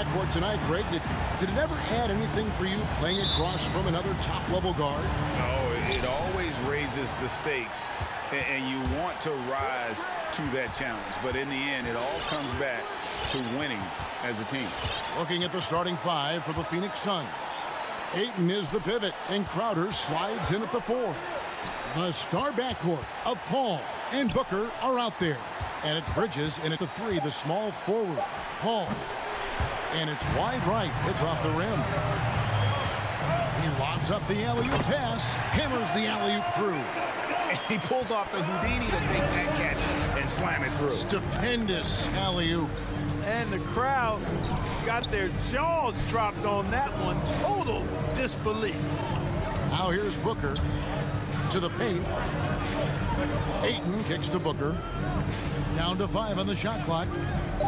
backcourt tonight, Greg. Did it ever add anything for you playing across from another top-level guard? No, it always raises the stakes, and you want to rise to that challenge. But in the end, it all comes back to winning as a team. Looking at the starting five for the Phoenix Suns. Ayton is the pivot, and Crowder slides in at the 4. The star backcourt of Paul and Booker are out there. And it's Bridges in at the 3, the small forward. Paul. And it's wide right. It's off the rim. He lobs up the alley-oop pass, hammers the alley-oop through. He pulls off the Houdini to make that catch and slam it through. Stupendous alley-oop. And the crowd got their jaws dropped on that one. Total disbelief. Now here's Booker to the paint. Ayton kicks to Booker. Down to 5 on the shot clock.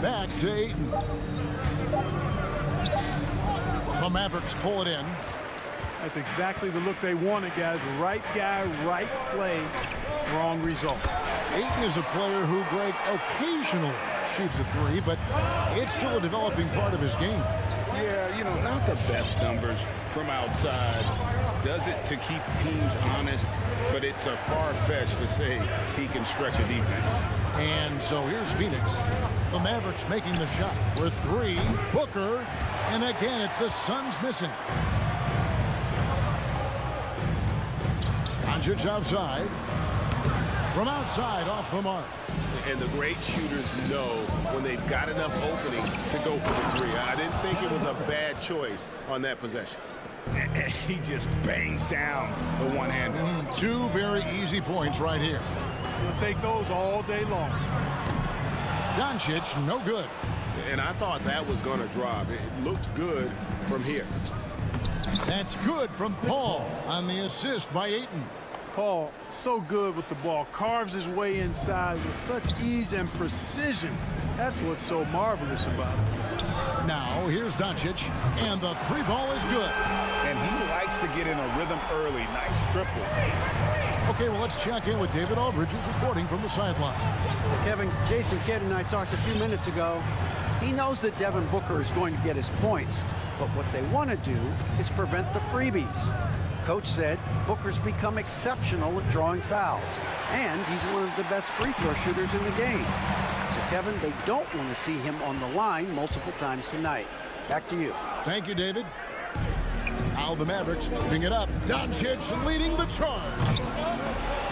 Back to Ayton. The Mavericks pull it in. That's exactly the look they wanted, guys. Right guy, right play, wrong result. Ayton is a player who, Greg, occasionally shoots a 3, but it's still a developing part of his game. Yeah, you know, not the best numbers from outside. Does it to keep teams honest, but it's a far-fetch to say he can stretch a defense. And so here's Phoenix. The Mavericks making the shot with 3. Booker. And again, it's the Suns missing. Doncic outside. From outside, off the mark. And the great shooters know when they've got enough opening to go for the 3. I didn't think it was a bad choice on that possession. And he just bangs down the one-hander. 2 very easy points right here. He'll take those all day long. Doncic, no good. And I thought that was going to drop. It looked good from here. That's good from Paul on the assist by Ayton. Paul, so good with the ball. Carves his way inside with such ease and precision. That's what's so marvelous about it. Now, here's Doncic, and the 3 ball is good. And he likes to get in a rhythm early. Nice triple. Okay, well, let's check in with David Aldridge, who's reporting from the sideline. Kevin, Jason Kidd and I talked a few minutes ago. He knows that Devin Booker is going to get his points, but what they want to do is prevent the freebies. Coach said Booker's become exceptional at drawing fouls, and he's one of the best free throw shooters in the game. So, Kevin, they don't want to see him on the line multiple times tonight. Back to you. Thank you, David. Now the Mavericks moving it up. Doncic leading the charge.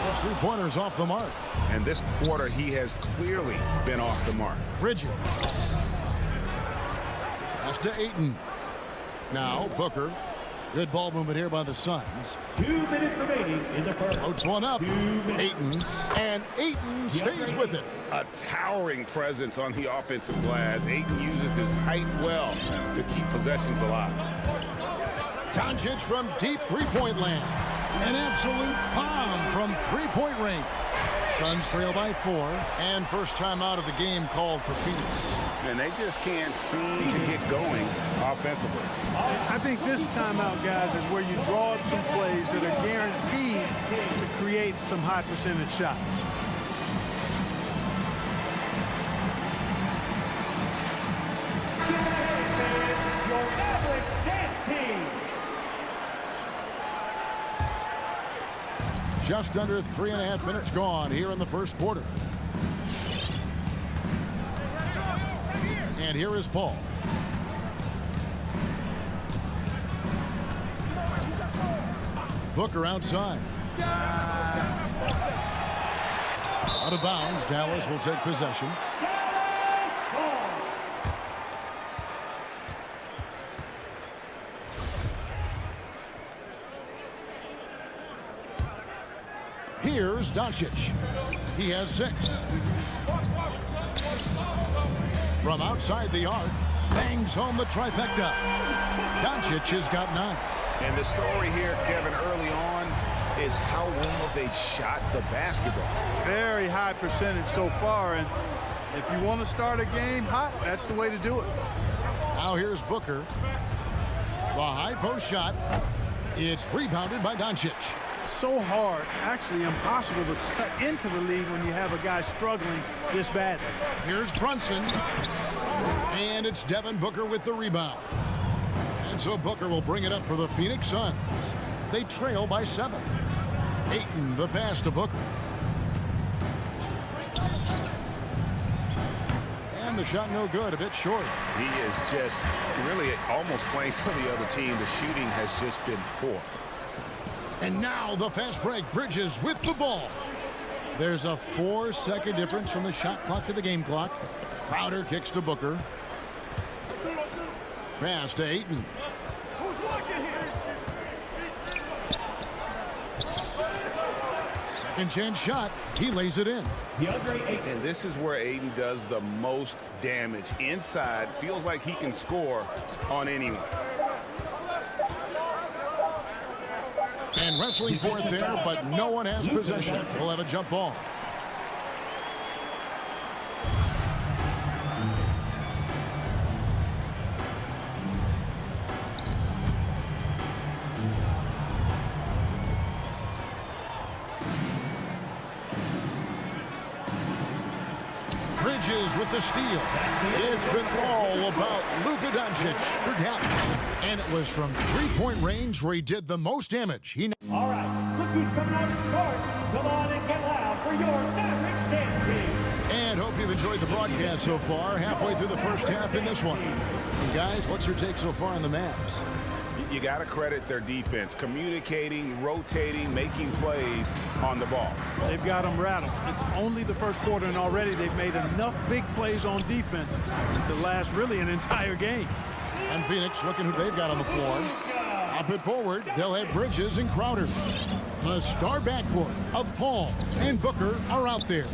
Those 3-pointers off the mark. And this quarter, he has clearly been off the mark. Bridges. Pass to Ayton. Now Booker. Good ball movement here by the Suns. 2 minutes remaining in the first. Floats one up. Ayton. And Ayton stays with it. A towering presence on the offensive glass. Ayton uses his height well to keep possessions alive. Doncic from deep three-point land. An absolute bomb from three-point range. Suns trail by 4, and first time out of the game called for Phoenix. And they just can't seem to get going offensively. I think this timeout, guys, is where you draw up some plays that are guaranteed to create some high percentage shots. Your Mavericks dance team. Just under 3.5 minutes gone here in the first quarter. And here is Paul. Booker outside. Out of bounds. Dallas will take possession. Here's Doncic. He has 6. From outside the arc, bangs home the trifecta. Doncic has got 9. And the story here, Kevin, early on is how well they've shot the basketball. Very high percentage so far, and if you want to start a game hot, that's the way to do it. Now here's Booker. The high post shot. It's rebounded by Doncic. So hard, actually impossible to cut into the league when you have a guy struggling this badly. Here's Brunson. And it's Devin Booker with the rebound. And so Booker will bring it up for the Phoenix Suns. They trail by 7. Ayton, the pass to Booker. And the shot no good, a bit short. He is just really almost playing for the other team. The shooting has just been poor. And now the fast break. Bridges with the ball. There's a 4-second difference from the shot clock to the game clock. Crowder kicks to Booker. Pass to Ayton. Second chance shot. He lays it in. And this is where Ayton does the most damage. Inside, feels like he can score on anyone. And wrestling for it there, but no one has possession. We'll have a jump ball. Bridges with the steal. It's been all about Luka Doncic for Dallas. And it was from three-point range where he did the most damage. All right, look who's coming on the court. Come on and get loud for your Mavericks dance team. And hope you've enjoyed the broadcast so far. Halfway through the first half in this one. And guys, what's your take so far on the Mavs? You got to credit their defense, communicating, rotating, making plays on the ball. They've got them rattled. It's only the first quarter, and already they've made enough big plays on defense to last really an entire game. And Phoenix looking who they've got on the floor. Up it forward, they'll have Bridges and Crowder. The star backcourt of Paul and Booker are out there.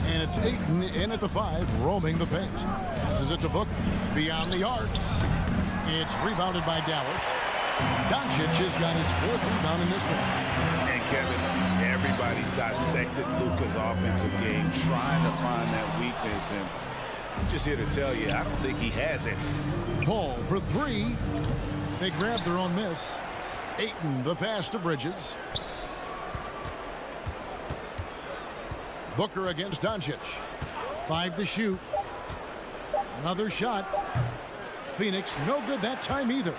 And it's Ayton in at the 5, roaming the paint. Passes it to Booker. Beyond the arc. It's rebounded by Dallas. Doncic has got his 4th rebound in this one. And Kevin, everybody's dissected Luka's offensive game, trying to find that weakness. And I'm just here to tell you, I don't think he has it. Paul for 3. They grab their own miss. Ayton, the pass to Bridges. Booker against Doncic. 5 to shoot. Another shot. Phoenix, no good that time either.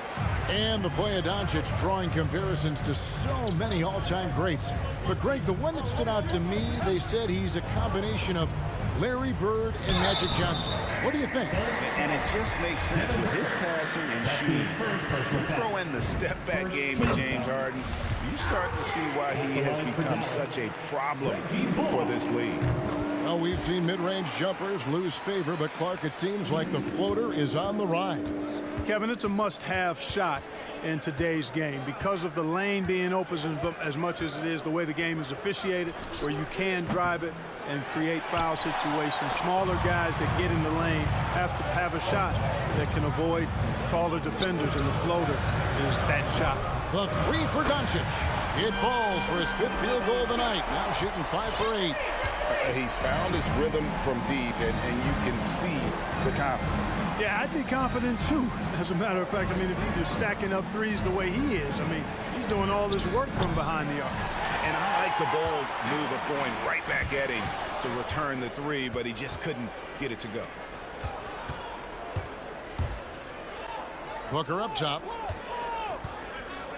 And the play of Doncic drawing comparisons to so many all-time greats. But Greg, the one that stood out to me, they said he's a combination of Larry Bird and Magic Johnson. What do you think? And it just makes sense with his passing and shooting. You throw in the step-back game of James Harden, you start to see why he has become such a problem for this league. Well, we've seen mid-range jumpers lose favor, but Clark, it seems like the floater is on the rise. Kevin, it's a must-have shot in today's game because of the lane being open as much as it is, the way the game is officiated, where you can drive it and create foul situations. Smaller guys that get in the lane have to have a shot that can avoid taller defenders, and the floater is that shot. The 3 for Doncic. It falls for his 5th field goal of the night. Now shooting 5 for 8. He's found his rhythm from deep, and you can see the confidence. Yeah, I'd be confident too. As a matter of fact, I mean, if he's stacking up threes the way he is, I mean, he's doing all this work from behind the arc. And I like the bold move of going right back at him to return the 3, but he just couldn't get it to go. Booker up top.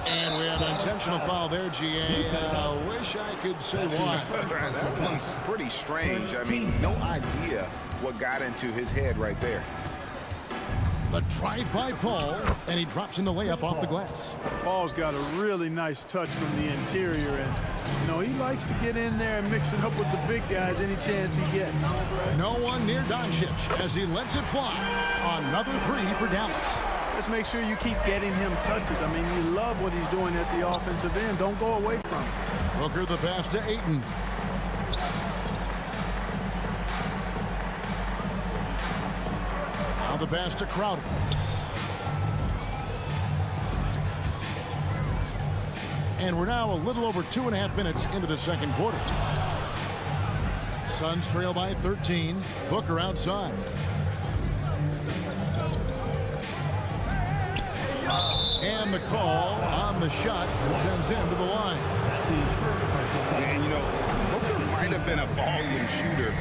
And we have an intentional foul there, G.A. Wish I could say why. That one's pretty strange. I mean, no idea what got into his head right there. The drive by Paul, and he drops in the layup off the glass. Paul's got a really nice touch from the interior, and, you know, he likes to get in there and mix it up with the big guys any chance he gets. No one near Doncic as he lets it fly. Another 3 for Dallas. Let's make sure you keep getting him touches. I mean, you love what he's doing at the offensive end. Don't go away from him. Booker the pass to Ayton. Now the pass to Crowder. And we're now a little over 2.5 minutes into the second quarter. Suns trail by 13. Booker outside. And the call on the shot sends him to the line. And, you know, Booker might have been a volume shooter,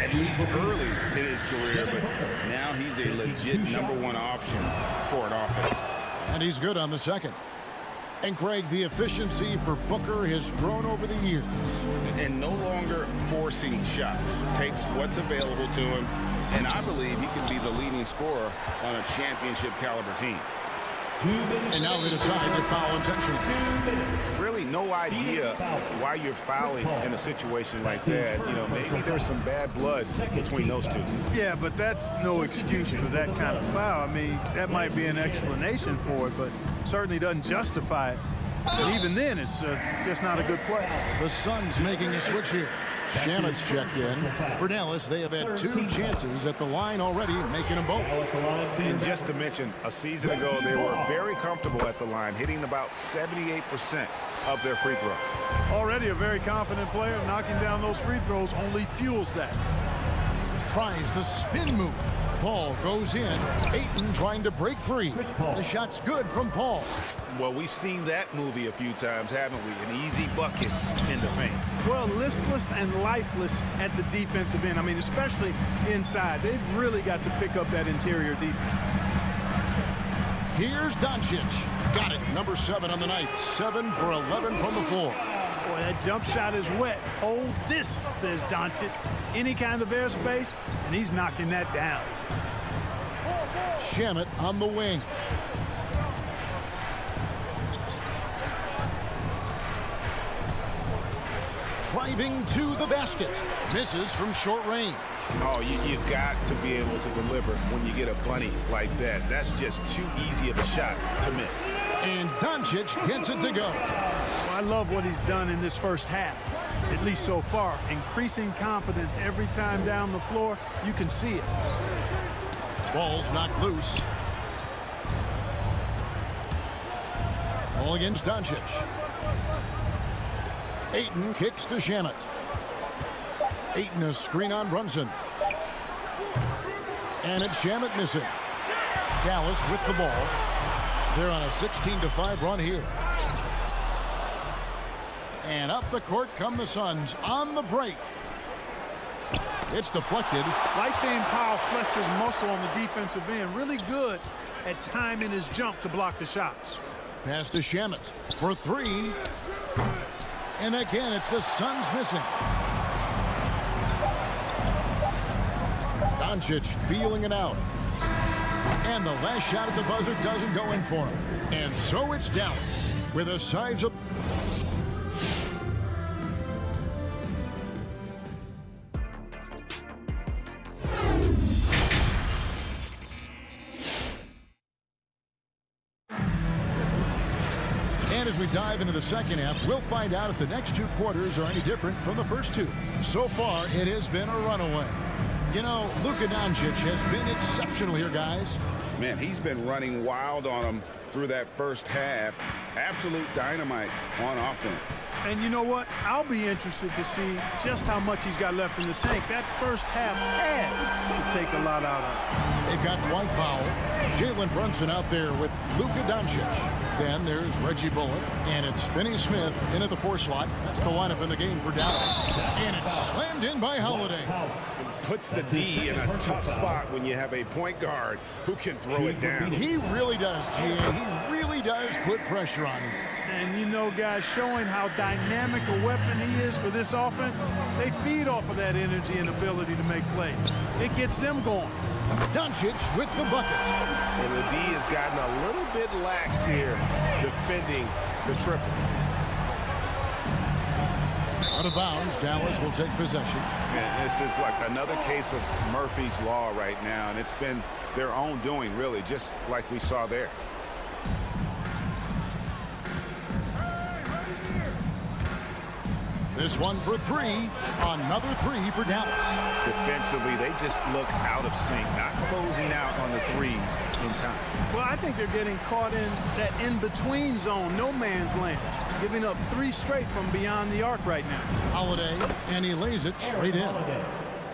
at least early in his career, but now he's a legit #1 option for an offense. And he's good on the second. And Craig, the efficiency for Booker has grown over the years. And no longer forcing shots. Takes what's available to him, and I believe he could be the leading scorer on a championship caliber team. And now they decide to foul intentionally. Really no idea why you're fouling in a situation like that. You know, maybe there's some bad blood between those two. Yeah, but that's no excuse for that kind of foul. I mean, that might be an explanation for it, but certainly doesn't justify it. And even then, it's just not a good play. The Suns making a switch here. Shamet's checked in. For Dallas, they have had 2 chances at the line already, making them both. And just to mention, a season ago, they were very comfortable at the line, hitting about 78% of their free throws. Already a very confident player, knocking down those free throws only fuels that. Tries the spin move. Paul goes in. Ayton trying to break free. The shot's good from Paul. Well, we've seen that movie a few times, haven't we? An easy bucket in the paint. Well, listless and lifeless at the defensive end. I mean, especially inside. They've really got to pick up that interior defense. Here's Doncic. Got it. Number 7 on the night. 7 for 11 from the floor. Boy, that jump shot is wet. Hold this, says Doncic. Any kind of airspace, and he's knocking that down. Shamet on the wing. Driving to the basket. Misses from short range. Oh, you've got to be able to deliver when you get a bunny like that. That's just too easy of a shot to miss. And Doncic gets it to go. Well, I love what he's done in this first half, at least so far. Increasing confidence every time down the floor. You can see it. Ball's knocked loose. Ball against Doncic. Ayton kicks to Shamet. Ayton a screen on Brunson. And it's Shamet missing. Dallas with the ball. They're on a 16-5 run here. And up the court come the Suns on the break. It's deflected. Like seeing Powell flex his muscle on the defensive end. Really good at timing his jump to block the shots. Pass to Shamet for 3. And again, it's the Suns missing. Doncic feeling it out. And the last shot at the buzzer doesn't go in for him. And so it's Dallas with a size of... As we dive into the second half, we'll find out if the next 2 quarters are any different from the first 2. So far, it has been a runaway. You know, Luka Doncic has been exceptional here, guys. Man, he's been running wild on them through that first half. Absolute dynamite on offense. And you know what? I'll be interested to see just how much he's got left in the tank. That first half had to take a lot out of it. They've got Dwight Powell, Jalen Brunson out there with Luka Doncic. Then there's Reggie Bullock, and it's Finney Smith in at the 4 slot. That's the lineup in the game for Dallas. And it's slammed in by Holiday. Puts the D in a tough spot when you have a point guard who can throw it down. He really does, G.A. He really does put pressure on him. And you know, guys, showing how dynamic a weapon he is for this offense, they feed off of that energy and ability to make plays. It gets them going. Doncic with the bucket. And the D has gotten a little bit laxed here, defending the triple. Out of bounds, Dallas will take possession. And this is like another case of Murphy's Law right now, and it's been their own doing, really, just like we saw there. This one for 3. Another 3 for Dallas. Defensively, they just look out of sync, not closing out on the threes in time. Well, I think they're getting caught in that in-between zone, no man's land, giving up 3 straight from beyond the arc right now. Holiday, and he lays it straight in.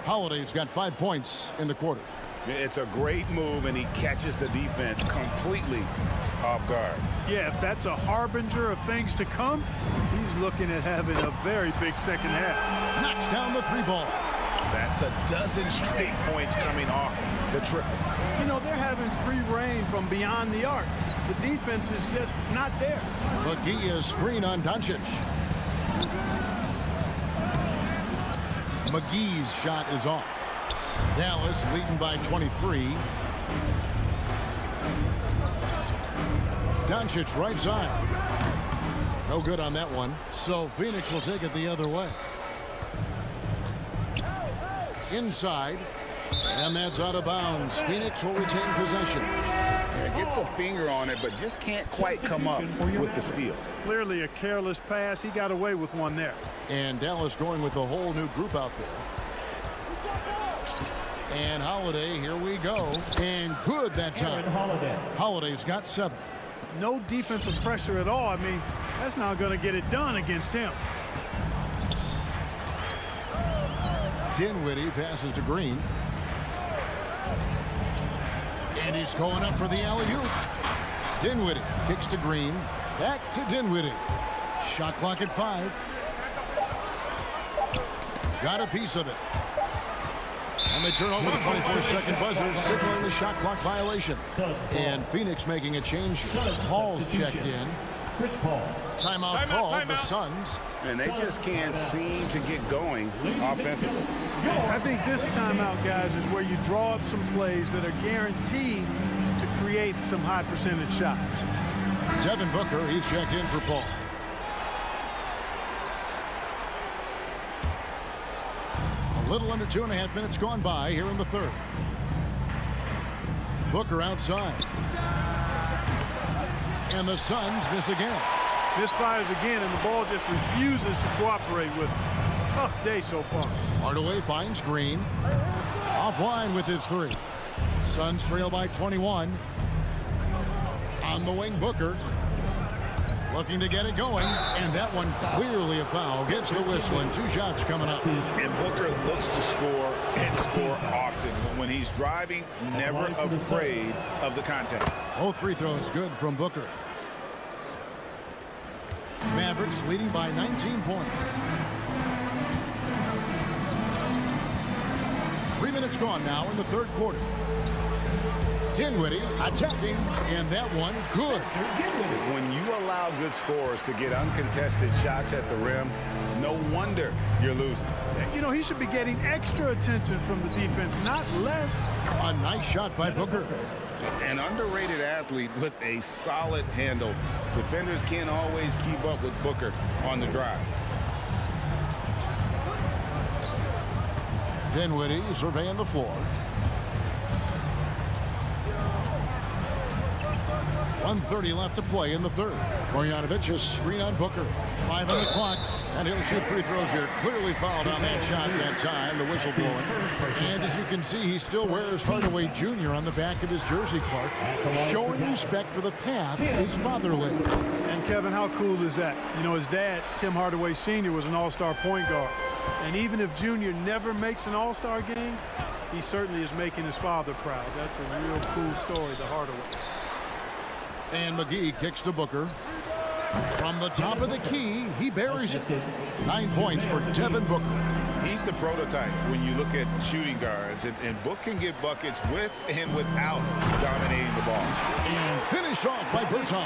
Holiday's got 5 points in the quarter. It's a great move, and he catches the defense completely off guard. Yeah, if that's a harbinger of things to come, he's looking at having a very big second half. Knocks down the 3 ball. That's a dozen straight points coming off the triple. You know, they're having free reign from beyond the arc. The defense is just not there. McGee is screen on Doncic. McGee's shot is off. Dallas leading by 23. Doncic right side. No good on that one. So Phoenix will take it the other way. Inside. And that's out of bounds. Phoenix will retain possession. Yeah, gets a finger on it, but just can't quite come up with the steal. Clearly a careless pass. He got away with one there. And Dallas going with a whole new group out there. And Holiday, here we go. And good that time. Holiday's got 7. No defensive pressure at all. I mean, that's not going to get it done against him. Dinwiddie passes to Green. And he's going up for the alley-oop. Dinwiddie kicks to Green. Back to Dinwiddie. Shot clock at 5. Got a piece of it. And they turn over the 24-second buzzer, signaling the shot clock violation. And Phoenix making a change. Paul's checked in. Timeout called. The Suns. And they just can't seem to get going offensively. I think this timeout, guys, is where you draw up some plays that are guaranteed to create some high percentage shots. Devin Booker, he's checked in for Paul. A little under 2.5 minutes gone by here in the third. Booker outside. And the Suns miss again. Misfires again, and the ball just refuses to cooperate with it. It's a tough day so far. Hardaway finds Green. Offline with his 3. Suns trail by 21. On the wing, Booker. Looking to get it going. And that one clearly a foul. Gets the whistle, and 2 shots coming up. And Booker looks to score and score often. When he's driving, never afraid of the contact. Both free throws good from Booker. Mavericks leading by 19 points. 3 minutes gone now in the third quarter. Dinwiddie attacking, and that one good. When you allow good scorers to get uncontested shots at the rim, no wonder you're losing. You know, he should be getting extra attention from the defense, not less. A nice shot by Booker. An underrated athlete with a solid handle. Defenders can't always keep up with Booker on the drive. Dinwiddie surveying the floor. 1:30 left to play in the third. Marjanovic is screen on Booker. 5 on the clock, and he'll shoot free throws here. Clearly fouled on that shot that time, the whistle blowing. And as you can see, he still wears Hardaway Jr. on the back of his jersey, Clark, showing respect for the path his father lived. And Kevin, how cool is that? You know, his dad, Tim Hardaway Sr., was an all-star point guard. And even if Junior never makes an all-star game, he certainly is making his father proud. That's a real cool story, the Hardaway. And McGee kicks to Booker. From the top of the key, he buries it. 9 points for Devin Booker. He's the prototype when you look at shooting guards, and Book can get buckets with and without dominating the ball. And finished off by Berton.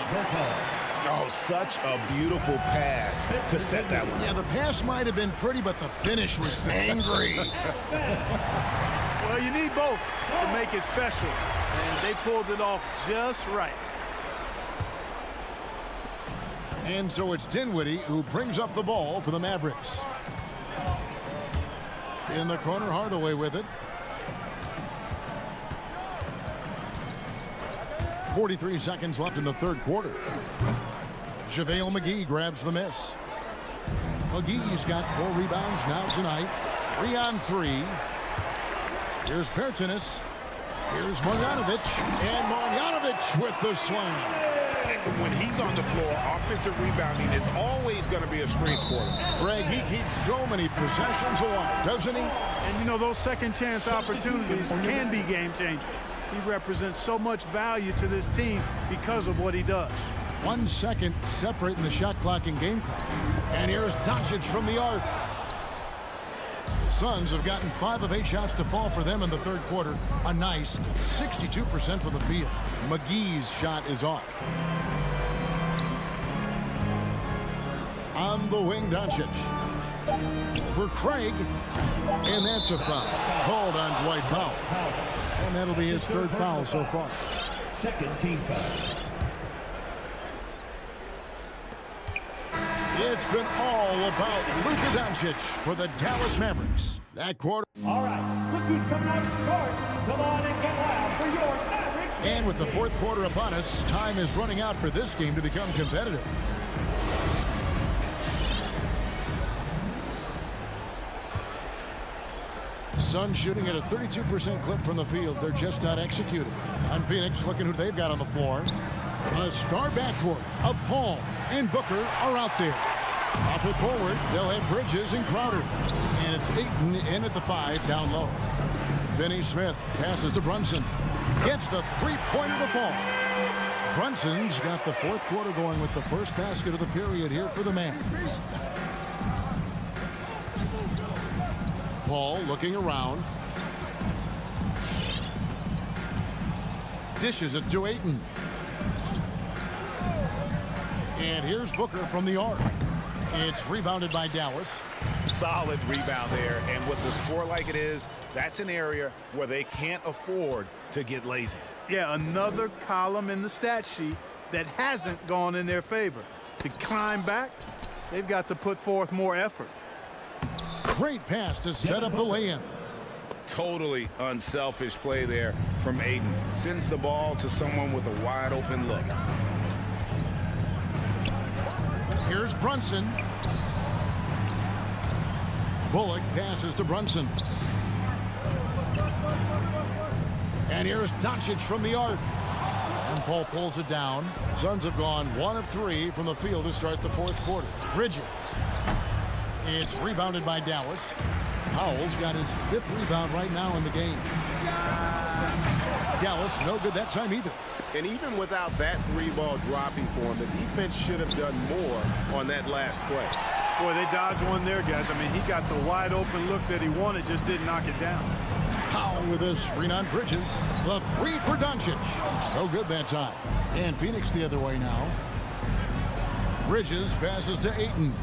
Oh, such a beautiful pass to set that one. Yeah, the pass might have been pretty, but the finish was angry. Well, you need both to make it special, and they pulled it off just right. And so it's Dinwiddie who brings up the ball for the Mavericks. In the corner, Hardaway with it. 43 seconds left in the third quarter. JaVale McGee grabs the miss. McGee's got 4 rebounds now tonight. 3 on 3. Here's Pertinis. Here's Marjanovic. And Marjanovic with the slam. when he's on the floor, offensive rebounding is always going to be a strength for him. Greg, he keeps so many possessions alive, doesn't he? And, you know, those second-chance opportunities can be game-changers. He represents so much value to this team because of what he does. 1 second separating the shot clock and game clock. And here's Doncic from the arc. Suns have gotten 5 of 8 shots to fall for them in the third quarter. A nice 62% from the field. McGee's shot is off. On the wing, Doncic. For Craig. And that's a foul. Called on Dwight Powell. And that'll be his third foul so far. Second team foul. It's been all about Luka Doncic for the Dallas Mavericks. That quarter. All right, look who's coming out to start. Come on and get loud for your Mavericks. And with the fourth quarter upon us, time is running out for this game to become competitive. Suns shooting at a 32% clip from the field. They're just not executing. On Phoenix, looking who they've got on the floor. A star backcourt of Paul and Booker are out there. Off it forward, they'll have Bridges and Crowder. And it's Ayton in at the 5, down low. Finney Smith passes to Brunson. Gets the three-pointer to fall. Brunson's got the fourth quarter going with the first basket of the period here for the Mavs. Paul looking around. Dishes it to Ayton. And here's Booker from the arc. It's rebounded by Dallas. Solid rebound there, and with the score like it is, that's an area where they can't afford to get lazy. Yeah, another column in the stat sheet that hasn't gone in their favor. To climb back, they've got to put forth more effort. Great pass to set up the lay-in. Totally unselfish play there from Ayton. Sends the ball to someone with a wide open look. Here's Brunson. Bullock passes to Brunson. And here's Doncic from the arc. And Paul pulls it down. Suns have gone 1 of 3 from the field to start the fourth quarter. Bridges. It's rebounded by Dallas. Powell's got his 5th rebound right now in the game. Dallas no good that time either. And even without that 3-ball dropping for him, the defense should have done more on that last play. Boy, they dodged one there, guys. I mean, he got the wide open look that he wanted, just didn't knock it down. Powell with a screen on Bridges. The 3 for Doncic. No good that time. And Phoenix the other way now. Bridges passes to Ayton.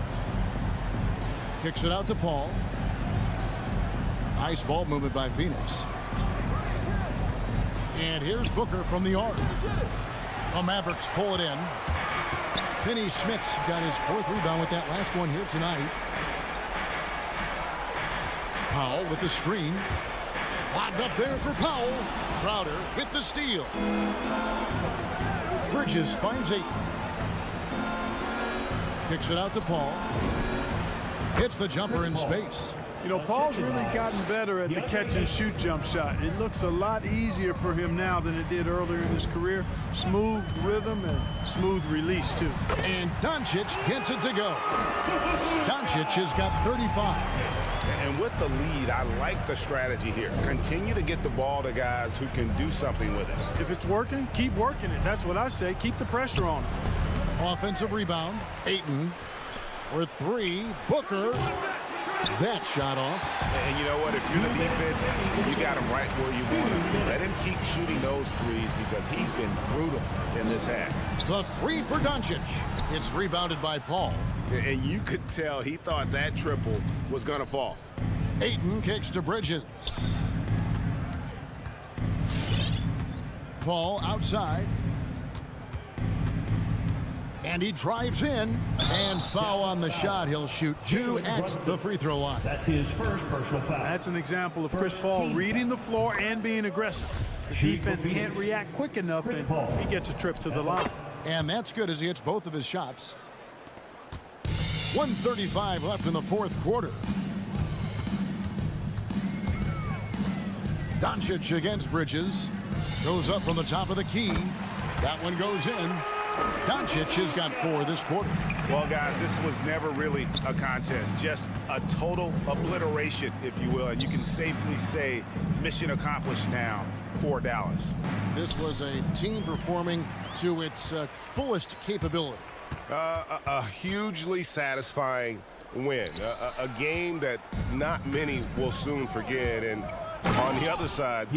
Kicks it out to Paul. Nice ball movement by Phoenix. And here's Booker from the arc. The Mavericks pull it in. Finney Smith's got his 4th rebound with that last one here tonight. Powell with the screen. Locked up there for Powell. Crowder with the steal. Bridges finds Ayton. Kicks it out to Paul. Hits the jumper in space. You know, Paul's really gotten better at the catch-and-shoot jump shot. It looks a lot easier for him now than it did earlier in his career. Smooth rhythm and smooth release, too. And Doncic gets it to go. Doncic has got 35. And with the lead, I like the strategy here. Continue to get the ball to guys who can do something with it. If it's working, keep working it. That's what I say. Keep the pressure on him. Offensive rebound. Ayton for 3. Booker. That shot off. And you know what? If you're the defense, you got him right where you want him. Let him keep shooting those threes because he's been brutal in this half. The 3 for Doncic. It's rebounded by Paul. And you could tell he thought that triple was going to fall. Ayton kicks to Bridges. Paul outside. And he drives in. And foul on the shot. He'll shoot 2 at the free throw line. That's his first personal foul. That's an example of Chris Paul reading the floor and being aggressive. The defense can't react quick enough, and he gets a trip to the line. And that's good as he hits both of his shots. 1:35 left in the fourth quarter. Doncic against Bridges. Goes up from the top of the key. That one goes in. Doncic has got 4 this quarter. Well, guys, this was never really a contest, just a total obliteration, if you will. And you can safely say mission accomplished now for Dallas. This was a team performing to its fullest capability. A hugely satisfying win. A game that not many will soon forget. And on the other side,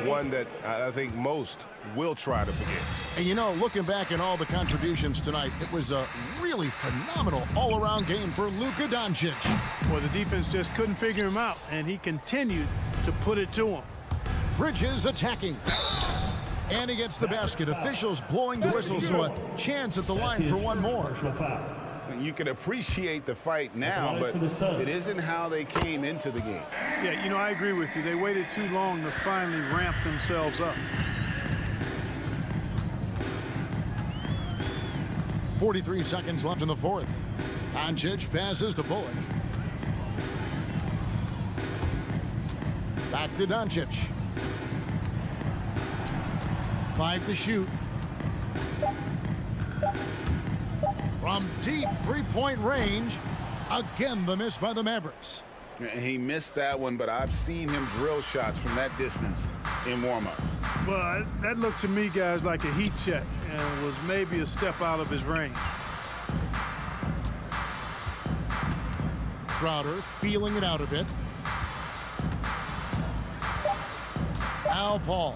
one that I think most will try to forget. And, you know, looking back at all the contributions tonight, it was a really phenomenal all-around game for Luka Doncic. Well, the defense just couldn't figure him out, and he continued to put it to him. Bridges attacking. And he gets the basket. Officials blowing the whistle, so a chance at the line for one more. You can appreciate the fight now, but it isn't how they came into the game. Yeah, you know, I agree with you. They waited too long to finally ramp themselves up. 43 seconds left in the fourth. Doncic passes to Bullock. Back to Doncic. 5 to shoot. From deep three-point range. Again, the miss by the Mavericks. He missed that one, but I've seen him drill shots from that distance in warm-ups. Well, that looked to me, guys, like a heat check and was maybe a step out of his range. Crowder feeling it out a bit. Al Paul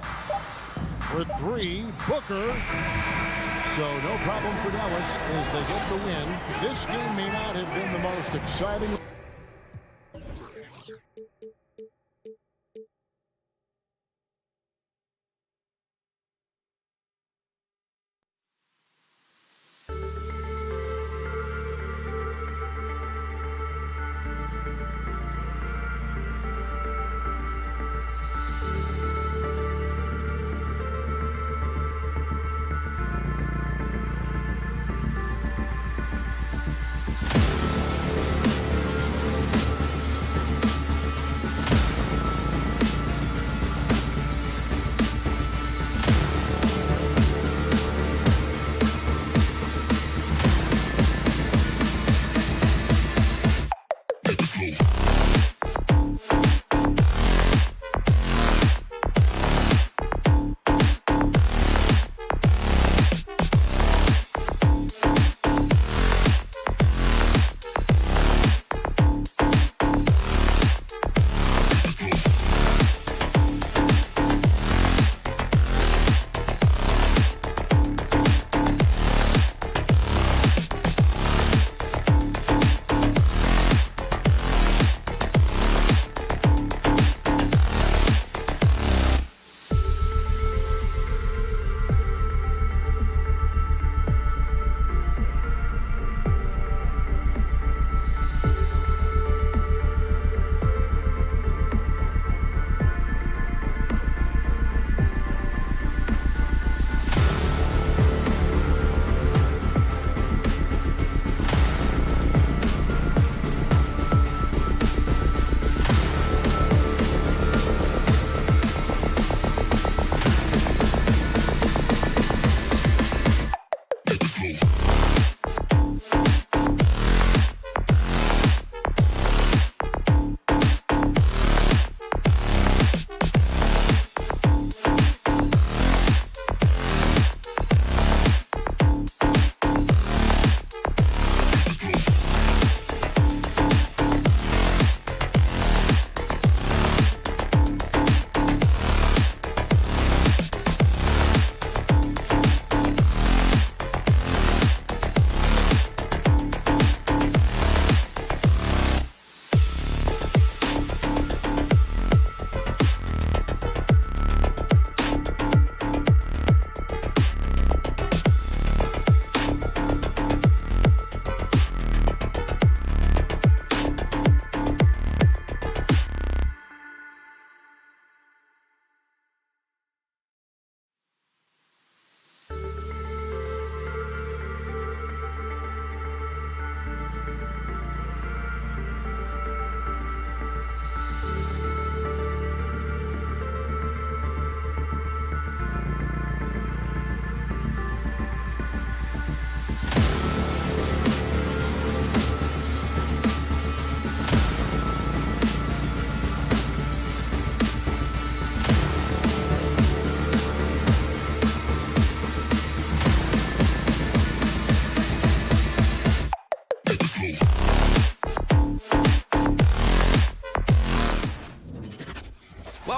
for 3. Booker. So no problem for Dallas as they get the win. This game may not have been the most exciting.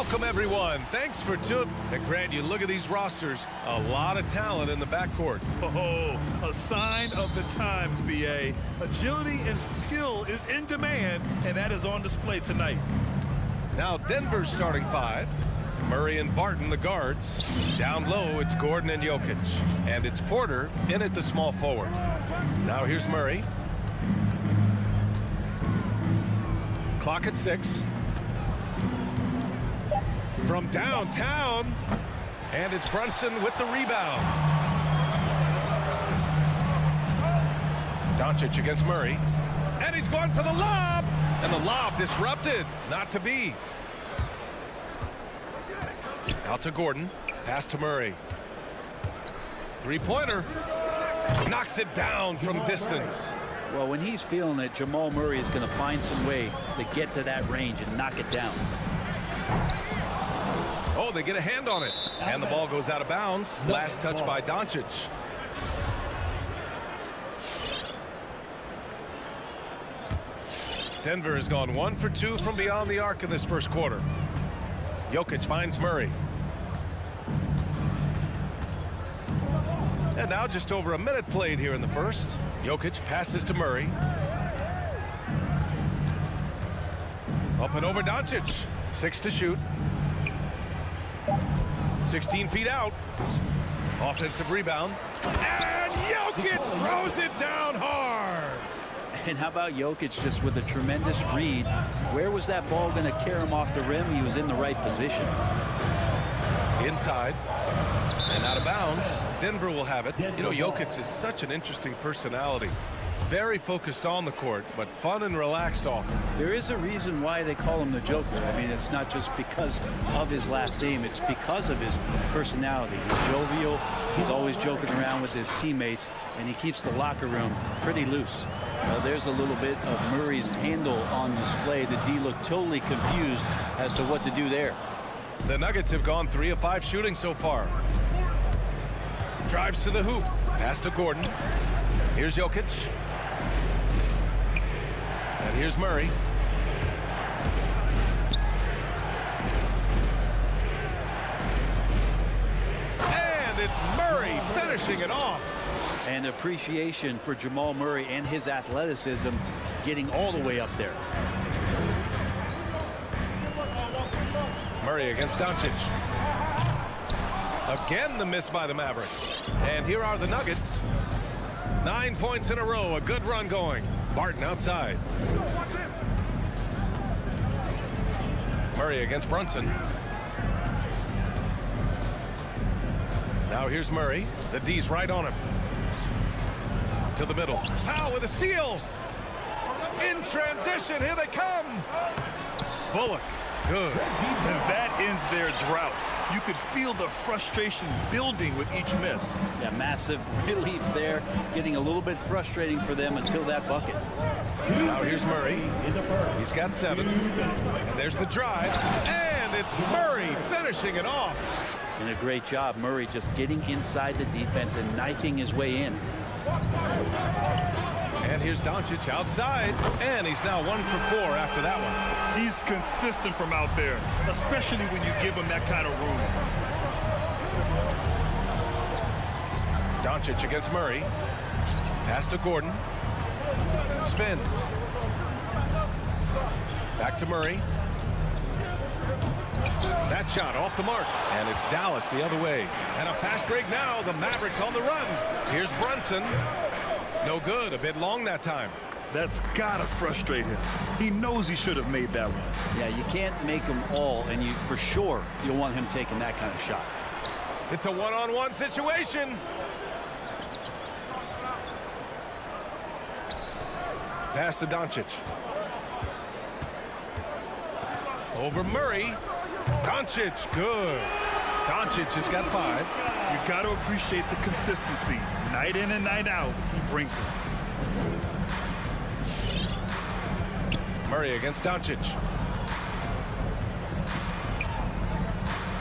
Welcome, everyone. Thanks for tuning. And Grant, you look at these rosters, a lot of talent in the backcourt. Oh, a sign of the times, B.A. Agility and skill is in demand, and that is on display tonight. Now Denver's starting five. Murray and Barton, the guards. Down low, it's Gordon and Jokic. And it's Porter in at the small forward. Now here's Murray. Clock at 6. From downtown, and it's Brunson with the rebound. Doncic against Murray, and he's going for the lob, and the lob disrupted, not to be. Out to Gordon, pass to Murray. Three-pointer, knocks it down from distance. Well, when he's feeling it, Jamal Murray is going to find some way to get to that range and knock it down. Oh, they get a hand on it. And the ball goes out of bounds. Last touch by Doncic. Denver has gone 1 for 2 from beyond the arc in this first quarter. Jokic finds Murray. And now just over a minute played here in the first. Jokic passes to Murray. Up and over Doncic. 6 to shoot. 16 feet out. Offensive rebound. And Jokic throws it down hard. And how about Jokic just with a tremendous read? Where was that ball going to carry him off the rim? He was in the right position. Inside. And out of bounds. Denver will have it. You know, Jokic is such an interesting personality. Very focused on the court, but fun and relaxed often. There is a reason why they call him the Joker. I mean, it's not just because of his last name. It's because of his personality. He's jovial. He's always joking around with his teammates, and he keeps the locker room pretty loose. There's a little bit of Murray's handle on display. The D looked totally confused as to what to do there. The Nuggets have gone 3 of 5 shooting so far. Drives to the hoop. Pass to Gordon. Here's Jokic. And here's Murray. And it's Murray finishing it off. And appreciation for Jamal Murray and his athleticism getting all the way up there. Murray against Doncic. Again, the miss by the Mavericks. And here are the Nuggets. 9 points in a row. A good run going. Barton outside. Murray against Brunson. Now here's Murray. The D's right on him. To the middle. Powell with a steal. In transition. Here they come. Bullock. Good. And that ends their drought. You could feel the frustration building with each miss. Yeah, massive relief there. Getting a little bit frustrating for them until that bucket. Now here's Murray. He's got 7. And there's the drive. And it's Murray finishing it off. And a great job. Murray just getting inside the defense and knifing his way in. And here's Doncic outside. And he's now 1 for 4 after that one. He's consistent from out there, especially when you give him that kind of room. Doncic against Murray. Pass to Gordon. Spins. Back to Murray. That shot off the mark. And it's Dallas the other way. And a fast break now. The Mavericks on the run. Here's Brunson. No good. A bit long that time. That's gotta frustrate him. He knows he should have made that one. Yeah, you can't make them all, and you for sure you'll want him taking that kind of shot. It's a one-on-one situation. Pass to Doncic. Over Murray. Doncic, good. Doncic has got 5. You got to appreciate the consistency. Night in and night out, he brings it. Murray against Doncic.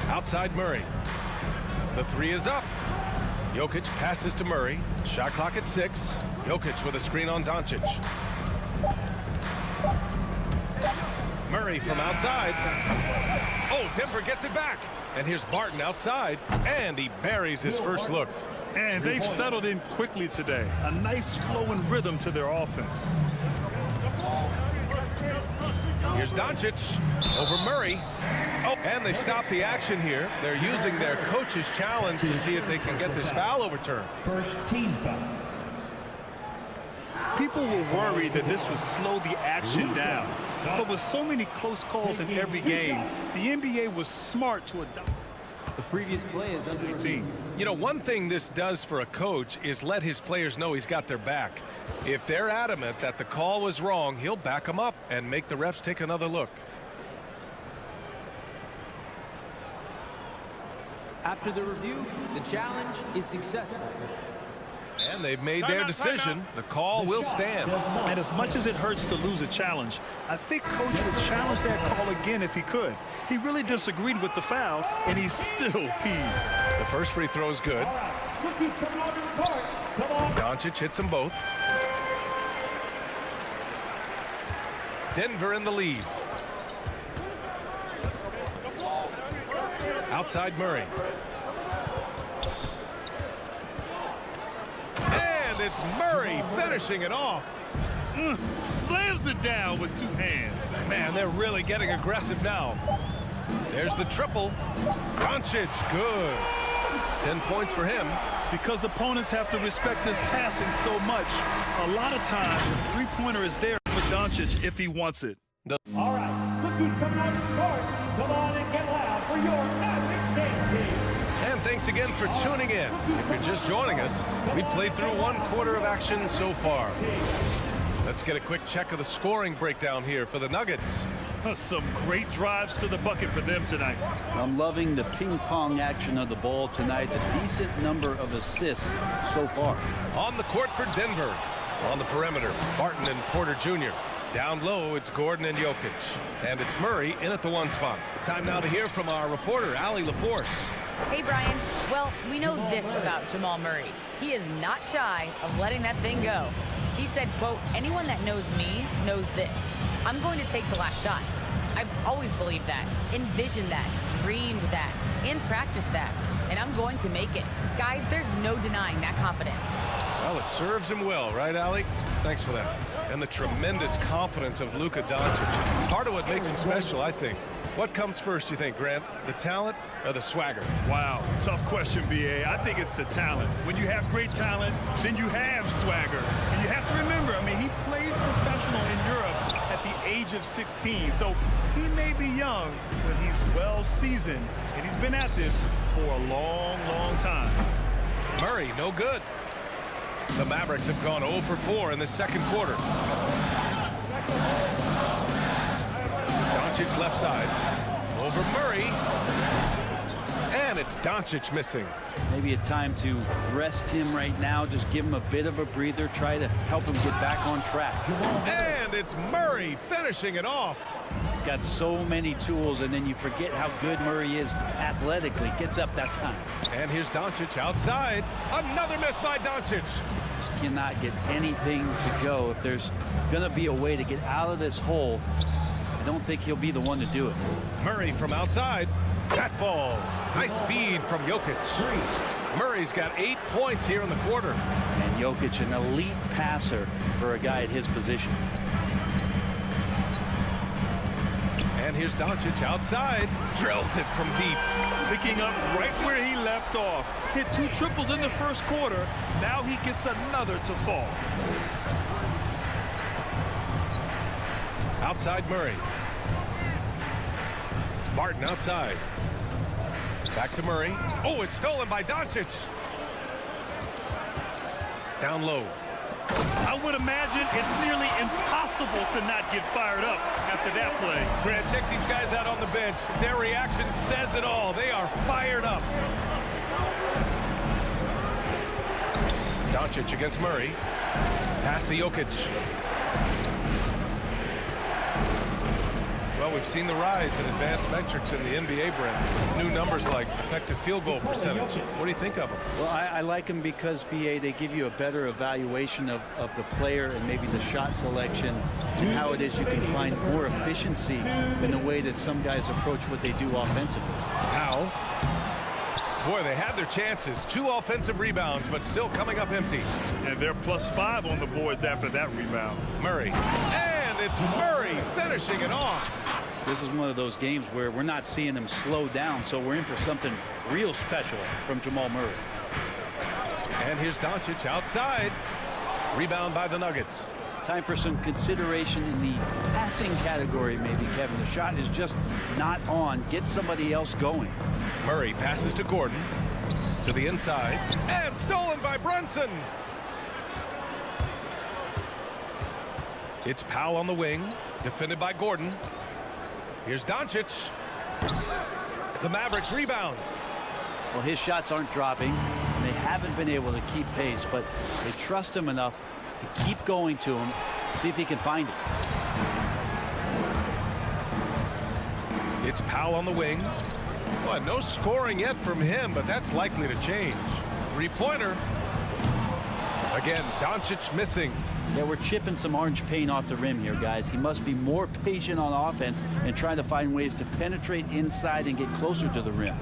Outside Murray. The 3 is up. Jokic passes to Murray. Shot clock at 6. Jokic with a screen on Doncic. Murray from outside. Oh, Denver gets it back. And here's Barton outside, and he buries his first look. And they've settled in quickly today. A nice flow and rhythm to their offense. Here's Doncic over Murray. Oh, and they stopped the action here. They're using their coach's challenge to see if they can get this foul overturned. First team foul. People were worried that this would slow the action down. But with so many close calls in every game, the NBA was smart to adopt. The previous play is under 18. You know, one thing this does for a coach is let his players know he's got their back. If they're adamant that the call was wrong, he'll back them up and make the refs take another look. After the review, the challenge is successful. And they've made their decision. The call will stand. And as much as it hurts to lose a challenge, I think Coach would challenge that call again if he could. He really disagreed with the foul, and he's still peeved. The first free throw is good. Doncic hits them both. Denver in the lead. Outside Murray. And it's Murray finishing it off. Slams it down with two hands. Man, they're really getting aggressive now. There's the triple. Doncic, good. 10 points for him. Because opponents have to respect his passing so much, a lot of times the three-pointer is there for Doncic if he wants it. All right, rookies coming on the court. Come on and get loud for your Mavericks game team. And thanks again for tuning in. If you're just joining us, we played through 1/4 of action so far. Let's get a quick check of the scoring breakdown here for the Nuggets. Some great drives to the bucket for them tonight. I'm loving the ping pong action of the ball tonight. A decent number of assists so far. On the court for Denver. On the perimeter, Barton and Porter Jr. Down low, it's Gordon and Jokic. And it's Murray in at the 1 spot. Time now to hear from our reporter, Allie LaForce. Hey, Brian. Well, we know this about Jamal Murray. He is not shy of letting that thing go. He said, quote, anyone that knows me knows this. I'm going to take the last shot. I've always believed that, envisioned that, dreamed that, and practiced that. And I'm going to make it. Guys, there's no denying that confidence. Well, it serves him well, right, Allie? Thanks for that. And the tremendous confidence of Luka Doncic. Part of what makes him special, I think. What comes first, you think, Grant? The talent or the swagger? Wow, tough question, B.A. I think it's the talent. When you have great talent, then you have swagger. And you have to remember, I mean, he played professional in Europe at the age of 16. So he may be young, but he's well seasoned. And he's been at this for a long, long time. Murray, no good. The Mavericks have gone 0 for 4 in the second quarter. Doncic left side. Over Murray. And it's Doncic missing. Maybe a time to rest him right now. Just give him a bit of a breather. Try to help him get back on track. And it's Murray finishing it off. He's got so many tools, and then you forget how good Murray is athletically. Gets up that time. And here's Doncic outside. Another miss by Doncic. Just cannot get anything to go. If there's going to be a way to get out of this hole, I don't think he'll be the one to do it. Murray from outside. That falls. Nice feed from Jokic. Murray's got 8 points here in the quarter. And Jokic, an elite passer for a guy at his position. And here's Doncic outside. Drills it from deep. Picking up right where he left off. Hit 2 triples in the first quarter. Now he gets another to fall. Outside Murray. Barton outside. Back to Murray. Oh, it's stolen by Doncic. Down low. I would imagine it's nearly impossible to not get fired up after that play. Grant, check these guys out on the bench. Their reaction says it all. They are fired up. Doncic against Murray. Pass to Jokic. Well, we've seen the rise in advanced metrics in the NBA, Brent. New numbers like effective field goal percentage. What do you think of them? Well, I like them because, BA, they give you a better evaluation of the player and maybe the shot selection and how it is you can find more efficiency in the way that some guys approach what they do offensively. Powell. Boy, they had their chances. 2 offensive rebounds, but still coming up empty. And they're +5 on the boards after that rebound. Murray. And it's Murray finishing it off. This is one of those games where we're not seeing him slow down, so we're in for something real special from Jamal Murray. And here's Doncic outside. Rebound by the Nuggets. Time for some consideration in the passing category, maybe, Kevin. The shot is just not on. Get somebody else going. Murray passes to Gordon. To the inside. And stolen by Brunson. It's Powell on the wing. Defended by Gordon. Here's Doncic. The Mavericks rebound. Well, his shots aren't dropping, and they haven't been able to keep pace, but they trust him enough to keep going to him, see if he can find it. It's Powell on the wing. Well, no scoring yet from him, but that's likely to change. 3-pointer. Again, Doncic missing. Yeah, we're chipping some orange paint off the rim here, guys. He must be more patient on offense and trying to find ways to penetrate inside and get closer to the rim.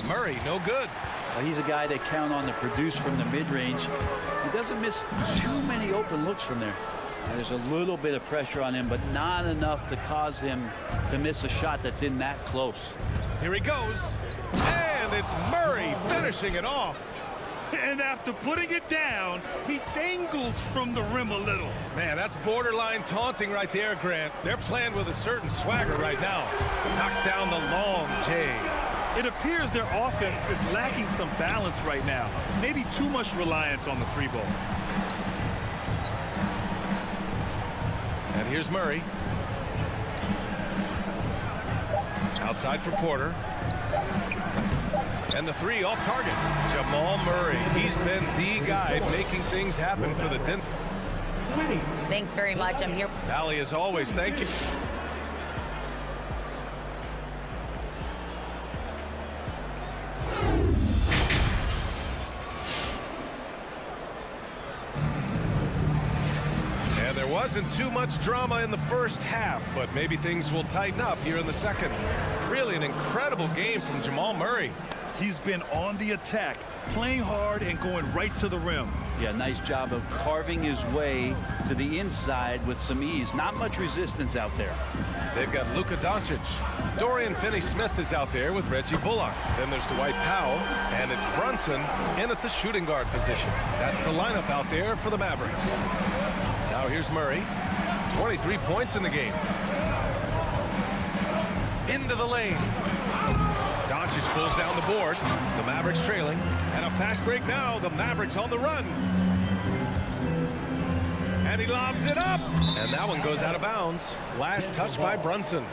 Murray, no good. Well, he's a guy they count on to produce from the mid-range. He doesn't miss too many open looks from there. And there's a little bit of pressure on him, but not enough to cause him to miss a shot that's in that close. Here he goes. And it's Murray finishing it off. And after putting it down, he dangles from the rim a little. Man, that's borderline taunting right there, Grant. They're playing with a certain swagger right now. Knocks down the long J. It appears their offense is lacking some balance right now. Maybe too much reliance on the 3-ball. And here's Murray. Outside for Porter. And the 3 off target. Jamal Murray. He's been the guy making things happen for the Denver. Thanks very much. I'm here. Allie, as always, thank you. And there wasn't too much drama in the first half, but maybe things will tighten up here in the second. Really an incredible game from Jamal Murray. He's been on the attack, playing hard and going right to the rim. Yeah, nice job of carving his way to the inside with some ease. Not much resistance out there. They've got Luka Doncic. Dorian Finney-Smith is out there with Reggie Bullock. Then there's Dwight Powell, and it's Brunson in at the shooting guard position. That's the lineup out there for the Mavericks. Now here's Murray. 23 points in the game. Into the lane. Doncic pulls down the board. The Mavericks trailing. And a fast break now. The Mavericks on the run. And he lobs it up. And that one goes out of bounds. Last touch by Brunson.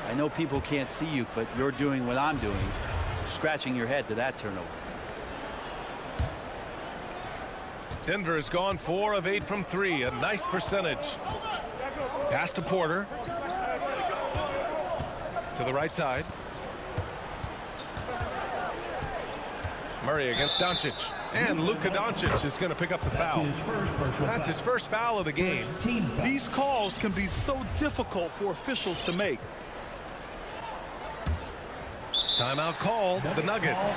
I know people can't see you, but you're doing what I'm doing. Scratching your head to that turnover. Denver has gone 4 of 8 from 3. A nice percentage. Pass to Porter. To the right side. Murray against Doncic. And Luka Doncic is going to pick up the foul. That's his first foul of the game. These calls can be so difficult for officials to make. Timeout call, the Nuggets.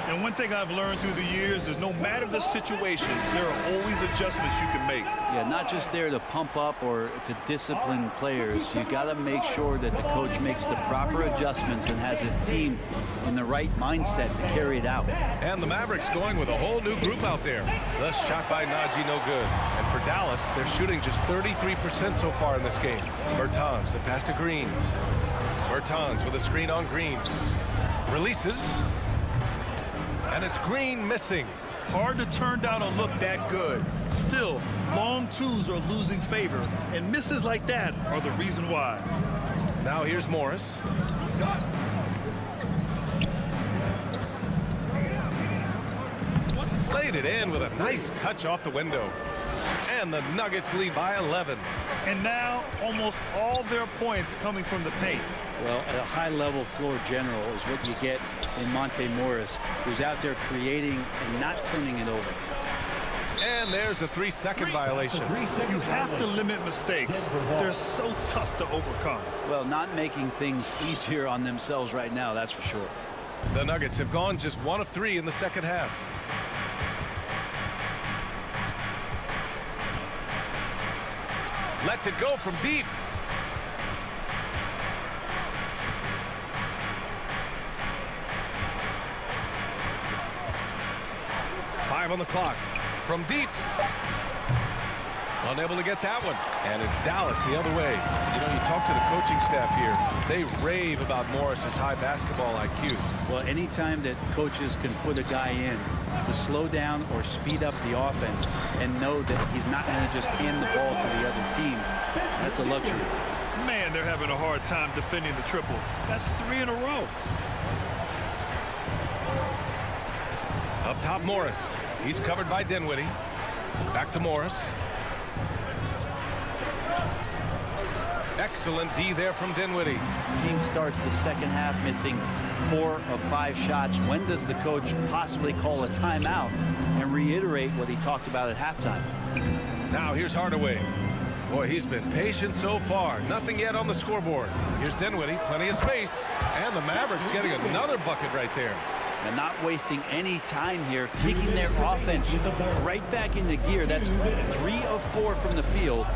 And one thing I've learned through the years is no matter the situation, there are always adjustments you can make. Yeah, not just there to pump up or to discipline players. You got to make sure that the coach makes the proper adjustments and has his team in the right mindset to carry it out. And the Mavericks going with a whole new group out there. The shot by Najee, no good. And for Dallas, they're shooting just 33% so far in this game. Bertans, the pass to Green. Bertans with a screen on Green. Releases. And it's Green missing. Hard to turn down a look that good. Still, long twos are losing favor, and misses like that are the reason why. Now here's Morris. Laid it in with a nice touch off the window. And the Nuggets lead by 11. And now almost all their points coming from the paint. Well, at a high-level floor general is what you get in Monte Morris, who's out there creating and not turning it over. And there's a 3-second violation. You have to limit mistakes. They're so tough to overcome. Well, not making things easier on themselves right now, that's for sure. The Nuggets have gone just 1 of 3 in the second half. Lets it go from deep. Five on the clock. From deep. Unable to get that one. And it's Dallas the other way. You know, you talk to the coaching staff here. They rave about Morris's high basketball IQ. Well, anytime that coaches can put a guy in to slow down or speed up the offense and know that he's not going to just hand the ball to the other team, that's a luxury. Man, they're having a hard time defending the triple. That's 3 in a row. Up top, Morris. He's covered by Dinwiddie. Back to Morris. Excellent D there from Dinwiddie. Team starts the second half missing 4 of 5 shots. When does the coach possibly call a timeout and reiterate what he talked about at halftime? Now here's Hardaway. Boy, he's been patient so far. Nothing yet on the scoreboard. Here's Dinwiddie, plenty of space. And the Mavericks getting another bucket right there. And not wasting any time here, kicking their offense right back into gear. That's 3 of 4 from the field.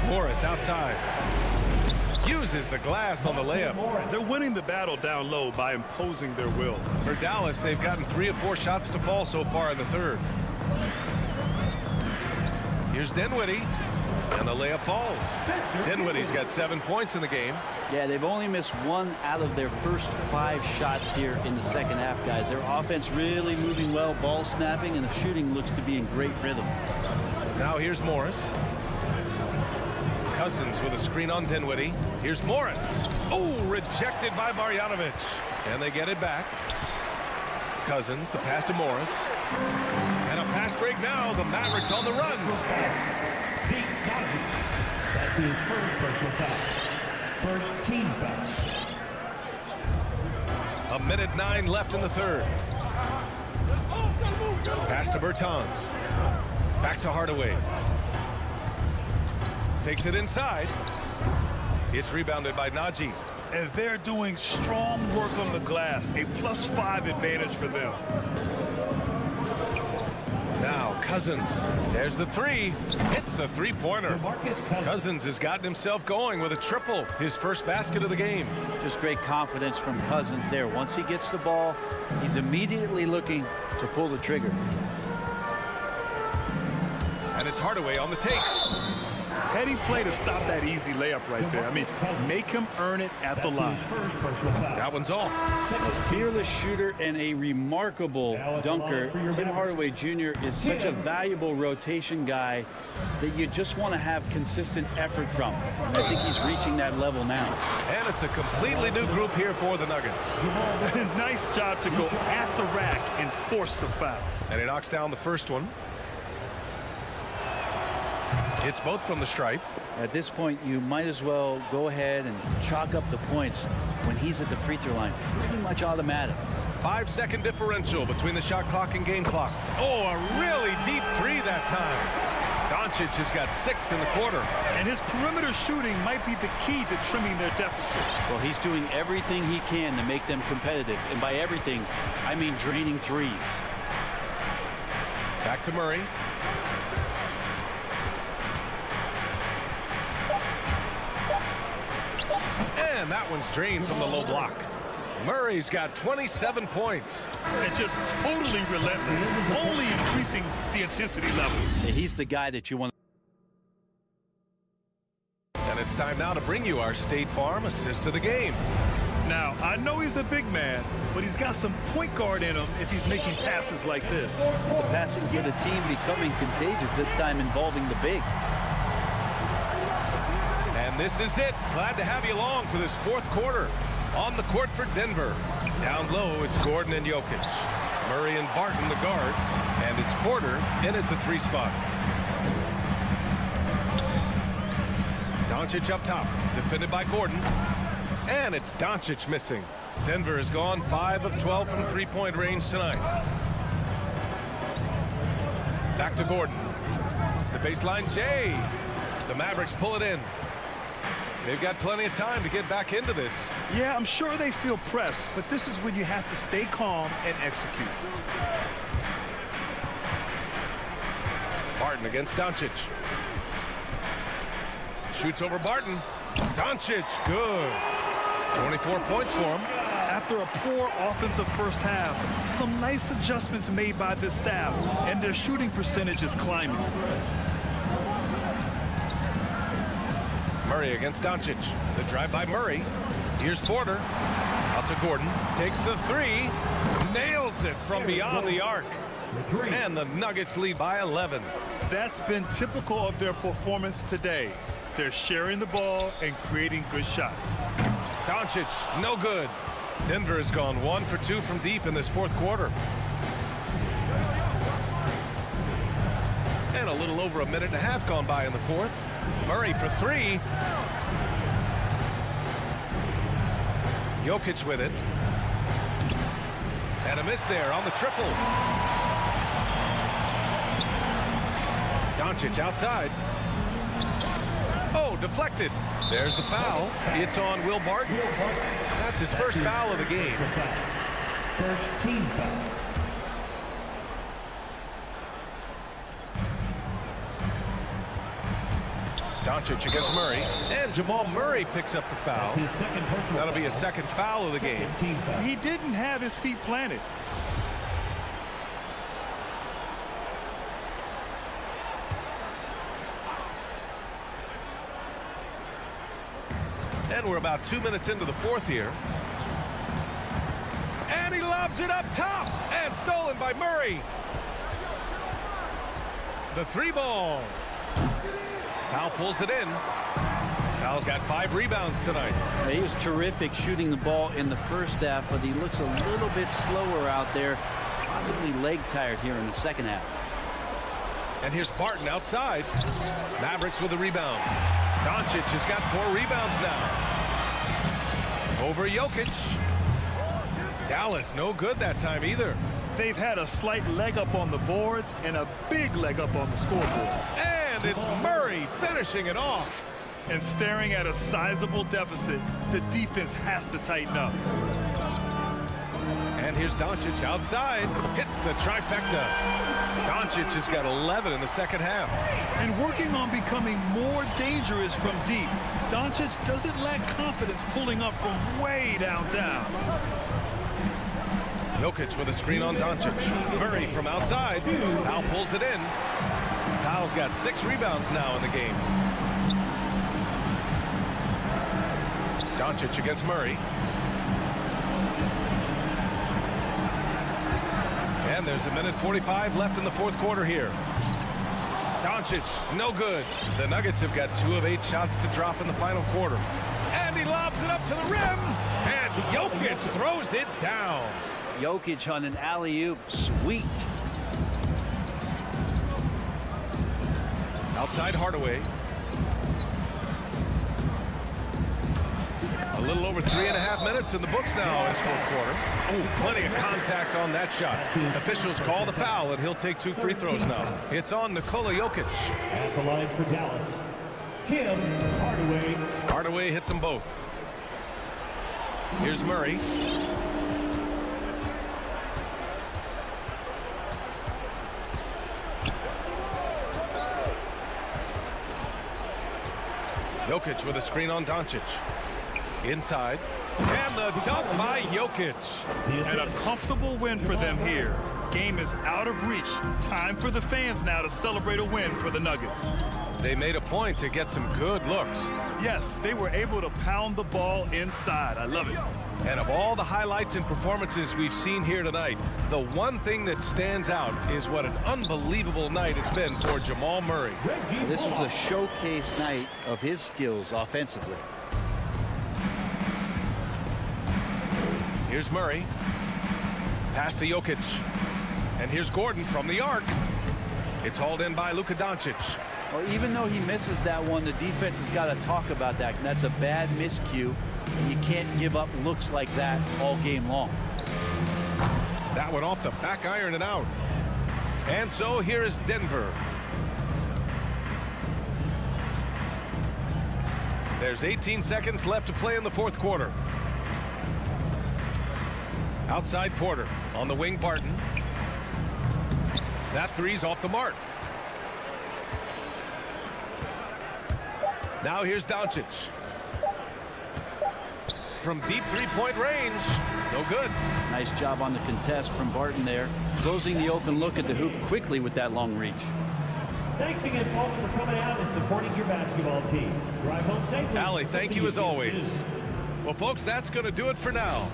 Morris outside. Uses the glass on the layup. They're winning the battle down low by imposing their will. For Dallas, they've gotten 3 of 4 shots to fall so far in the third. Here's Dinwiddie. And the layup falls. Dinwiddie's got 7 points in the game. Yeah, they've only missed 1 out of their first 5 shots here in the second half, guys. Their offense really moving well, ball snapping, and the shooting looks to be in great rhythm. Now here's Morris. Cousins with a screen on Dinwiddie. Here's Morris. Oh, rejected by Marjanovic. And they get it back. Cousins, the pass to Morris. And a fast break now. The Mavericks on the run. That's his first personal foul. First team foul. 1:09 left in the third. Pass to Bertans. Back to Hardaway. Takes it inside. It's rebounded by Najee. And they're doing strong work on the glass. A +5 advantage for them. Now Cousins. There's the 3. Hits the 3-pointer. Cousins has gotten himself going with a triple. His first basket of the game. Just great confidence from Cousins there. Once he gets the ball, he's immediately looking to pull the trigger. And it's Hardaway on the take. Heady play to stop that easy layup right there. I mean, make him earn it at the line. That one's off. Fearless shooter and a remarkable dunker. Tim Hardaway Jr. is such a valuable rotation guy that you just want to have consistent effort from. And I think he's reaching that level now. And it's a completely new group here for the Nuggets. Nice job to go at the rack and force the foul. And he knocks down the first one. It's both from the stripe. At this point, you might as well go ahead and chalk up the points when he's at the free throw line. Pretty much automatic. 5-second differential between the shot clock and game clock. Oh, a really deep 3 that time. Doncic has got 6 in the quarter. And his perimeter shooting might be the key to trimming their deficit. Well, he's doing everything he can to make them competitive. And by everything, I mean draining threes. Back to Murray. And that one's drained from the low block. Murray's got 27 points. And just totally relentless, only increasing the intensity level. Yeah, he's the guy that you want. And it's time now to bring you our State Farm assist of the game. Now, I know he's a big man, but he's got some point guard in him if he's making passes like this. The passing for the team becoming contagious, this time involving the big. And this is it. Glad to have you along for this fourth quarter. On the court for Denver. Down low, it's Gordon and Jokic. Murray and Barton, the guards. And it's Porter in at the 3 spot. Doncic up top. Defended by Gordon. And it's Doncic missing. Denver has gone 5 of 12 from three-point range tonight. Back to Gordon. The baseline, Jay. The Mavericks pull it in. They've got plenty of time to get back into this. Yeah, I'm sure they feel pressed, but this is when you have to stay calm and execute. Barton against Doncic. Shoots over Barton. Doncic, good. 24 points for him. After a poor offensive first half, some nice adjustments made by this staff, and their shooting percentage is climbing. Murray against Doncic. The drive by Murray. Here's Porter. Out to Gordon. Takes the three. Nails it from beyond the arc. And the Nuggets lead by 11. That's been typical of their performance today. They're sharing the ball and creating good shots. Doncic, no good. Denver has gone 1 for 2 from deep in this fourth quarter. And a little over a minute and a half gone by in the fourth. Murray for three. Jokic with it. And a miss there on the triple. Doncic outside. Oh, deflected. There's the foul. It's on Will Barton. That's his first foul of the game. First team foul. Doncic against Murray. And Jamal Murray picks up the foul. That'll be his second foul of the game. He didn't have his feet planted. And we're about 2 minutes into the fourth here. And he lobs it up top. And stolen by Murray. The three ball. Powell pulls it in. Powell's got 5 rebounds tonight. He was terrific shooting the ball in the first half, but he looks a little bit slower out there, possibly leg tired here in the second half. And here's Barton outside. Mavericks with a rebound. Doncic has got 4 rebounds now. Over Jokic. Dallas no good that time either. They've had a slight leg up on the boards and a big leg up on the scoreboard. And it's Murray finishing it off. And staring at a sizable deficit, the defense has to tighten up. And here's Doncic outside. Hits the trifecta. Doncic has got 11 in the second half. And working on becoming more dangerous from deep. Doncic doesn't lack confidence pulling up from way downtown. Jokic with a screen on Doncic. Murray from outside. Powell pulls it in. Powell's got 6 rebounds now in the game. Doncic against Murray. And there's a minute 45 left in the fourth quarter here. Doncic, no good. The Nuggets have got 2 of 8 shots to drop in the final quarter. And he lobs it up to the rim. And Jokic throws it down. Jokic on an alley-oop. Sweet. Outside Hardaway. A little over 3.5 minutes in the books now in this fourth quarter. Oh, plenty of contact on that shot. Officials call the foul, and he'll take 2 free throws now. It's on Nikola Jokic. At the line for Dallas, Tim Hardaway. Hardaway hits them both. Here's Murray. Jokic with a screen on Doncic. Inside. And the dunk by Jokic. And a comfortable win for them here. Game is out of reach. Time for the fans now to celebrate a win for the Nuggets. They made a point to get some good looks. Yes, they were able to pound the ball inside. I love it. And of all the highlights and performances we've seen here tonight, the one thing that stands out is what an unbelievable night it's been for Jamal Murray. This was a showcase night of his skills offensively. Here's Murray. Pass to Jokic. And here's Gordon from the arc. It's hauled in by Luka Doncic. Well, even though he misses that one, the defense has got to talk about that. And that's a bad miscue You can't give up looks like that all game long. That one off the back iron and out. And so here is Denver. There's 18 seconds left to play in the fourth quarter. Outside Porter. On the wing, Barton. That three's off the mark. Now here's Doncic. From deep three-point range. No good. Nice job on the contest from Barton there. Closing the open look at the hoop quickly with that long reach. Thanks again, folks, for coming out and supporting your basketball team. Drive home safely. Allie, thank you as always. Well, folks, that's going to do it for now.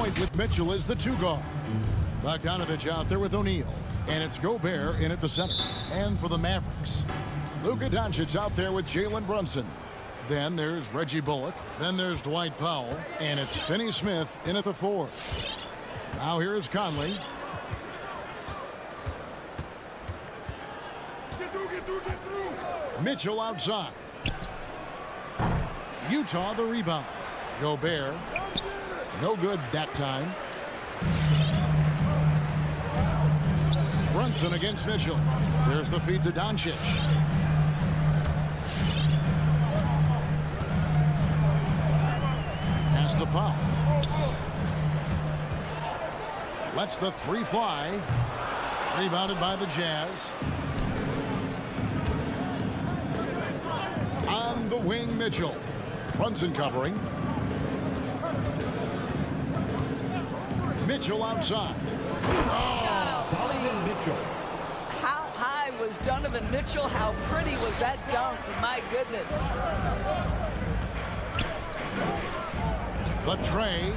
point with Mitchell as the 2 guard. Bogdanovich out there with O'Neal. And it's Gobert in at the center. And for the Mavericks, Luka Doncic out there with Jalen Brunson. Then there's Reggie Bullock. Then there's Dwight Powell. And it's Finney Smith in at the 4. Now here is Conley. Mitchell outside. Utah the rebound. Gobert. No good that time. Brunson against Mitchell. There's the feed to Doncic. Pass to Powell. Lets the 3 fly. Rebounded by the Jazz. On the wing, Mitchell. Brunson covering. Mitchell outside. Donovan Mitchell. How high was Donovan Mitchell? How pretty was that dunk? My goodness. The tray.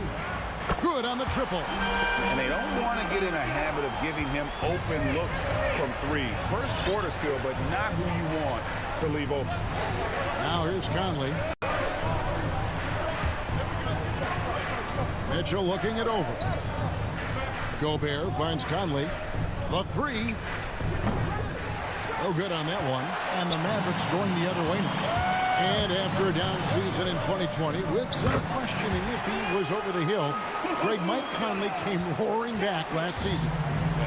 Good on the triple. And they don't want to get in a habit of giving him open looks from 3. First quarter still, but not who you want to leave open. Now here's Conley. Mitchell looking it over. Gobert finds Conley. The 3. No good on that one. And the Mavericks going the other way now. And after a down season in 2020, with some questioning if he was over the hill, great Mike Conley came roaring back last season.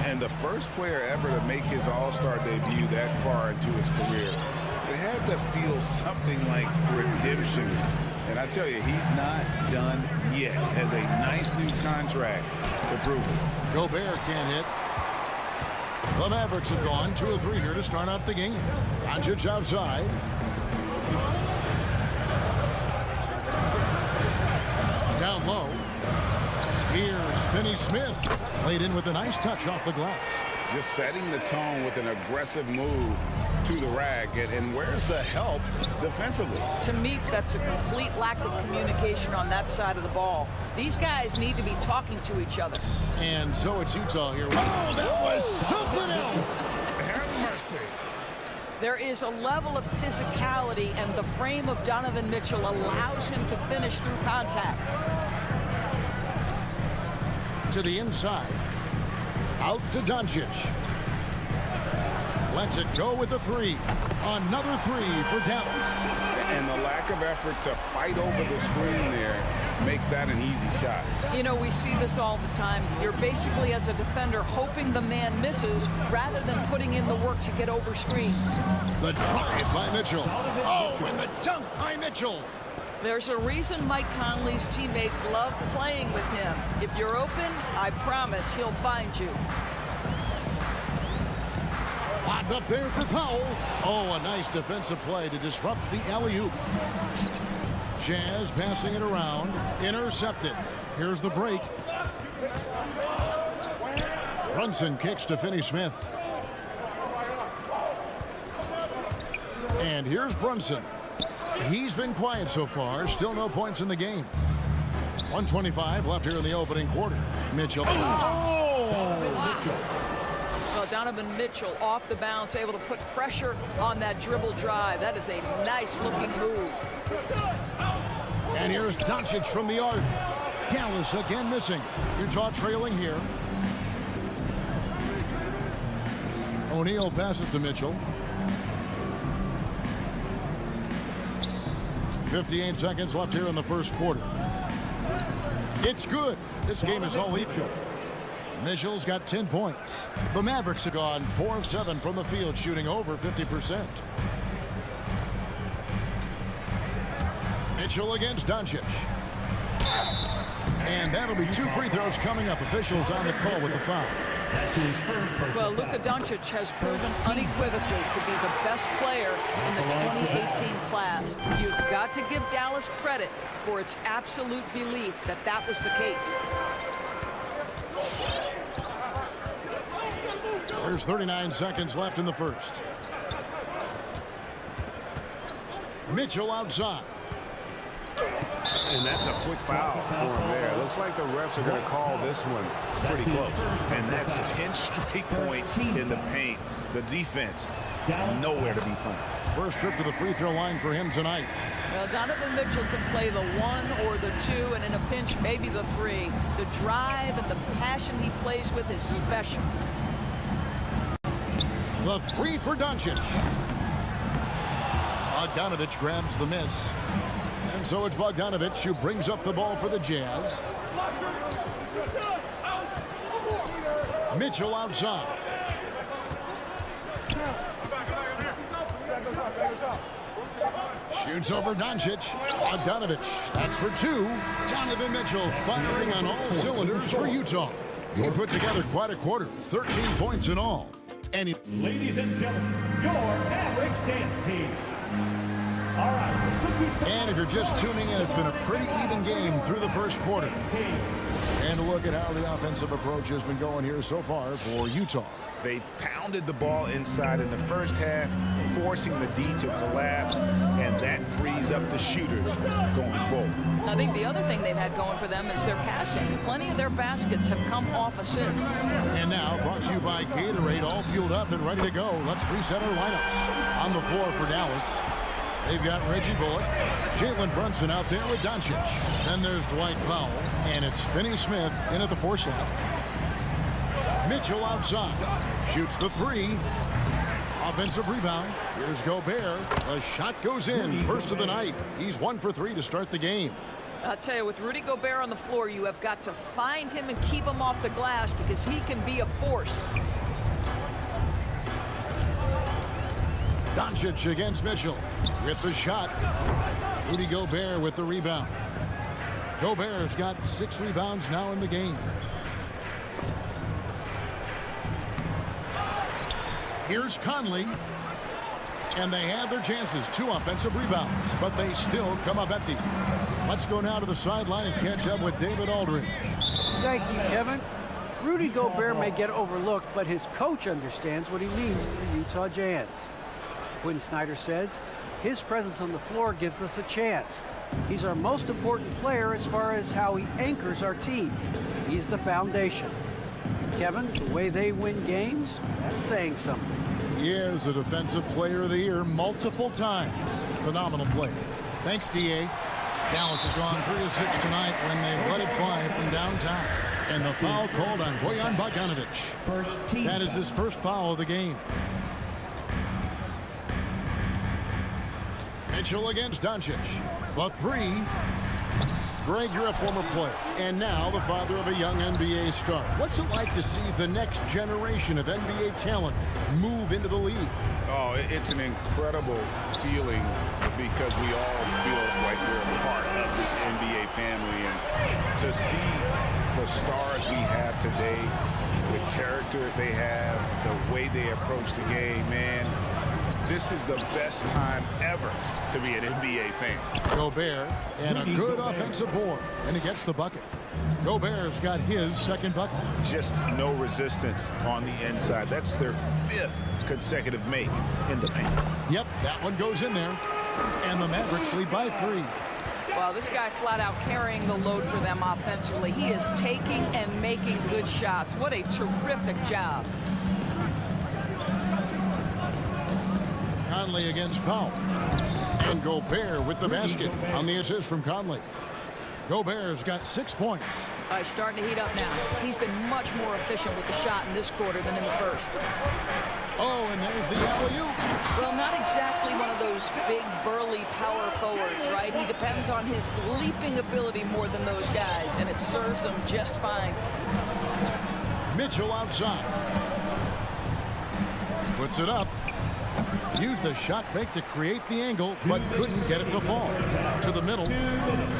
And the first player ever to make his All-Star debut that far into his career. It had to feel something like redemption. And I tell you, he's not done yet. Has a nice new contract to prove it. Gobert can't hit. The Mavericks have gone 2 of 3 here to start out the game. Doncic outside. Down low. Here's Finney Smith. Laid in with a nice touch off the glass. Just setting the tone with an aggressive move to the rack. And where's the help defensively? To me, that's a complete lack of communication on that side of the ball. These guys need to be talking to each other. And so it's Utah here. Wow, that was something else. Have mercy. There is a level of physicality, and the frame of Donovan Mitchell allows him to finish through contact. To the inside. Out to Doncic. Lets it go with a 3. Another 3 for Dallas. And the lack of effort to fight over the screen there makes that an easy shot. You know, we see this all the time. You're basically, as a defender, hoping the man misses rather than putting in the work to get over screens. The drive by Mitchell. Oh, and the dunk by Mitchell. There's a reason Mike Conley's teammates love playing with him. If you're open, I promise he'll find you. Locked up there for Powell. Oh, a nice defensive play to disrupt the alley-oop. Jazz passing it around. Intercepted. Here's the break. Brunson kicks to Finney Smith. And here's Brunson. He's been quiet so far. Still no points in the game. 1:25 left here in the opening quarter. Mitchell. Oh! Well, Donovan Mitchell off the bounce, able to put pressure on that dribble drive. That is a nice-looking move. And here's Doncic from the arc. Dallas again missing. Utah trailing here. O'Neal passes to Mitchell. 58 seconds left here in the first quarter. It's good. This game is all even. Mitchell's got 10 points. The Mavericks have gone 4 of 7 from the field, shooting over 50%. Mitchell against Doncic. And that'll be 2 free throws coming up. Officials on the call with the foul. Well, Luka Doncic has proven unequivocally to be the best player in the 2018 class. You've got to give Dallas credit for its absolute belief that that was the case. There's 39 seconds left in the first. Mitchell outside. And that's a quick foul for him there. Looks like the refs are going to call this one pretty close. And that's 10 straight points in the paint. The defense, nowhere to be found. First trip to the free throw line for him tonight. Well, Donovan Mitchell can play the 1 or the 2, and in a pinch, maybe the 3. The drive and the passion he plays with is special. The 3 for Doncic. Bogdanovich grabs the miss. And so it's Bogdanovich who brings up the ball for the Jazz. Mitchell outside. Shoots over Doncic. Bogdanovich, that's for 2. Donovan Mitchell firing on all cylinders for Utah. He put together quite a quarter, 13 points in all. And ladies and gentlemen, your Mavericks dance team. All right. And if you're just tuning in, it's been a pretty even game through the first quarter. And look at how the offensive approach has been going here so far for Utah. They pounded the ball inside in the first half, forcing the D to collapse, and that frees up the shooters going forward. I think the other thing they've had going for them is their passing. Plenty of their baskets have come off assists. And now, brought to you by Gatorade, all fueled up and ready to go. Let's reset our lineups. On the floor for Dallas, they've got Reggie Bullock, Jalen Brunson out there with Doncic. Then there's Dwight Powell, and it's Finney Smith in at the 4 slot. Mitchell outside, shoots the 3. Offensive rebound. Here's Gobert. The shot goes in. First of the night. He's 1 for 3 to start the game. I'll tell you, with Rudy Gobert on the floor, you have got to find him and keep him off the glass because he can be a force. Doncic against Mitchell with the shot. Rudy Gobert with the rebound. Gobert's got 6 rebounds now in the game. Here's Conley. And they have their chances. 2 offensive rebounds, but they still come up empty. Let's go now to the sideline and catch up with David Aldridge. Thank you, Kevin. Rudy Gobert may get overlooked, but his coach understands what he means to the Utah Jazz. Quinn Snyder says his presence on the floor gives us a chance. He's our most important player as far as how he anchors our team. He's the foundation. Kevin, the way they win games, that's saying something. He is a Defensive Player of the Year multiple times. Phenomenal player. Thanks, D.A. Dallas has gone 3 of 6 tonight when they let it fly from downtown. And the foul called on Bojan Bogdanovic. That is his first foul of the game. Mitchell against Doncic. The 3. Greg, you're a former player, and now the father of a young NBA star. What's it like to see the next generation of NBA talent move into the league? Oh, it's an incredible feeling because we all feel like we're a part of this NBA family. And to see the stars we have today, the character they have, the way they approach the game, man, this is the best time ever to be an NBA fan. Gobert and a good offensive board, and he gets the bucket. Gobert's got his second bucket. Just no resistance on the inside. That's their 5th consecutive make in the paint. Yep, that one goes in there. And the Mavericks lead by 3. Wow, this guy flat out carrying the load for them offensively. He is taking and making good shots. What a terrific job. Conley against Powell. And Gobert with the basket on the assist from Conley. Gobert's got 6 points. He's starting to heat up now. He's been much more efficient with the shot in this quarter than in the first. Oh, and there's the alley-oop. Well, not exactly one of those big, burly power forwards, right? He depends on his leaping ability more than those guys, and it serves him just fine. Mitchell outside. Puts it up. Used the shot fake to create the angle, but couldn't get it to fall. To the middle,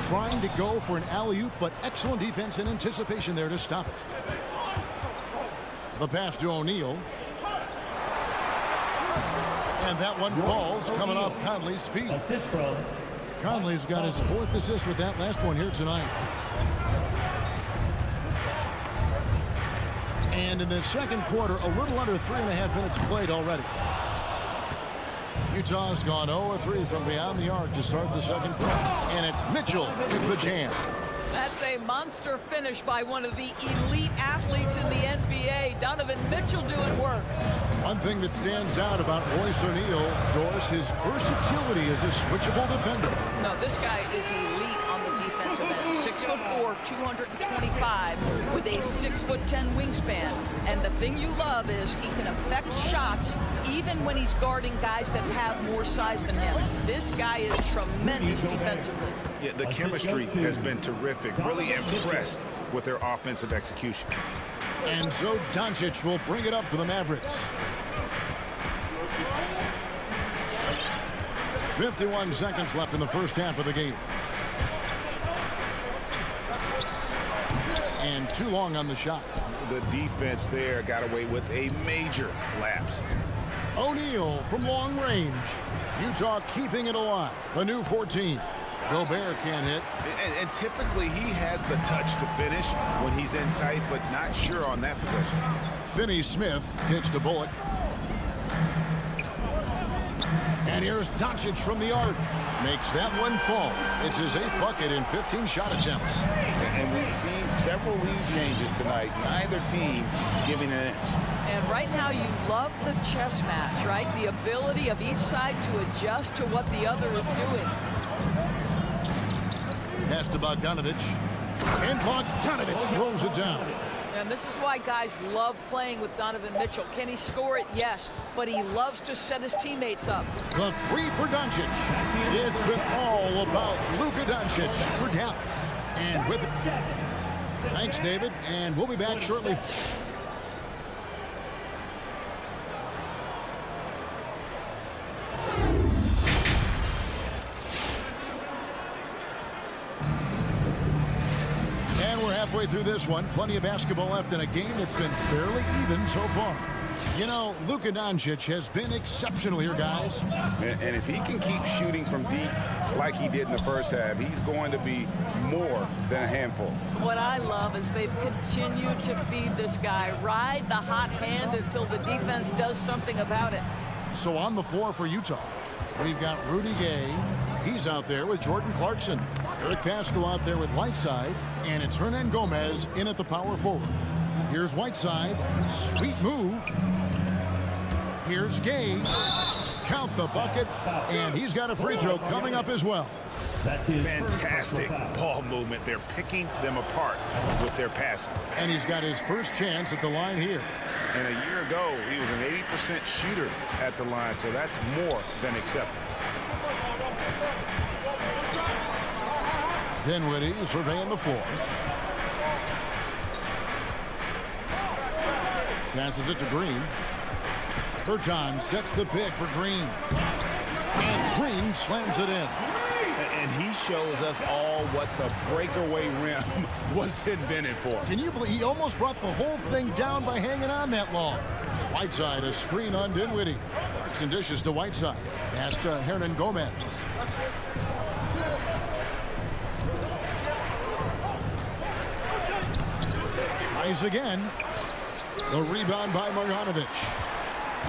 trying to go for an alley-oop, but excellent defense and anticipation there to stop it. The pass to O'Neal. And that one falls, coming off Conley's feet. Conley's got his 4th assist with that last one here tonight. And in the second quarter, a little under 3.5 minutes played already. Utah's gone 0-3 from beyond the arc to start the second quarter. And it's Mitchell with the jam. That's a monster finish by one of the elite athletes in the NBA. Donovan Mitchell doing work. One thing that stands out about Royce O'Neal, Doris, his versatility as a switchable defender. No, this guy is elite on the defensive end. 6'4", 225, with a 6'10" wingspan. And the thing you love is he can affect shots even when he's guarding guys that have more size than him. This guy is tremendous defensively. Yeah, the chemistry has been terrific. Really impressed with their offensive execution. And so Doncic will bring it up for the Mavericks. 51 seconds left in the first half of the game. And too long on the shot. The defense there got away with a major lapse. O'Neal from long range. Utah keeping it alive. A new 14. Gobert can't hit. And typically he has the touch to finish when he's in tight, but not sure on that possession. Finney-Smith kicks to Bullock. And here's Doncic from the arc. Makes that one fall. It's his 8th bucket in 15 shot attempts. And we've seen several lead changes tonight. Neither team giving an inch. And right now you love the chess match, right? The ability of each side to adjust to what the other is doing. Pass to Bogdanovic. And Bogdanovic throws it down. And this is why guys love playing with Donovan Mitchell. Can he score it? Yes. But he loves to set his teammates up. The three for Doncic. It's been all about Luka Doncic for Dallas. And with it. Thanks, David. And we'll be back shortly. Halfway through this one, plenty of basketball left in a game that's been fairly even so far. You know, Luka Doncic has been exceptional here, guys. And if he can keep shooting from deep like he did in the first half, he's going to be more than a handful. What I love is they've continued to feed this guy. Ride the hot hand until the defense does something about it. So on the floor for Utah, we've got Rudy Gay. He's out there with Jordan Clarkson. Eric Paschall out there with Whiteside. And it's Hernan Gomez in at the power forward. Here's Whiteside. Sweet move. Here's Gay. Count the bucket. And he's got a free throw coming up as well. Fantastic ball movement. They're picking them apart with their passing. And he's got his first chance at the line here. And a year ago, he was an 80% shooter at the line. So that's more than acceptable. Dinwiddie surveying the floor. Passes it to Green. Berton sets the pick for Green. And Green slams it in. And he shows us all what the breakaway rim was invented for. Can you believe he almost brought the whole thing down by hanging on that long? Whiteside, a screen on Dinwiddie. Clarkson dishes to Whiteside. Pass to Hernan Gomez. Tries again. The rebound by Marjanovic.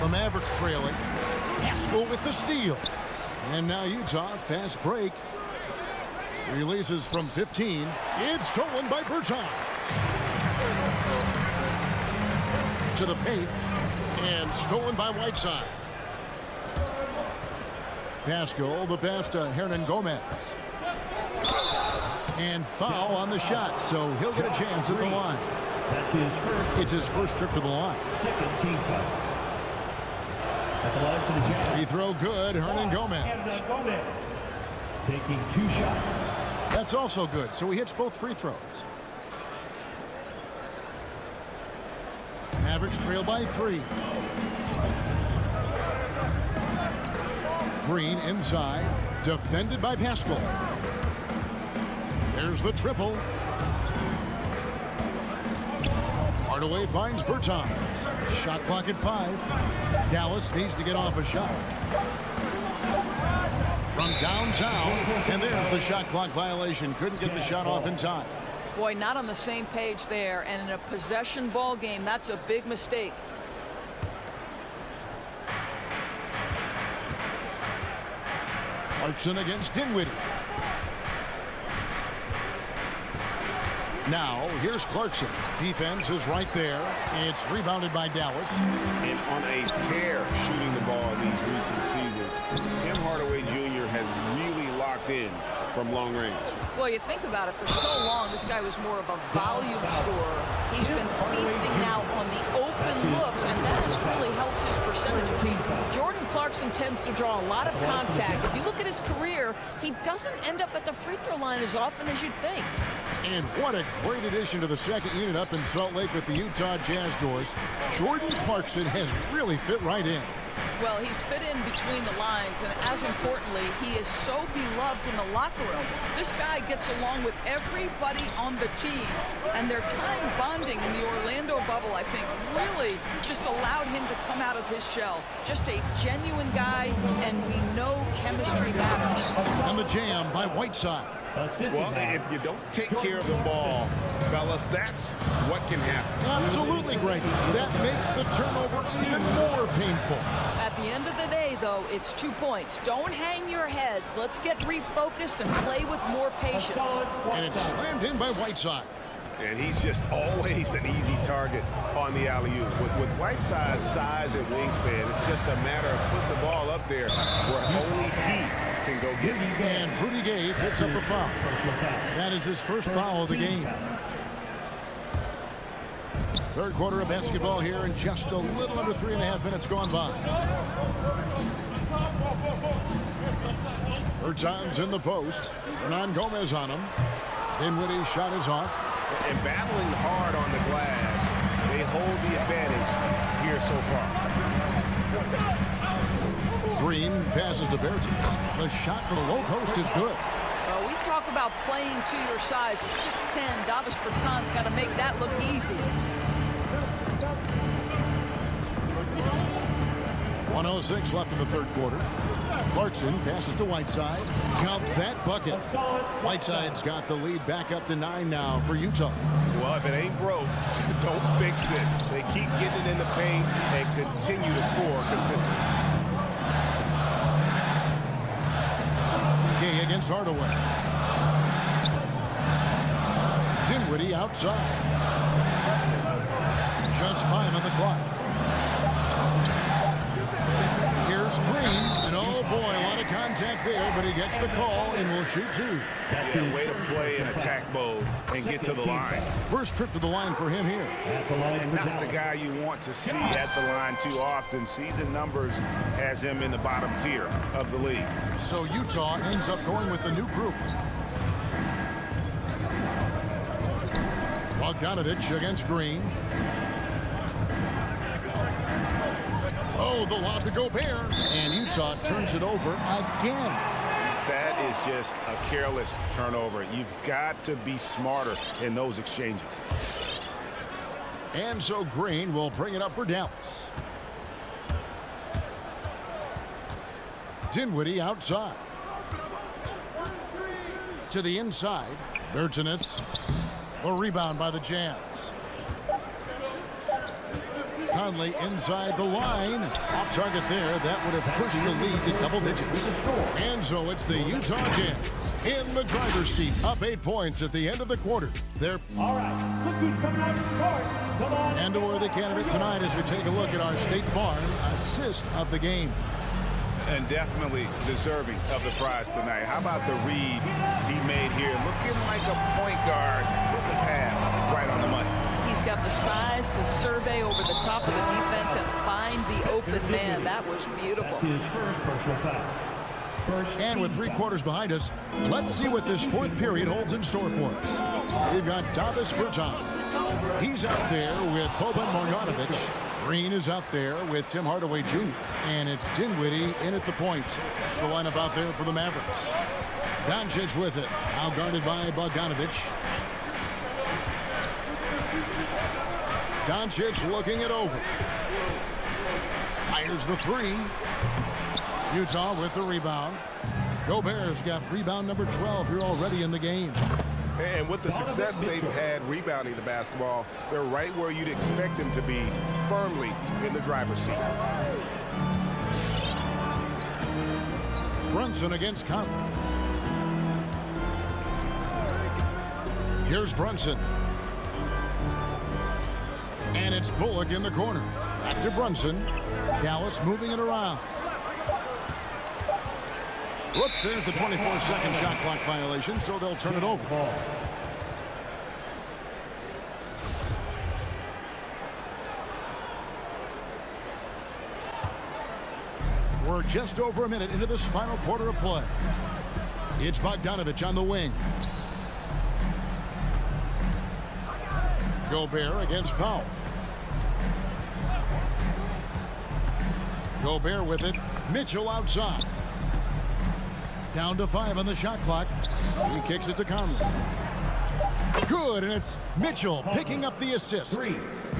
The Mavericks trailing. Paschall with the steal. And now Utah, fast break. Releases from 15. It's stolen by Berton. To the paint. And stolen by Whiteside. Paschall, the pass to Hernan Gomez. And foul on the shot, so he'll get a chance at the line. That's his first. It's his first trip to the line. Second team foul. At the line for the Jazz. Free throw good, Hernan Gomez. Gomez taking 2 shots. That's also good, so he hits both free throws. Mavericks trail by 3. Green inside, defended by Paschall. There's the triple. Hardaway finds Berton. Shot clock at 5. Dallas needs to get off a shot. From downtown, and there's the shot clock violation. Couldn't get the shot off in time. Boy, not on the same page there. And in a possession ball game, that's a big mistake. Clarkson against Dinwiddie. Now, here's Clarkson. Defense is right there. It's rebounded by Dallas. And on a tear shooting the ball in these recent seasons, Tim Hardaway Jr. has really locked in from long range. Well, you think about it, for so long, this guy was more of a volume scorer. He's been feasting now on the open looks, and that has really helped his percentages. Jordan Clarkson tends to draw a lot of contact. If you look at his career, he doesn't end up at the free throw line as often as you'd think. And what a great addition to the second unit up in Salt Lake with the Utah Jazz doors. Jordan Clarkson has really fit right in. Well, he's fit in between the lines, and as importantly, he is so beloved in the locker room. This guy gets along with everybody on the team, and their time bonding in the Orlando bubble, I think, really just allowed him to come out of his shell. Just a genuine guy, and we know chemistry matters. And the jam by Whiteside. Well, if you don't take care of the ball, fellas, that's what can happen. Absolutely, Greg. That makes the turnover even more painful. At the end of the day, though, it's 2 points. Don't hang your heads. Let's get refocused and play with more patience. And it's slammed in by Whiteside. And he's just always an easy target on the alley-oop. With Whiteside's size and wingspan, it's just a matter of putting the ball up there where only he can go get it. And Rudy Gay picks up the foul. That is his first foul of the game. Third quarter of basketball here, and just a little under 3.5 minutes gone by. Bertans in the post. Hernan Gomez on him. Dinwiddie's shot is off. And battling hard on the glass, they hold the advantage here so far. Green passes to Bertans. The shot from the low post is good. We talk about playing to your size. At 6'10", Davis Bertans got to make that look easy. 1:06 left in the third quarter. Clarkson passes to Whiteside. Count that bucket. Whiteside's got the lead back up to 9 now for Utah. Well, if it ain't broke, don't fix it. They keep getting it in the paint and continue to score consistently. Gay against Hardaway. Dinwiddie outside. Just 5 on the clock. Here's Green, and oh boy, a lot of contact there, but he gets the call and will shoot 2. Yeah, way to play in attack mode and get to the line. First trip to the line for him here. And not the guy you want to see at the line too often. Season numbers has him in the bottom tier of the league. So Utah ends up going with the new group. Bogdanovich against Green. Oh, the lob to Gobert. And Utah turns it over again. That is just a careless turnover. You've got to be smarter in those exchanges. And so Green will bring it up for Dallas. Dinwiddie outside. To the inside. Bertans. The rebound by the Jazz. Conley inside the line. Off target there. That would have pushed the lead to double digits. And so it's the Utah Jazz in the driver's seat, up 8 points at the end of the quarter. They're all right. Look who's coming out of the court. Come on. And a worthy candidate tonight as we take a look at our State Farm assist of the game. And definitely deserving of the prize tonight. How about the read he made here? Looking like a point guard with the pass right on the money. He's got the size to survey over the top of the defense and find the open man. That was beautiful. That's his first personal foul. And with 3 quarters behind us, let's see what this fourth period holds in store for us. We've got Davis Bertans. He's out there with Boban Marjanovic. Green is out there with Tim Hardaway Jr. And it's Dinwiddie in at the point. That's the lineup out there for the Mavericks. Doncic with it. Now guarded by Bogdanovich. Doncic looking it over. Fires the 3. Utah with the rebound. Gobert's got rebound number 12 here already in the game. And with the success they've had rebounding the basketball, they're right where you'd expect them to be, firmly in the driver's seat. Brunson against Conley. Here's Brunson. And it's Bullock in the corner. Back to Brunson. Dallas moving it around. Whoops, there's the 24-second shot clock violation, so they'll turn it over. We're just over a minute into this final quarter of play. It's Bogdanovich on the wing. Gobert against Powell. Gobert with it. Mitchell outside. Down to 5 on the shot clock. He kicks it to Conley. Good, and it's Mitchell picking up the assist.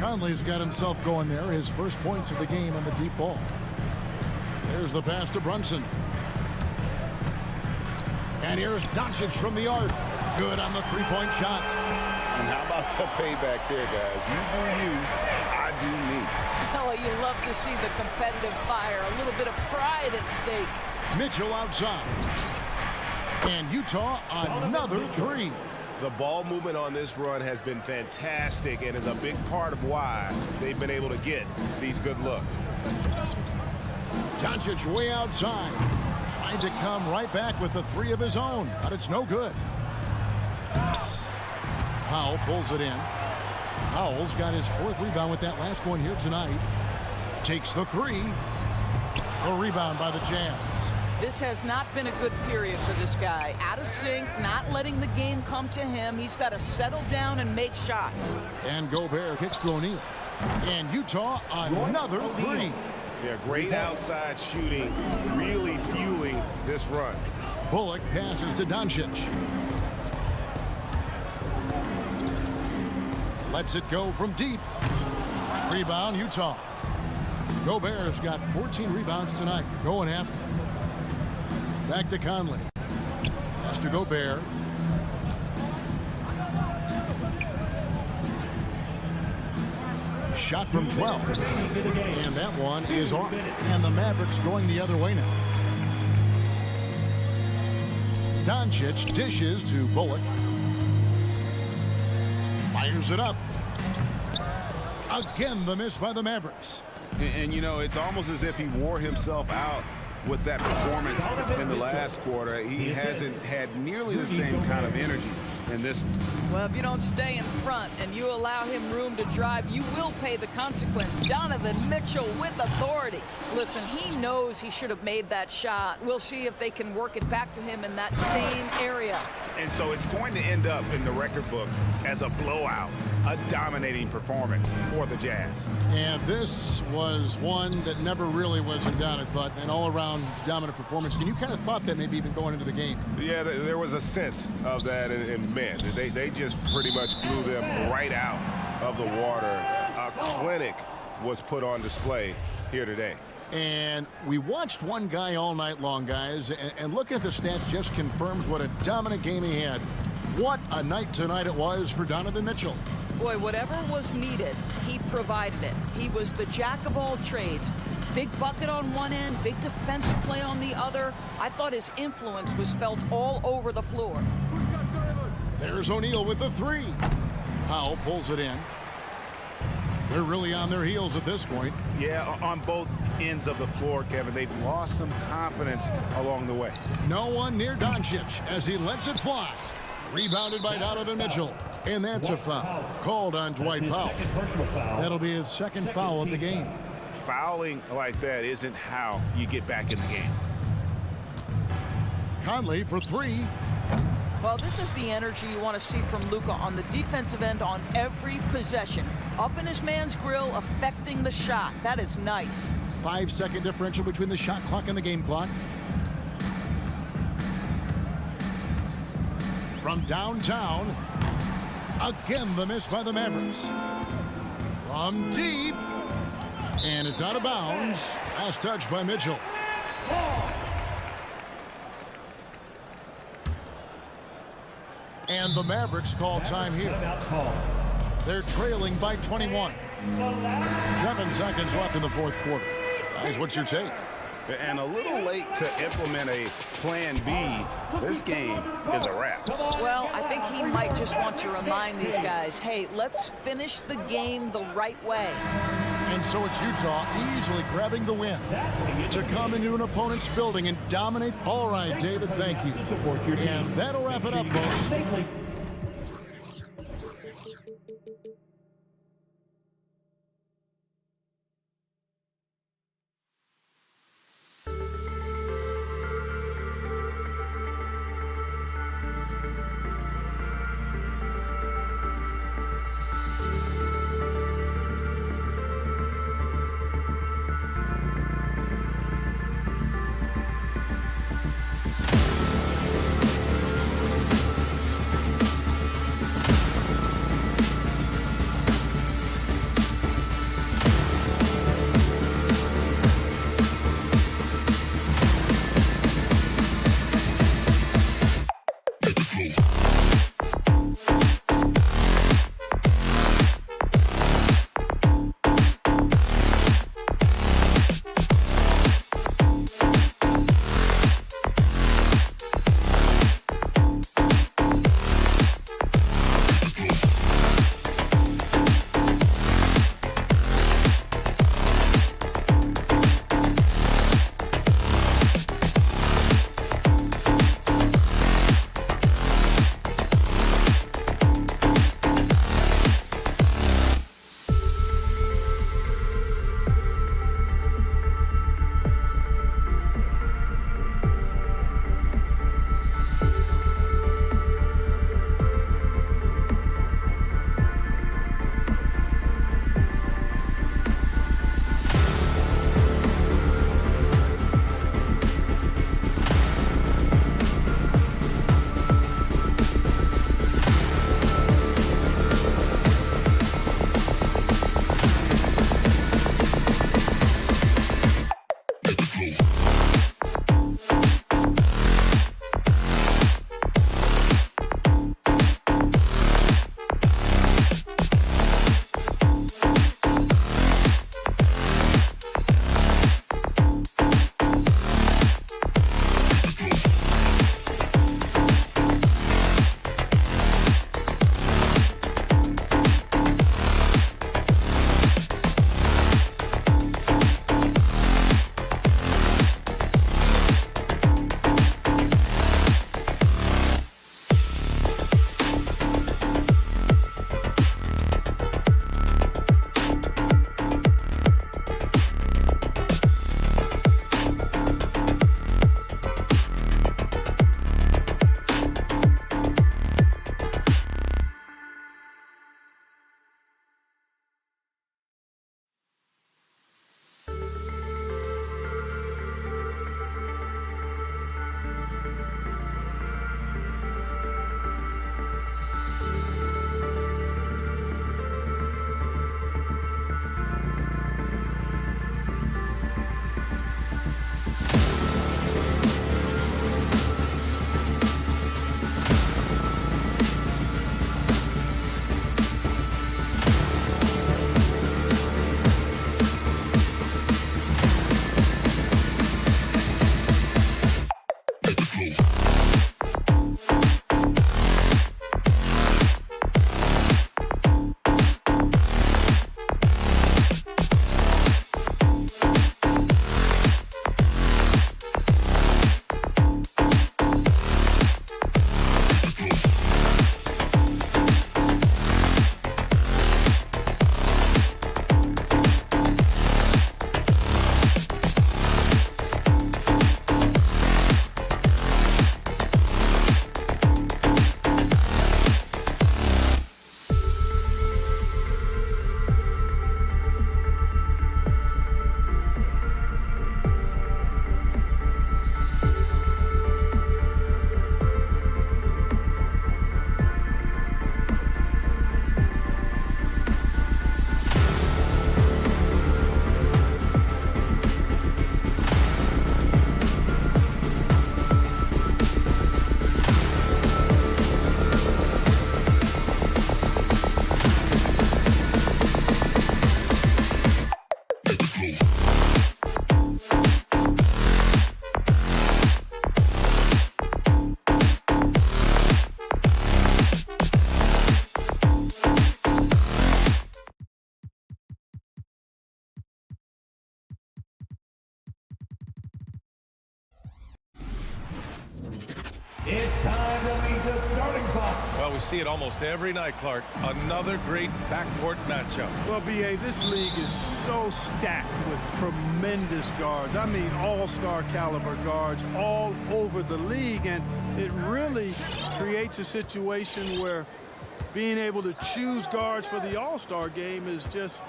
Conley's got himself going there. His first points of the game on the deep ball. There's the pass to Brunson. And here's Doncic from the arc. Good on the three-point shot. And how about the payback there, guys? You do you, I do me. Oh, you love to see the competitive fire. A little bit of pride at stake. Mitchell outside. And Utah another three. The ball movement on this run has been fantastic and is a big part of why they've been able to get these good looks. Doncic way outside. Trying to come right back with the three of his own, but it's no good. Powell pulls it in. Powell's got his fourth rebound with that last one here tonight. Takes the three. A rebound by the Jazz. This has not been a good period for this guy. Out of sync, not letting the game come to him. He's got to settle down and make shots. And Gobert kicks to O'Neal. And Utah another three. Yeah, great outside shooting, really fueling this run. Bullock passes to Doncic. Lets it go from deep. Rebound, Utah. Gobert's got 14 rebounds tonight. Going after. Back to Conley. Pass to Gobert. Shot from 12. And that one is off. And the Mavericks going the other way now. Doncic dishes to Bullock. Fires it up. Again, the miss by the Mavericks. And you know, it's almost as if he wore himself out with that performance in the last quarter. He hasn't had nearly the same kind of energy in this one. Well, if you don't stay in front and you allow him room to drive, you will pay the consequence. Donovan Mitchell with authority. Listen, he knows he should have made that shot. We'll see if they can work it back to him in that same area. And so it's going to end up in the record books as a blowout, a dominating performance for the Jazz. And this was one that never really was in doubt, I thought, an all-around dominant performance. And you kind of thought that maybe even going into the game. Yeah, there was a sense of that, and man, they just pretty much blew them right out of the water. A clinic was put on display here today. And we watched one guy all night long, guys, and looking at the stats just confirms what a dominant game he had. What a night tonight it was for Donovan Mitchell. Boy, whatever was needed, he provided it. He was the jack of all trades. Big bucket on one end, big defensive play on the other. I thought his influence was felt all over the floor. There's O'Neal with the three. Powell pulls it in. They're really on their heels at this point. Yeah, on both ends of the floor, Kevin. They've lost some confidence along the way. No one near Doncic as he lets it fly. Rebounded by Donovan Mitchell. And that's a foul called on Dwight Powell. That'll be his second foul of the game. Fouling like that isn't how you get back in the game. Conley for three. Well, this is the energy you want to see from Luka on the defensive end on every possession. Up in his man's grill, affecting the shot. That is nice. 5-second differential between the shot clock and the game clock. From downtown, again the miss by the Mavericks. From deep, and it's out of bounds. Last touch by Mitchell. And the Mavericks call time here. They're trailing by 21. 7 seconds left in the fourth quarter. Guys, what's your take? And a little late to implement a plan B. This game is a wrap. Well, I think he might just want to remind these guys, hey, let's finish the game the right way. And so it's Utah easily grabbing the win to come into an opponent's building and dominate. All right, David, thank you. And that'll wrap it up, folks. Time to meet the starting five. Well, we see it almost every night, Clark. Another great backcourt matchup. Well, B.A., this league is so stacked with tremendous guards. I mean, all-star caliber guards all over the league, and it really creates a situation where being able to choose guards for the all-star game is just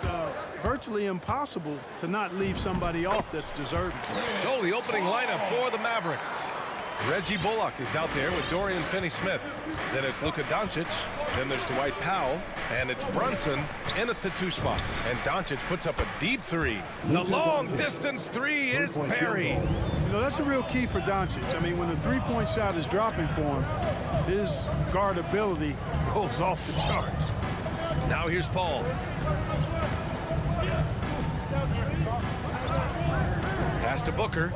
virtually impossible to not leave somebody off that's deserving. So the opening lineup for the Mavericks. Reggie Bullock is out there with Dorian Finney-Smith. Then it's Luka Doncic. Then there's Dwight Powell. And it's Brunson in at the 2 spot. And Doncic puts up a deep 3. The long-distance 3 is buried. You know, that's a real key for Doncic. I mean, when the three-point shot is dropping for him, his guardability goes off the charts. Now here's Paul. Pass to Booker.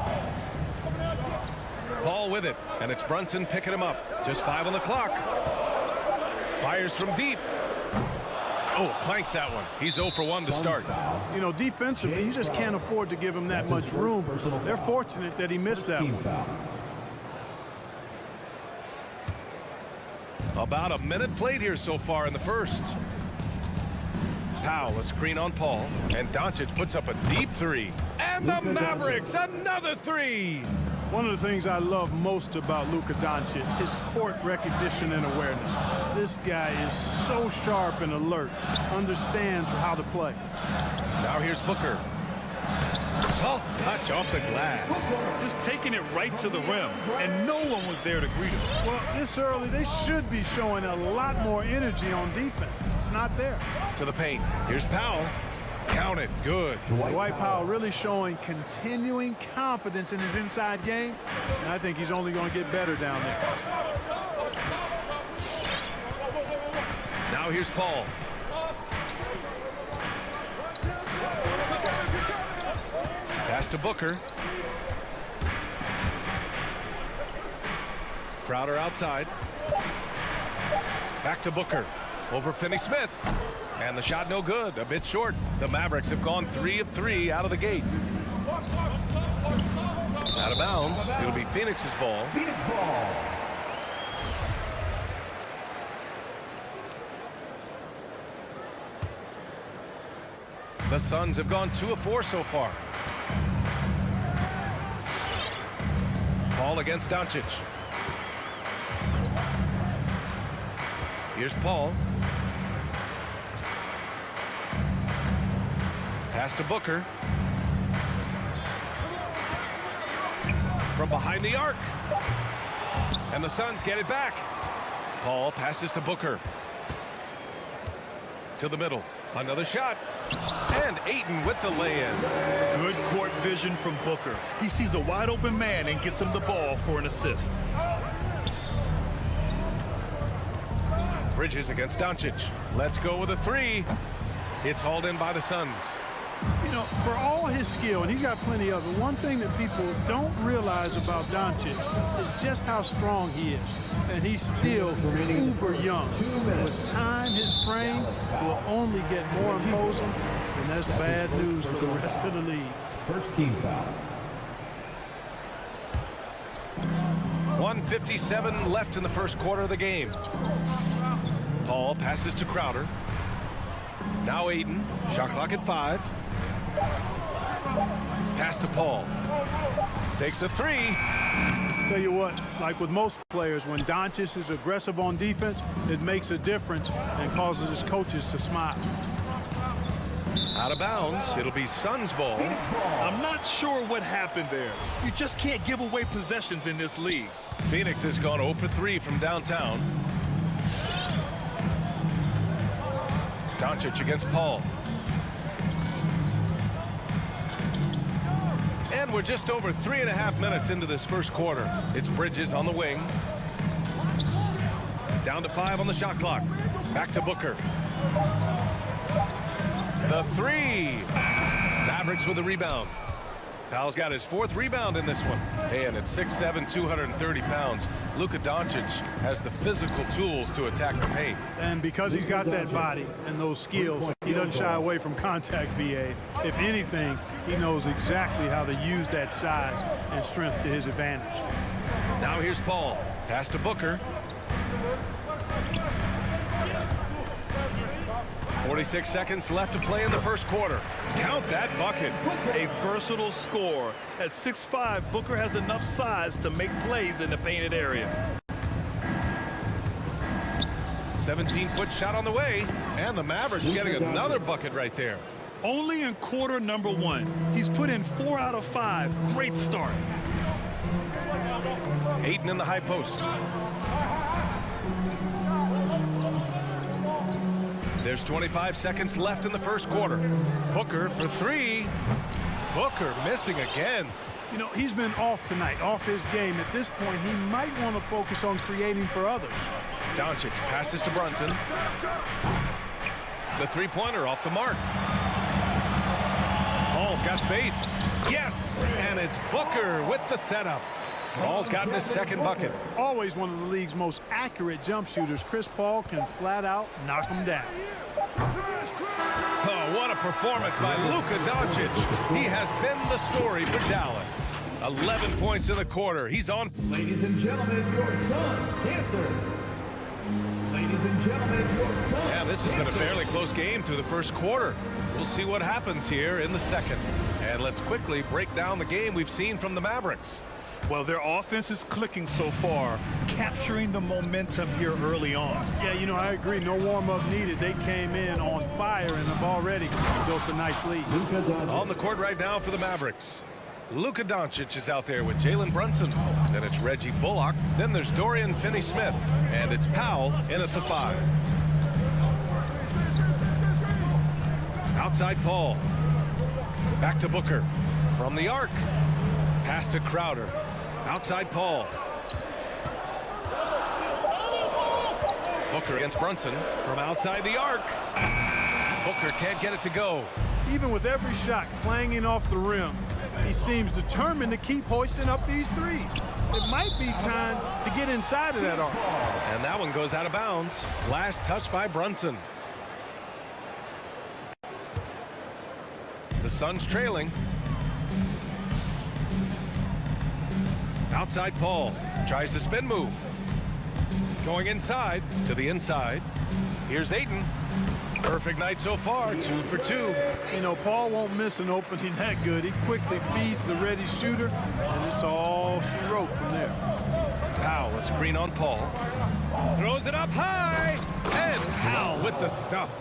Paul with it, and it's Brunson picking him up. Just 5 on the clock. Fires from deep. Oh, clanks that one. He's 0 for 1 to start. You know, defensively, you just can't afford to give him that much room. They're fortunate that he missed that one. About a minute played here so far in the first. Powell, a screen on Paul, and Doncic puts up a deep 3. And the Mavericks, another 3. One of the things I love most about Luka Doncic, his court recognition and awareness. This guy is so sharp and alert, understands how to play. Now here's Booker. Soft touch off the glass. Just taking it right to the rim, and no one was there to greet him. Well, this early, they should be showing a lot more energy on defense. It's not there. To the paint. Here's Powell. Count it. Good. Dwight Powell really showing continuing confidence in his inside game, and I think he's only going to get better down there. Now here's Paul. Pass to Booker. Crowder outside. Back to Booker. Over Finney-Smith. And the shot no good. A bit short. The Mavericks have gone 3 of 3 out of the gate. Out of bounds. It'll be Phoenix's ball. Phoenix ball. The Suns have gone 2 of 4 so far. Paul against Doncic. Here's Paul. Pass to Booker. From behind the arc. And the Suns get it back. Paul passes to Booker. To the middle. Another shot. And Ayton with the lay-in. Good court vision from Booker. He sees a wide open man and gets him the ball for an assist. Bridges against Doncic. Let's go with a 3. It's hauled in by the Suns. You know, for all his skill, and he's got plenty of it, one thing that people don't realize about Doncic is just how strong he is. And he's still uber young. With time, his frame will only get more imposing, and that's bad news for the rest of the league. First team foul. 1:57 left in the first quarter of the game. Paul passes to Crowder. Now Ayton. Shot clock at 5. Pass to Paul. Takes a 3. Tell you what, like with most players, when Doncic is aggressive on defense, it makes a difference and causes his coaches to smile. Out of bounds. It'll be Suns ball. I'm not sure what happened there. You just can't give away possessions in this league. Phoenix has gone 0 for 3 from downtown. Doncic against Paul. And we're just over 3.5 minutes into this first quarter. It's Bridges on the wing. Down to 5 on the shot clock. Back to Booker. The 3. Mavericks with the rebound. Powell's got his 4th rebound in this one. And at 6'7", 230 pounds, Luka Doncic has the physical tools to attack the paint. And because he's got that body and those skills, he doesn't shy away from contact, B.A. If anything, he knows exactly how to use that size and strength to his advantage. Now here's Paul. Pass to Booker. 46 seconds left to play in the first quarter. Count that bucket. A versatile scorer. At 6'5", Booker has enough size to make plays in the painted area. 17-foot shot on the way, and the Mavericks getting another bucket right there. Only in quarter number 1. He's put in 4 out of 5. Great start. Ayton in the high post. There's 25 seconds left in the first quarter. Booker for 3. Booker missing again. You know, he's been off tonight, off his game. At this point, he might want to focus on creating for others. Doncic passes to Brunson. The three-pointer off the mark. Paul's got space. Yes! And it's Booker with the setup. Paul's gotten his second bucket. Always one of the league's most accurate jump shooters. Chris Paul can flat out knock him down. Oh, what a performance by Luka Doncic. He has been the story for Dallas. 11 points in the quarter. He's on. Ladies and gentlemen, your son's dancer. Ladies and gentlemen, your son's Yeah, this has been a fairly close game through the first quarter. We'll see what happens here in the second. And let's quickly break down the game we've seen from the Mavericks. Well, their offense is clicking so far, capturing the momentum here early on. Yeah, you know, I agree. No warm-up needed. They came in on fire and have already built a nice lead. On the court right now for the Mavericks. Luka Doncic is out there with Jalen Brunson. Then it's Reggie Bullock. Then there's Dorian Finney-Smith. And it's Powell in at the 5. Outside Paul. Back to Booker. From the arc. Pass to Crowder. Outside Paul. Booker against Brunson from outside the arc. Booker can't get it to go. Even with every shot clanging off the rim, he seems determined to keep hoisting up these threes. It might be time to get inside of that arc. And that one goes out of bounds. Last touch by Brunson. The Suns trailing. Outside Paul. Tries the spin move. Going inside to the inside. Here's Ayton. Perfect night so far. 2 for 2. You know, Paul won't miss an opening that good. He quickly feeds the ready shooter, and it's all she wrote from there. Powell, a screen on Paul. Throws it up high. And Powell with the stuff.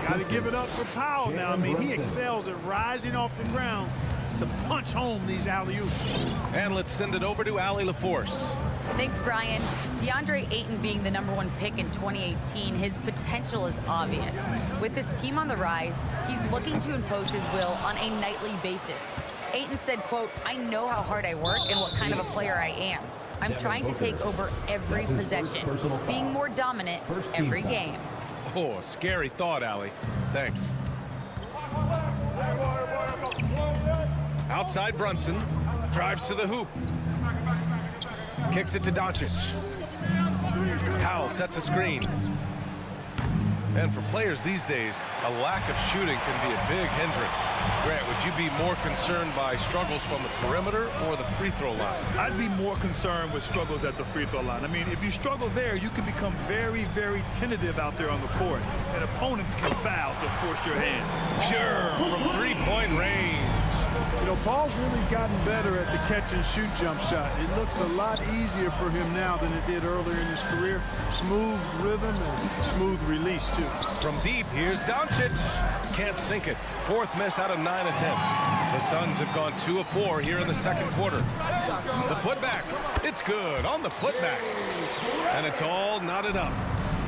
Got to give it up for Powell now. I mean, he excels at rising off the ground to punch home these alley-oops. And let's send it over to Allie LaForce. Thanks, Brian. DeAndre Ayton being the #1 pick in 2018, his potential is obvious. With his team on the rise, he's looking to impose his will on a nightly basis. Ayton said, quote, "I know how hard I work and what kind of a player I am. I'm trying to take over every possession, being more dominant every game." Oh, a scary thought, Allie. Thanks. Outside Brunson. Drives to the hoop. Kicks it to Doncic. Powell sets a screen. And for players these days, a lack of shooting can be a big hindrance. Grant, would you be more concerned by struggles from the perimeter or the free throw line? I'd be more concerned with struggles at the free throw line. I mean, if you struggle there, you can become very, very tentative out there on the court. And opponents can foul to force your hand. Sure, from three-point range. You know, Paul's really gotten better at the catch-and-shoot jump shot. It looks a lot easier for him now than it did earlier in his career. Smooth rhythm and smooth release, too. From deep, here's Doncic. Can't sink it. 4th miss out of 9 attempts. The Suns have gone 2 of 4 here in the second quarter. The putback. It's good on the putback. And it's all knotted up.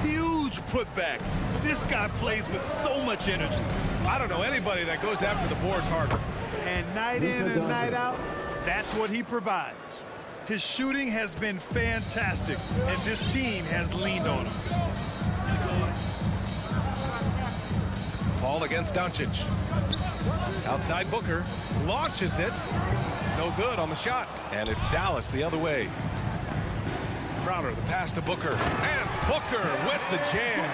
Huge putback. This guy plays with so much energy. I don't know anybody that goes after the boards harder. And night in and night out, that's what he provides. His shooting has been fantastic, and this team has leaned on him. Paul against Doncic. Outside Booker. Launches it. No good on the shot. And it's Dallas the other way. Crowder, the pass to Booker. And Booker with the jam.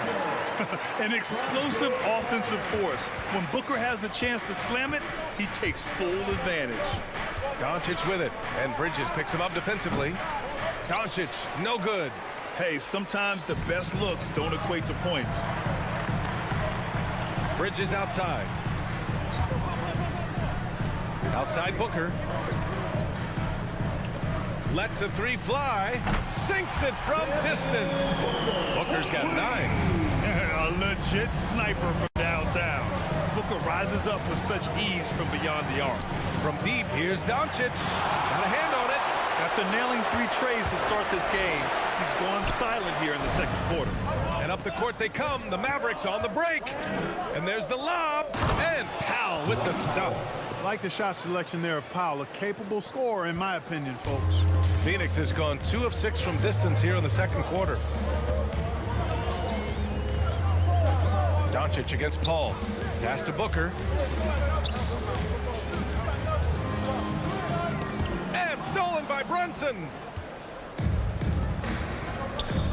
An explosive offensive force. When Booker has the chance to slam it, he takes full advantage. Doncic with it. And Bridges picks him up defensively. Doncic, no good. Hey, sometimes the best looks don't equate to points. Bridges outside. Outside Booker. Lets the three fly. Sinks it from distance. Booker's got 9. A legit sniper from downtown. Booker rises up with such ease from beyond the arc. From deep, here's Doncic. Got a hand on it. After nailing 3 trays to start this game, he's gone silent here in the second quarter. And up the court they come. The Mavericks on the break. And there's the lob. And Powell with the stuff. Like the shot selection there of Powell, a capable scorer in my opinion, folks. Phoenix has gone 2 of 6 from distance here in the second quarter. Doncic against Paul. Pass to Booker. And stolen by Brunson.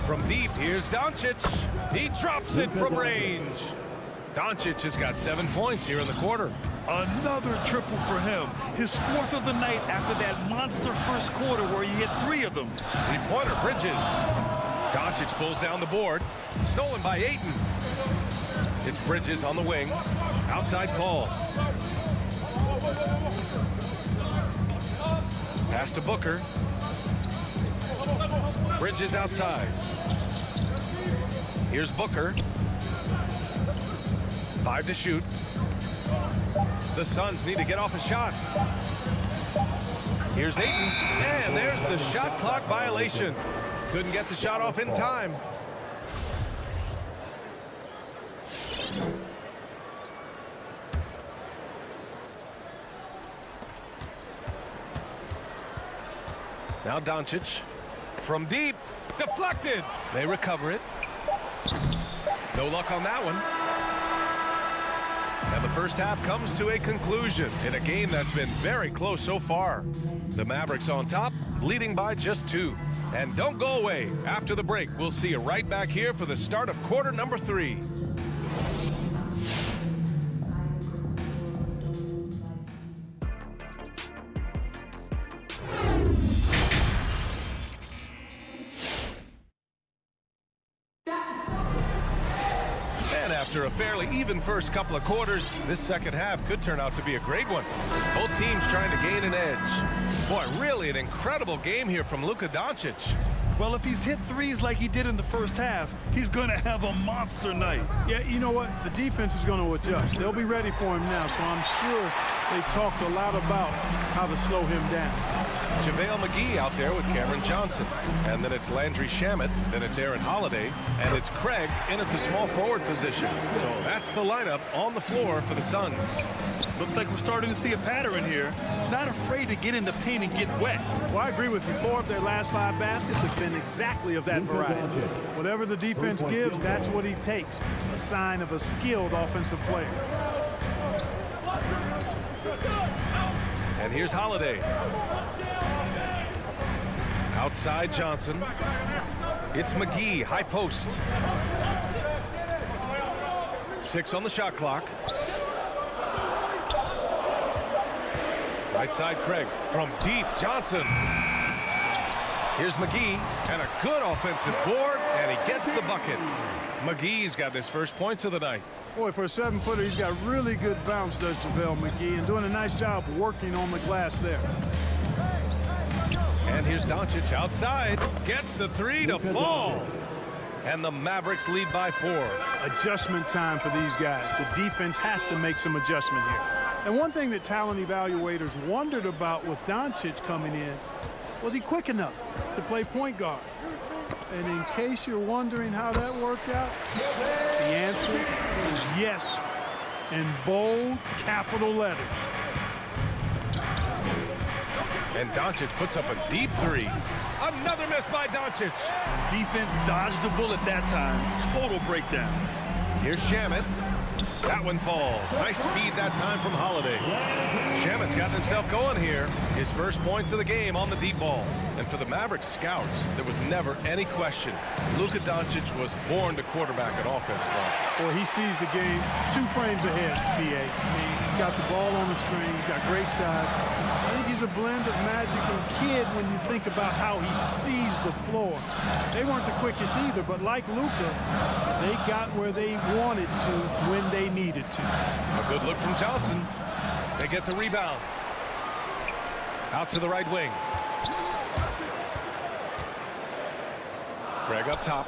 From deep, here's Doncic. He drops it from range. Doncic has got 7 points here in the quarter. Another triple for him. His 4th of the night after that monster first quarter where he hit 3 of them. 3-pointer, Bridges. Doncic pulls down the board. Stolen by Ayton. It's Bridges on the wing. Outside Paul. Pass to Booker. Bridges outside. Here's Booker. 5 to shoot. The Suns need to get off a shot. Here's Ayton. And there's the shot clock violation. Couldn't get the shot off in time. Now Doncic. From deep. Deflected. They recover it. No luck on that one. And the first half comes to a conclusion in a game that's been very close so far. The Mavericks on top, leading by just 2. And don't go away. After the break, we'll see you right back here for the start of quarter number 3. After a fairly even first couple of quarters, this second half could turn out to be a great one. Both teams trying to gain an edge. Boy, really an incredible game here from Luka Doncic. Well, if he's hit 3s like he did in the first half, he's going to have a monster night. Yeah, you know what? The defense is going to adjust. They'll be ready for him now, so I'm sure they talked a lot about how to slow him down. JaVale McGee out there with Cameron Johnson. And then it's Landry Shamet, then it's Aaron Holiday, and it's Craig in at the small forward position. So that's the lineup on the floor for the Suns. Looks like we're starting to see a pattern here. Not afraid to get in the paint and get wet. Well, I agree with you. 4 of their last 5 baskets have been exactly of that variety. Whatever the defense gives, that's what he takes. A sign of a skilled offensive player. And here's Holiday. Outside Johnson. It's McGee, high post. 6 on the shot clock. Right side Craig. From deep, Johnson. Here's McGee. And a good offensive board. And he gets the bucket. McGee's got his first points of the night. Boy, for a 7-footer, he's got really good bounce, does JaVale McGee, and doing a nice job working on the glass there. And here's Doncic outside. Gets the 3 to fall. And the Mavericks lead by 4. Adjustment time for these guys. The defense has to make some adjustment here. And one thing that talent evaluators wondered about with Doncic coming in, was he quick enough to play point guard? And in case you're wondering how that worked out, the answer is yes, in bold capital letters. And Doncic puts up a deep 3. Another miss by Doncic. Defense dodged a bullet that time. Total breakdown. Here's Shamet. That one falls. Nice feed that time from Holiday. Shamet's gotten himself going here. His first points of the game on the deep ball. And for the Mavericks scouts, there was never any question. Luka Doncic was born to quarterback an offense. Or he sees the game 2 frames ahead, PA. I mean, He's got the ball on the string. He's got great size. I think he's a blend of Magic and Kidd when you think about how he sees the floor. They weren't the quickest either, but like Luka, they got where they wanted to when they needed to. A good look from Johnson. They get the rebound. Out to the right wing. Craig up top.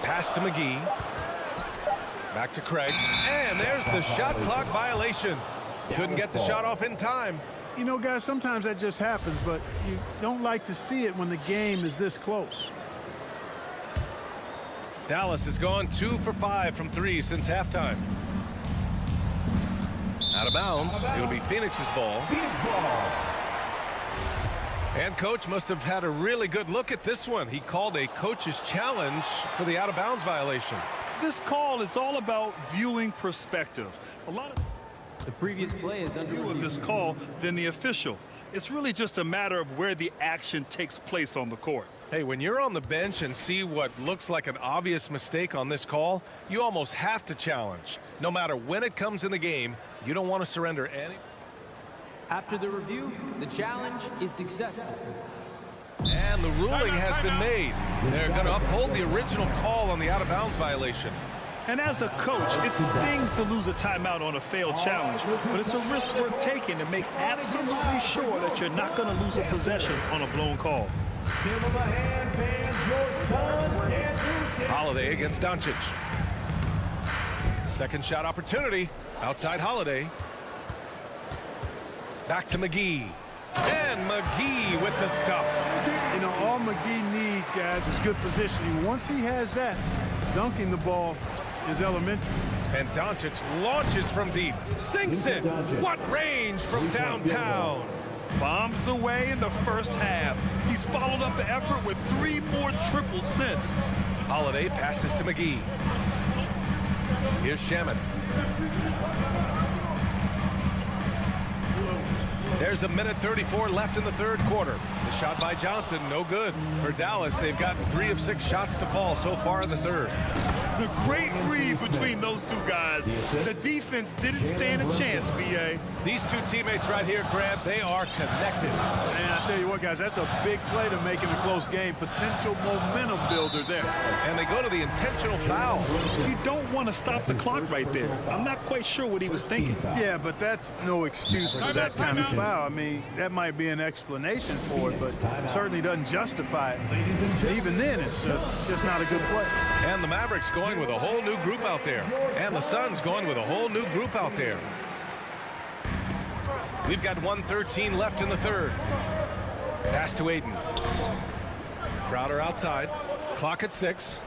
Pass to McGee. Back to Craig. And there's the shot clock violation. Couldn't get the shot off in time. You know, guys, sometimes that just happens, but you don't like to see it when the game is this close. Dallas has gone 2 for 5 from 3 since halftime. Out of bounds. It'll be Phoenix's ball. And coach must have had a really good look at this one. He called a coach's challenge for the out-of-bounds violation. This call is all about viewing perspective. A lot of the previous play is under view of this call than the official. It's really just a matter of where the action takes place on the court. Hey, when you're on the bench and see what looks like an obvious mistake on this call, you almost have to challenge. No matter when it comes in the game, you don't want to surrender any. After the review, the challenge is successful. And the ruling has been made. They're going to uphold the original call on the out-of-bounds violation. And as a coach, it stings to lose a timeout on a failed challenge, but it's a risk worth taking to make absolutely sure that you're not going to lose a possession on a blown call. Holiday against Doncic. Second shot opportunity. Outside Holiday. Back to McGee. And McGee with the stuff. You know, all McGee needs, guys, is good positioning. Once he has that, dunking the ball is elementary. And Doncic launches from deep. Sinks it. What range from downtown. Bombs away in the first half. He's followed up the effort with 3 more triples since. Holiday passes to McGee. Here's Shaman. There's a minute 34 left in the third quarter. The shot by Johnson, no good. For Dallas, they've gotten 3 of 6 shots to fall so far in the third. The great read between those two guys. The defense didn't stand a chance, B.A. These two teammates right here, Grant, they are connected. And I tell you what, guys, that's a big play to make in a close game. Potential momentum builder there. And they go to the intentional foul. You don't want to stop the clock right there. I'm not quite sure what he was thinking. Yeah, but that's no excuse for that kind of foul. I mean, that might be an explanation for it, but certainly doesn't justify it. Even then, it's just not a good play. And the Mavericks going with a whole new group out there. And the Suns going with a whole new group out there. We've got 1:13 left in the third. Pass to Ayton. Crowder outside. Clock at 6.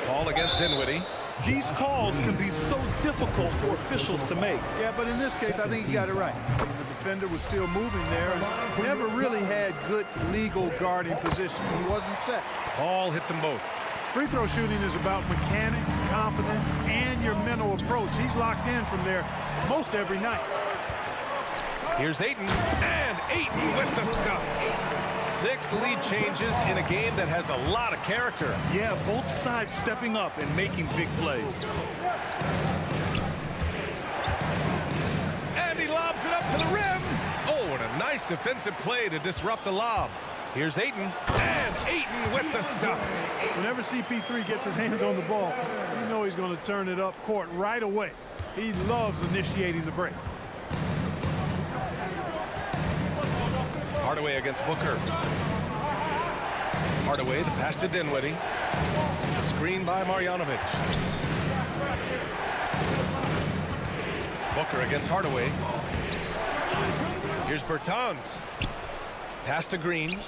Ball against Dinwiddie. These calls can be so difficult for officials to make. Yeah, but in this case, I think he got it right. The defender was still moving there and never really had good legal guarding position. He wasn't set. Ball hits them both. Free throw shooting is about mechanics, confidence, and your mental approach. He's locked in from there most every night. Here's Ayton, and Ayton with the stuff. 6 lead changes in a game that has a lot of character. Yeah, both sides stepping up and making big plays. And he lobs it up to the rim. Oh, and a nice defensive play to disrupt the lob. Here's Ayton, and Ayton with the stuff. Whenever CP3 gets his hands on the ball, you know he's going to turn it up court right away. He loves initiating the break. Hardaway against Booker. Hardaway, the pass to Dinwiddie. Screen by Marjanovic. Booker against Hardaway. Here's Bertans. Pass to Green.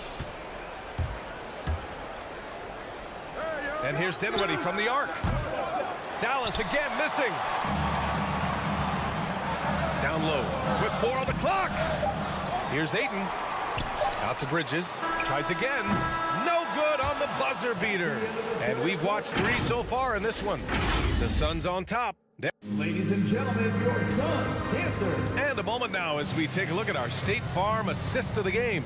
And here's Dinwiddie from the arc. Dallas again missing. Down low with 4 on the clock. Here's Ayton. Out to Bridges. Tries again. No good on the buzzer beater. And we've watched 3 so far in this one. The Suns on top. Ladies and gentlemen, your Suns answer. And a moment now as we take a look at our State Farm assist of the game.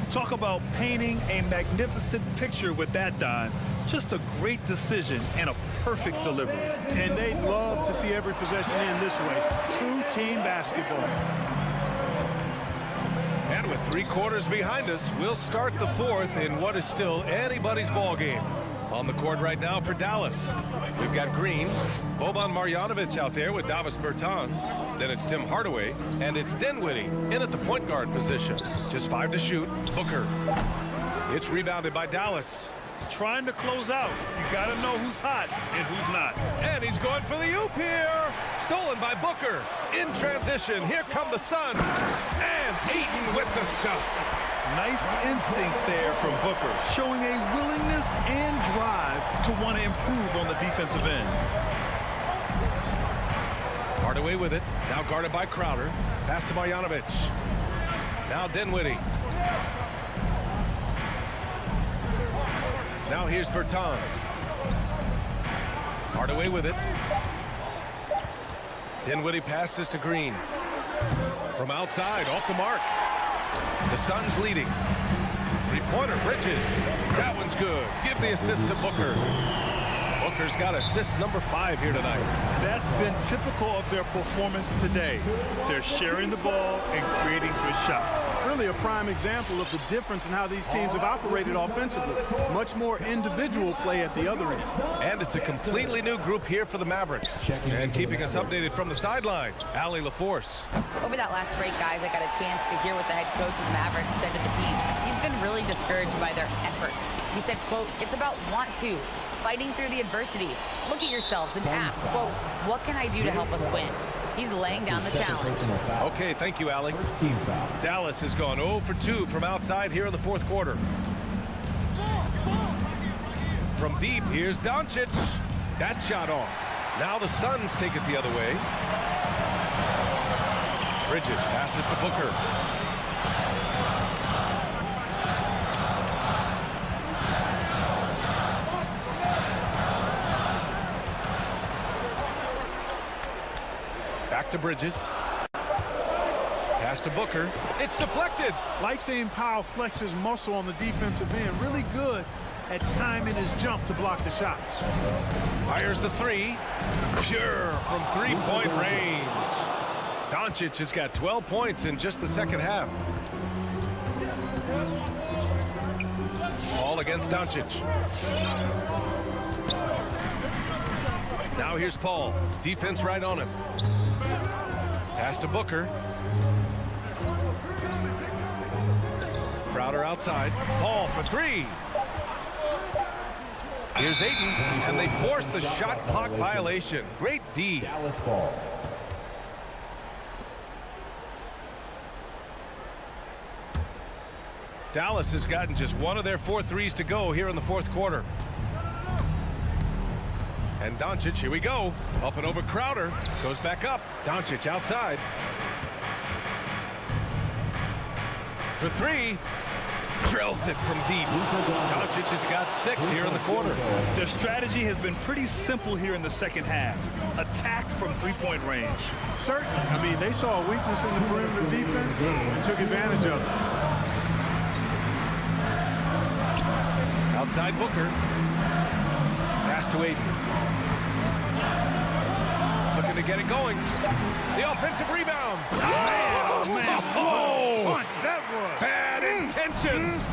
Talk about painting a magnificent picture with that, Don. Just a great decision and a perfect delivery. And they'd love to see every possession end this way. True team basketball. And with 3 quarters behind us, we'll start the 4th in what is still anybody's ball game. On the court right now for Dallas, we've got Green, Boban Marjanovic out there with Davis Bertans. Then it's Tim Hardaway, and it's Dinwiddie in at the point guard position. Just 5 to shoot. Booker. It's rebounded by Dallas. Trying to close out. You got to know who's hot and who's not. And he's going for the oop here. Stolen by Booker. In transition, here come the Suns. And Ayton with the stuff. Nice instincts there from Booker, showing a willingness and drive to want to improve on the defensive end. Hardaway with it. Now guarded by Crowder. Pass to Marjanovic. Now Dinwiddie. Now here's Bertans. Hardaway with it. Dinwiddie passes to Green. From outside, off the mark. The Suns leading. 3-pointer, Bridges. That one's good. Give the assist to Booker. Booker's got assist number 5 here tonight. That's been typical of their performance today. They're sharing the ball and creating good shots. Really a prime example of the difference in how these teams have operated offensively. Much more individual play at the other end. And it's a completely new group here for the Mavericks. And keeping us updated from the sideline, Allie LaForce. Over that last break, guys, I got a chance to hear what the head coach of the Mavericks said to the team. He's been really discouraged by their effort. He said, quote, "It's about want to, fighting through the adversity. Look at yourselves and ask, quote, what can I do to help us win?" He's laying down the challenge. Okay, thank you, Allie. Dallas has gone 0 for 2 from outside here in the 4th quarter. From deep, here's Doncic. That shot off. Now the Suns take it the other way. Bridges passes to Booker. Back to Bridges. Pass to Booker. It's deflected. Like seeing Powell flex his muscle on the defensive end. Really good at timing his jump to block the shots. Fires the 3. Pure from 3-point range. Doncic has got 12 points in just the second half. All against Doncic. Now here's Paul. Defense right on him. Pass to Booker. Crowder outside. Paul for 3. Here's Ayton, and they force the shot clock violation. Great D. Dallas ball. Dallas has gotten just one of their 4 threes to go here in the 4th quarter. And Doncic, here we go. Up and over Crowder. Goes back up. Doncic outside. For 3. Drills it from deep. Doncic has got 6 here in the quarter. Their strategy has been pretty simple here in the second half. Attack from 3-point range. Certainly. I mean, they saw a weakness in the perimeter defense and took advantage of it. Outside Booker. Pass to Ayton. Looking to get it going. The offensive rebound. Oh, man. Oh, Punch, that was. bad intentions.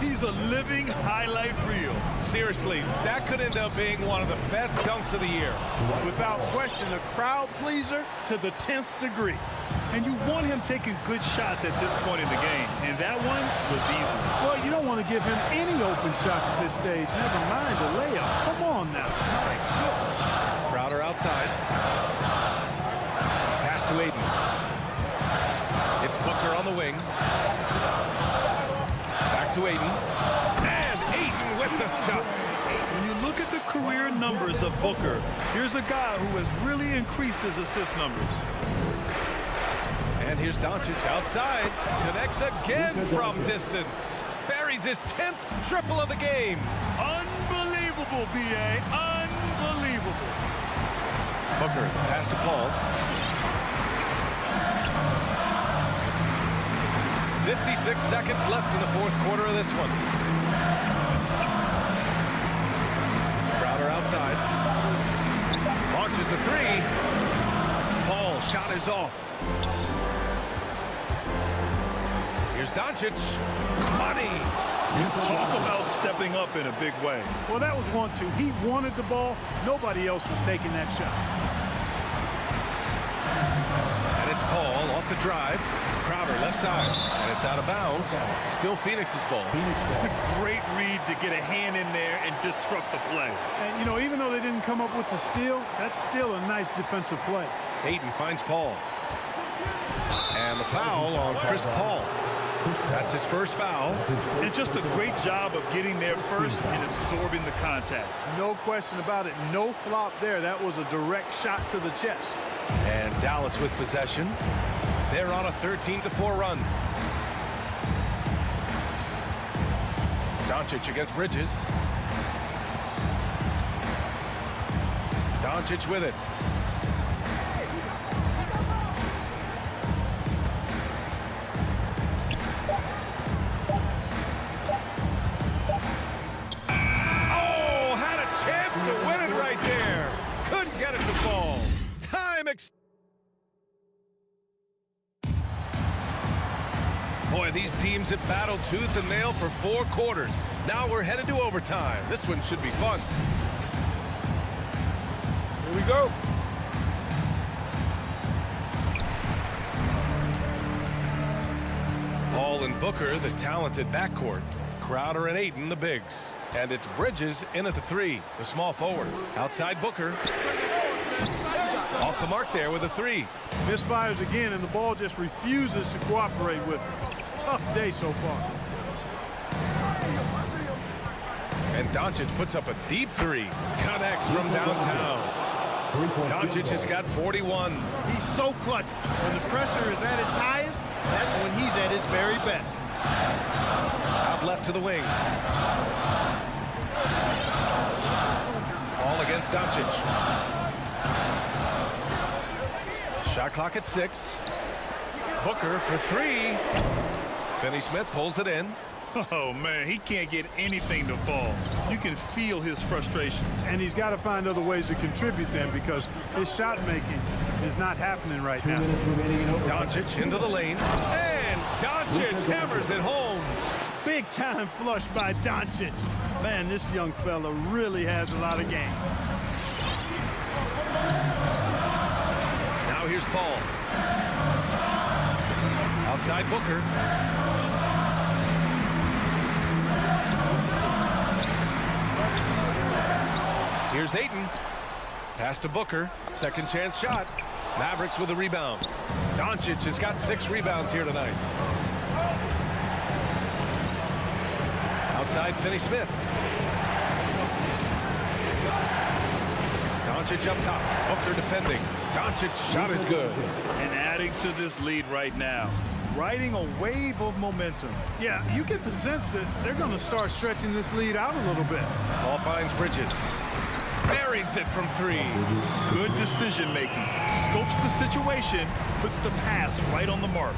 He's a living highlight reel. Seriously, that could end up being one of the best dunks of the year. Without question, a crowd pleaser to the 10th degree. And you want him taking good shots at this point in the game. And that one was easy. Well, you don't want to give him any open shots at this stage. Never mind a layup. Come on now. My goodness. Crowder outside. Pass to Ayton. It's Booker on the wing. Back to Ayton. And Ayton with the stuff. When you look at the career numbers of Booker, here's a guy who has really increased his assist numbers. And here's Doncic outside. Connects again from distance. Buries his 10th triple of the game. Unbelievable, B.A. Unbelievable. Booker, pass to Paul. 56 seconds left in the 4th quarter of this one. side. Launches the three. Paul, shot is off. Here's Doncic. Money. Talk about stepping up in a big way. Well, that was 1-2. He wanted the ball. Nobody else was taking that shot. And it's Paul off the drive. Crowder left side. And it's out of bounds. Still Phoenix's ball. Great read to get a hand in there and disrupt the play. And, you know, even though they didn't come up with the steal, that's still a nice defensive play. Ayton finds Paul. And the foul on Chris Paul. That's his first foul. And just a great job of getting there first and absorbing the contact. No question about it. No flop there. That was a direct shot to the chest. And Dallas with possession. They're on a 13-4 run. Doncic against Bridges. Doncic with it. Oh, had a chance to win it right there. Couldn't get it to fall. Time Boy, these teams have battled tooth and nail for 4 quarters. Now we're headed to overtime. This one should be fun. Here we go. Paul and Booker, the talented backcourt. Crowder and Ayton, the bigs. And it's Bridges in at the 3, the small forward. Outside Booker. Off the mark there with a 3. Misfires again, and the ball just refuses to cooperate with him. It's a tough day so far. And Doncic puts up a deep 3. Connects from downtown. Doncic has got 41. He's so clutch. When the pressure is at its highest, that's when he's at his very best. Out left to the wing. All against Doncic. Shot clock at 6. Booker for 3. Finney-Smith pulls it in. Oh, man, he can't get anything to fall. You can feel his frustration. And he's got to find other ways to contribute then because his shot making is not happening right now. Doncic into the lane. And Doncic hammers it home. Big time flush by Doncic. Man, this young fella really has a lot of game. Now here's Paul. Outside Booker. Here's Ayton. Pass to Booker. Second chance shot. Mavericks with a rebound. Doncic has got 6 rebounds here tonight. Outside Finney-Smith. Doncic up top. Booker defending. Doncic shot is good. And adding to this lead right now. Riding a wave of momentum. Yeah, you get the sense that they're going to start stretching this lead out a little bit. Ball finds Bridges. Buries it from 3. Good decision making. Scopes the situation, puts the pass right on the mark.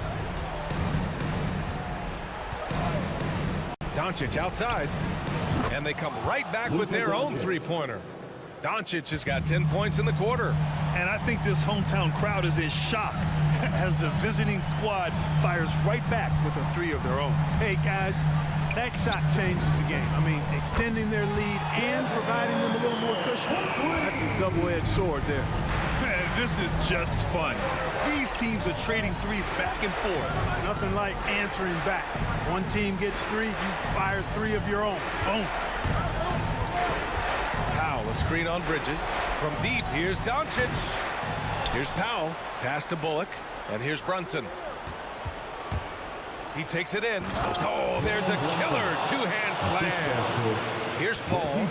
Doncic outside. And they come right back with their own 3-pointer. Doncic has got 10 points in the quarter. And I think this hometown crowd is in shock as the visiting squad fires right back with a 3 of their own. Hey, guys, that shot changes the game. I mean, extending their lead and providing them a little more cushion. That's a double-edged sword there. Man, this is just fun. These teams are trading threes back and forth. Nothing like answering back. One team gets 3, you fire 3 of your own. Boom. Powell, a screen on Bridges. From deep, here's Doncic. Here's Powell. Pass to Bullock. And here's Brunson. He takes it in. Oh, there's a killer 2-hand slam. Here's Paul.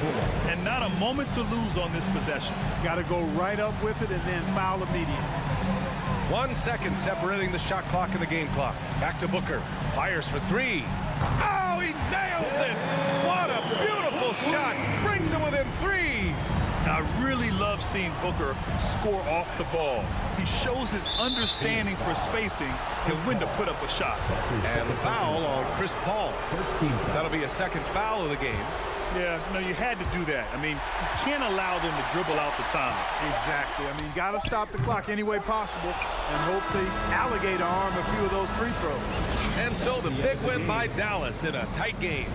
And not a moment to lose on this possession. Got to go right up with it and then foul immediately. 1 second separating the shot clock and the game clock. Back to Booker. Fires for 3. Oh, he nails it. What a beautiful shot. Brings him within 3. I really love seeing Booker score off the ball. He shows his understanding for spacing and when to put up a shot. And the foul on Chris Paul. That'll be a second foul of the game. Yeah, no, you had to do that. I mean, you can't allow them to dribble out the time. Exactly. I mean, you got to stop the clock any way possible and hope they alligator arm a few of those free throws. And so the big win by Dallas in a tight game.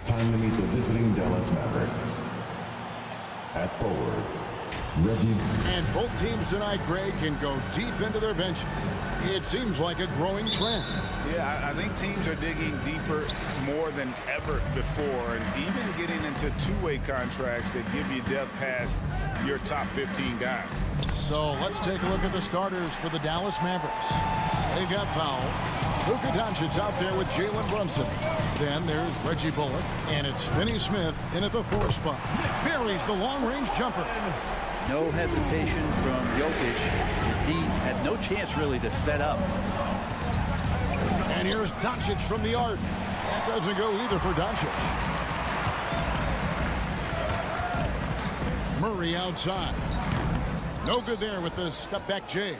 Time to meet the visiting Dallas Mavericks. At forward, Reggie. And both teams tonight, Greg, can go deep into their benches. It seems like a growing trend. Yeah, I think teams are digging deeper more than ever before, and even getting into two-way contracts that give you depth past your top 15 guys. So let's take a look at the starters for the Dallas Mavericks. They got Powell. Luka Doncic out there with Jalen Brunson. Then there's Reggie Bullock, and it's Finney Smith in at the 4 spot. Buries the long-range jumper. No hesitation from Jokic. The D had no chance really to set up. And here's Doncic from the arc. That doesn't go either for Doncic. Murray outside. No good there with the step-back J.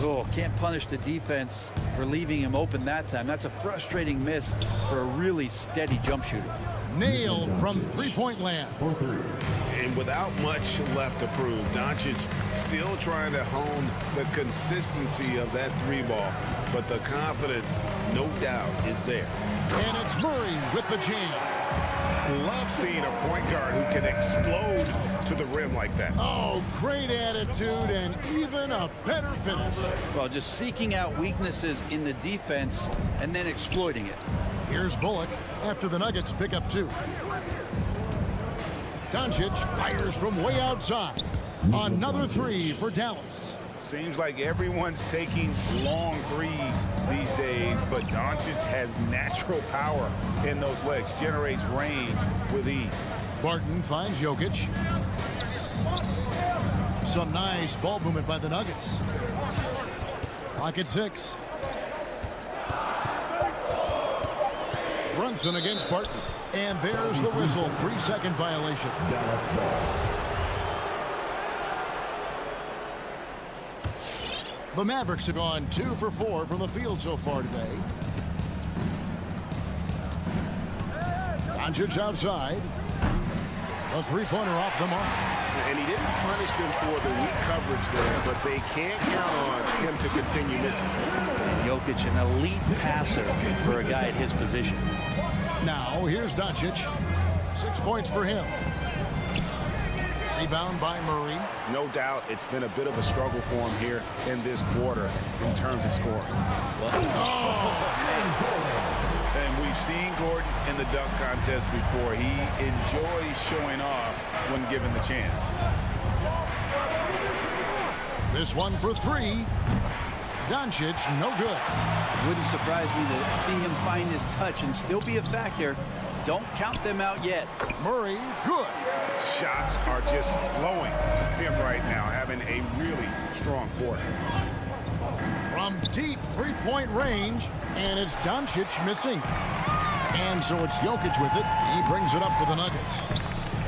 Oh, can't punish the defense for leaving him open that time. That's a frustrating miss for a really steady jump shooter. Nailed from three-point land. 4-3. And without much left to prove, Doncic still trying to hone the consistency of that 3-ball. But the confidence, no doubt, is there. And it's Murray with the jam. Love seeing a point guard who can explode to the rim like that. Oh, great attitude and even a better finish. Well, just seeking out weaknesses in the defense and then exploiting it. Here's Bullock after the Nuggets pick up 2. Doncic fires from way outside. Another 3 for Dallas. Seems like everyone's taking long threes these days, but Doncic has natural power in those legs, generates range with ease. Barton finds Jokic. Some nice ball movement by the Nuggets. Pocket 6. Brunson against Barton. And there's the whistle. 3-second violation. Dallas ball. The Mavericks have gone 2 for 4 from the field so far today. Doncic outside. A 3-pointer off the mark. And he didn't punish them for the weak coverage there, but they can't count on him to continue missing. And Jokic, an elite passer for a guy at his position. Now, here's Doncic. 6 points for him. Rebound by Murray. No doubt it's been a bit of a struggle for him here in this quarter in terms of scoring. And we've seen Gordon in the dunk contest before. He enjoys showing off when given the chance. This one for 3. Doncic, no good. Wouldn't surprise me to see him find his touch and still be a factor. Don't count them out yet. Murray, good. Shots are just flowing from him right now, having a really strong quarter. From deep 3-point range, and it's Doncic missing. And so it's Jokic with it. He brings it up for the Nuggets.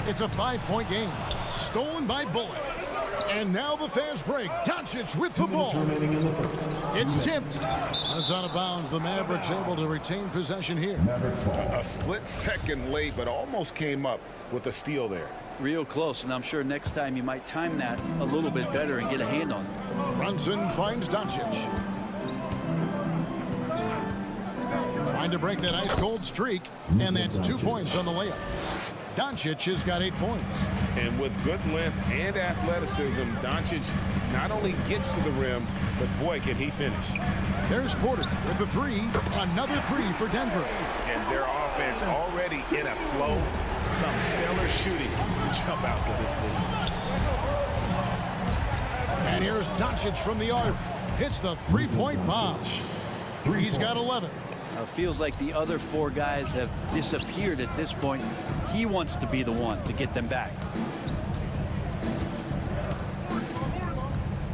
It's a 5-point game. Stolen by Bullock. And now the fast break. Doncic with the ball. Remaining in the first. It's tipped. It's out of bounds. The Mavericks able to retain possession here. Mavericks ball. A split second late, but almost came up with a steal there. Real close, and I'm sure next time you might time that a little bit better and get a hand on it. Brunson finds Doncic. Trying to break that ice-cold streak, and that's 2 points on the layup. Doncic has got 8 points. And with good length and athleticism, Doncic not only gets to the rim, but boy, can he finish. There's Porter with the three. Another three for Denver. And their offense already in a flow. Some stellar shooting to jump out to this lead. And here's Doncic from the arc. Hits the three-point bomb. He's got 11. It feels like the other 4 guys have disappeared at this point. He wants to be the one to get them back.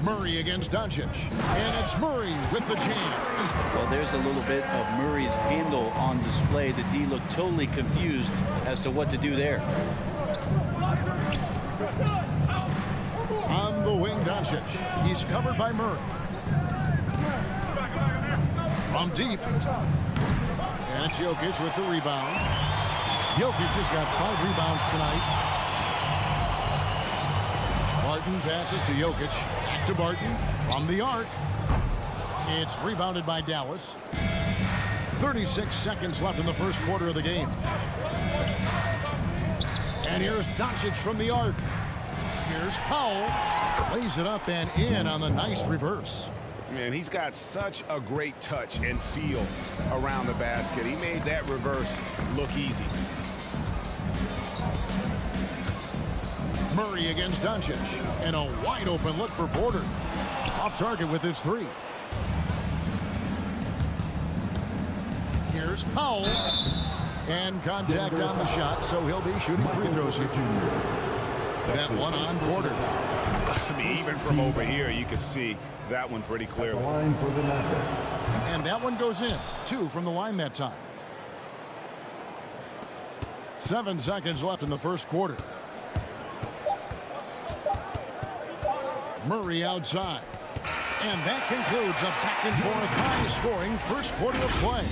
Murray against Doncic. And it's Murray with the jam. Well, there's a little bit of Murray's handle on display. The D looked totally confused as to what to do there. On the wing, Doncic. He's covered by Murray. From deep. And it's Jokic with the rebound. Jokic has got 5 rebounds tonight. Barton passes to Jokic. Back to Barton. From the arc. It's rebounded by Dallas. 36 seconds left in the first quarter of the game. And here's Doncic from the arc. Here's Powell. Lays it up and in on the nice reverse. Man, he's got such a great touch and feel around the basket. He made that reverse look easy. Murray against Doncic. And a wide open look for Porter. Off target with his three. Here's Powell. And contact on the shot, so he'll be shooting free throws here. That one on Porter. I mean, even from over here, you can see that one pretty clearly. And that one goes in. 2 from the line that time. 7 seconds left in the first quarter. Murray outside. And that concludes a back-and-forth high-scoring first quarter of play.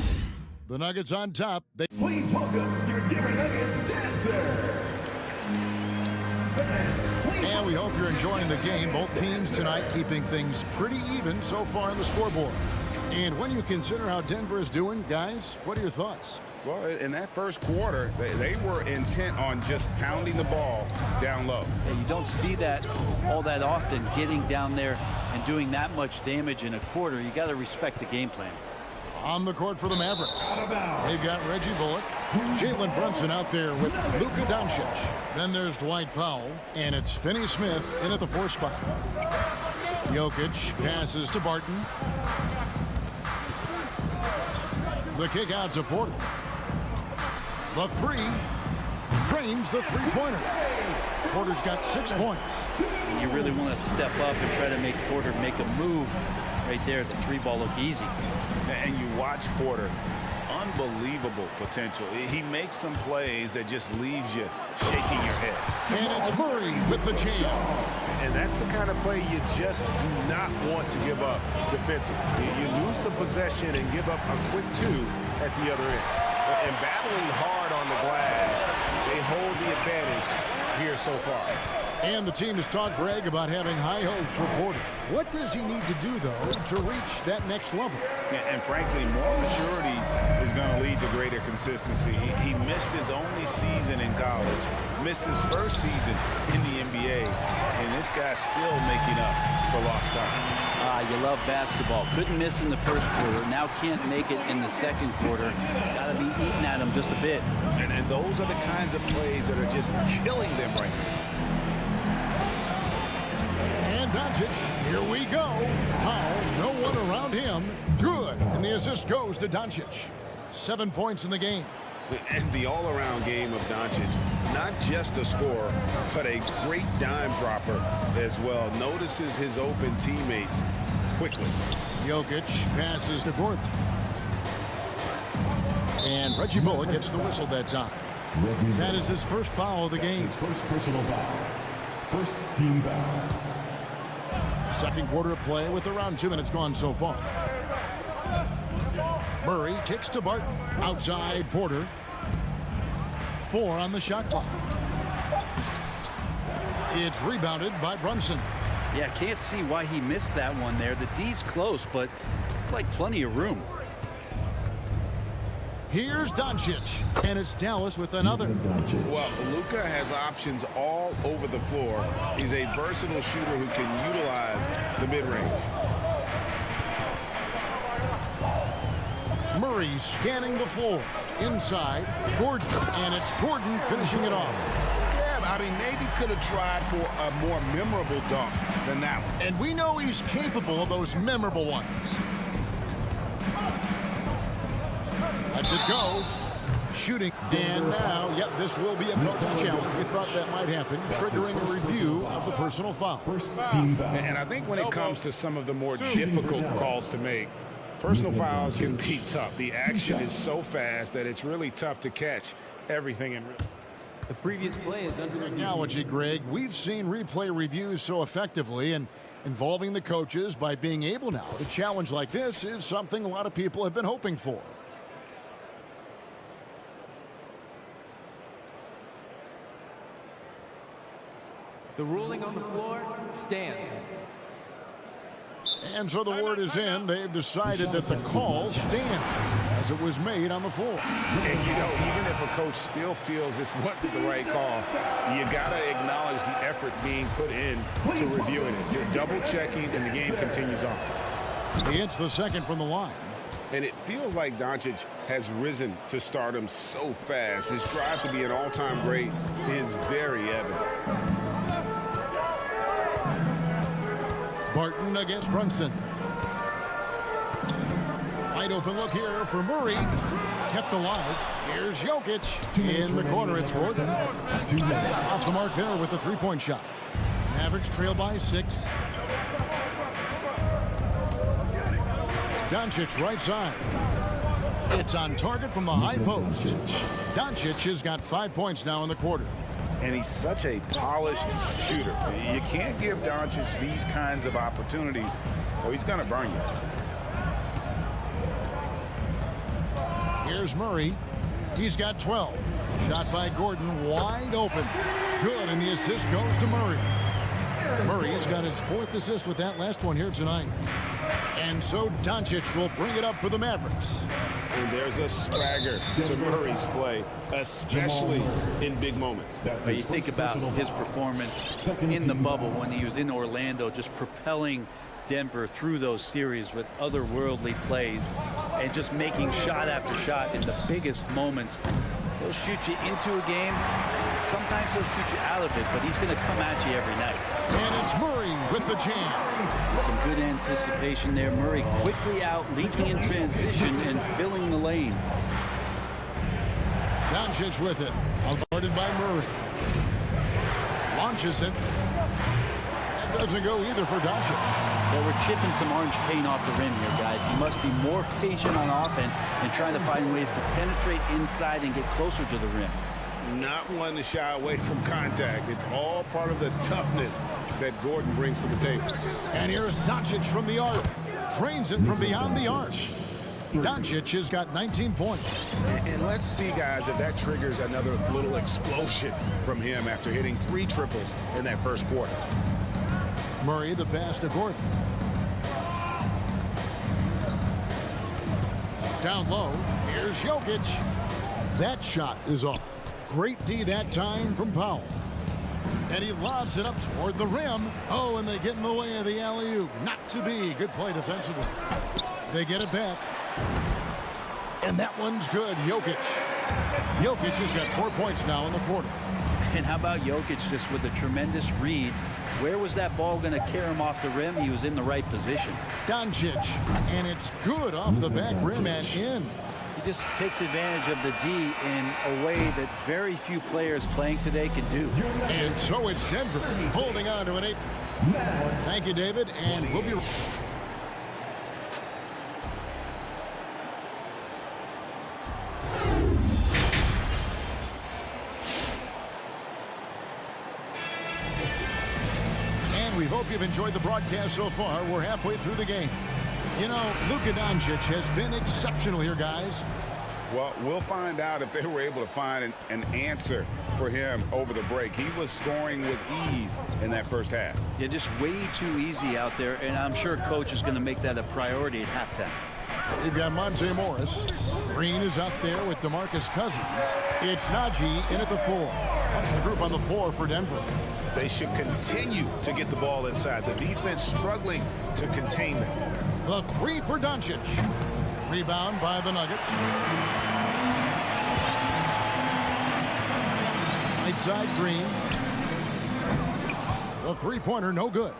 The Nuggets on top. Please welcome your Denver Nuggets dancer. And we hope you're enjoying the game. Both teams tonight keeping things pretty even so far on the scoreboard. And when you consider how Denver is doing, guys, what are your thoughts? Well, in that first quarter, they were intent on just pounding the ball down low. Yeah, you don't see that all that often, getting down there and doing that much damage in a quarter. You got to respect the game plan. On the court for the Mavericks. They've got Reggie Bullock, Jalen Brunson out there with Luka Doncic. Then there's Dwight Powell, and it's Finney Smith in at the 4 spot. Jokic passes to Barton. The kick out to Porter. The three drains the three-pointer. Porter's got 6 points. And you really want to step up and try to make Porter make a move right there. The 3 ball look easy. And you watch Porter, unbelievable potential. He makes some plays that just leaves you shaking your head. And it's Murray with the jam. And that's the kind of play you just do not want to give up defensively. You lose the possession and give up a quick 2 at the other end. And battling hard on the glass, they hold the advantage here so far. And the team has talked Greg about having high hopes for Porter. What does he need to do, though, to reach that next level? And frankly, more maturity is going to lead to greater consistency. He missed his only season in college, missed his first season in the NBA, and this guy's still making up for lost time. You love basketball. Couldn't miss in the first quarter. Now can't make it in the second quarter. Got to be eating at him just a bit. And those are the kinds of plays that are just killing them right now. And Doncic, here we go. Powell, no one around him. Good. And the assist goes to Doncic. 7 points in the game. And the all-around game of Doncic, not just a scorer, but a great dime dropper as well. Notices his open teammates quickly. Jokic passes to Gordon. And Reggie Bullock gets the whistle that time. That is his first foul of the game. His first personal foul. First team foul. Second quarter of play with around 2 minutes gone so far. Murray kicks to Barton. Outside Porter. 4 on the shot clock. It's rebounded by Brunson. Yeah, can't see why he missed that one there. The D's close, but looked like plenty of room. Here's Doncic, and it's Dallas with another. Well, Luka has options all over the floor. He's a versatile shooter who can utilize the mid-range. Murray scanning the floor. Inside, Gordon, and it's Gordon finishing it off. Yeah, I mean, maybe could have tried for a more memorable dunk than that one. And we know he's capable of those memorable ones. Lets it go. Shooting. And now, yep, this will be a coach's challenge. We thought that might happen, triggering a review of the personal foul. And I think when it comes to some of the more difficult calls to make, personal fouls can be tough. The action is so fast that it's really tough to catch everything in real. The previous play is under technology, Greg. We've seen replay reviews so effectively, and involving the coaches by being able now to challenge like this is something a lot of people have been hoping for. The ruling on the floor stands. And so the word is in. They've decided that the call stands as it was made on the floor. And, you know, even if a coach still feels this wasn't the right call, you got to acknowledge the effort being put in to reviewing it. You're double-checking, and the game continues on. He hits the second from the line. And it feels like Doncic has risen to stardom so fast. His drive to be an all-time great is very evident. Barton against Brunson. Wide open look here for Murray. Kept alive. Here's Jokic. In the corner, it's Gordon. Off the mark there with the three-point shot. Mavericks trail by 6. Doncic right side. It's on target from the high post. Doncic has got 5 points now in the quarter. And he's such a polished shooter. You can't give Doncic these kinds of opportunities, or he's going to burn you. Here's Murray. He's got 12. Shot by Gordon, wide open. Good, and the assist goes to Murray. Murray's got his 4th assist with that last one here tonight. And so Doncic will bring it up for the Mavericks. And there's a swagger to Murray's play, especially in big moments. But you think about his performance in the bubble when he was in Orlando, just propelling Denver through those series with otherworldly plays and just making shot after shot in the biggest moments. He'll shoot you into a game. Sometimes he'll shoot you out of it, but he's going to come at you every night. And it's Murray with the jam. Some good anticipation there. Murray quickly out, leaking in transition and filling the lane. Doncic with it. Guarded by Murray. Launches it. That doesn't go either for Doncic. Well, we're chipping some orange paint off the rim here, guys. He must be more patient on offense and trying to find ways to penetrate inside and get closer to the rim. Not one to shy away from contact. It's all part of the toughness that Gordon brings to the table. And here's Doncic from the arc. Drains it from beyond the arc. Doncic has got 19 points. And let's see, guys, if that triggers another little explosion from him after hitting 3 triples in that first quarter. Murray, the pass to Gordon. Down low, here's Jokic. That shot is off. Great D that time from Powell. And he lobs it up toward the rim. Oh, and they get in the way of the alley-oop. Not to be. Good play defensively. They get it back. And that one's good. Jokic. Jokic has got 4 points now in the quarter. And how about Jokic just with a tremendous read? Where was that ball going to carry him off the rim? He was in the right position. Doncic. And it's good off the back rim and in. He just takes advantage of the D in a way that very few players playing today can do. And so it's Denver holding on to an 8. Thank you, David, and we'll be and we hope you've enjoyed the broadcast so far. We're halfway through the game. You know, Luka Doncic has been exceptional here, guys. Well, we'll find out if they were able to find an answer for him over the break. He was scoring with ease in that first half. Yeah, just way too easy out there, and I'm sure coach is going to make that a priority at halftime. We've got Monte Morris. Green is up there with DeMarcus Cousins. It's Najee in at the 4. That's the group on the 4 for Denver. They should continue to get the ball inside. The defense struggling to contain them. The 3 for Doncic. Rebound by the Nuggets. Right side Green. The three-pointer no good.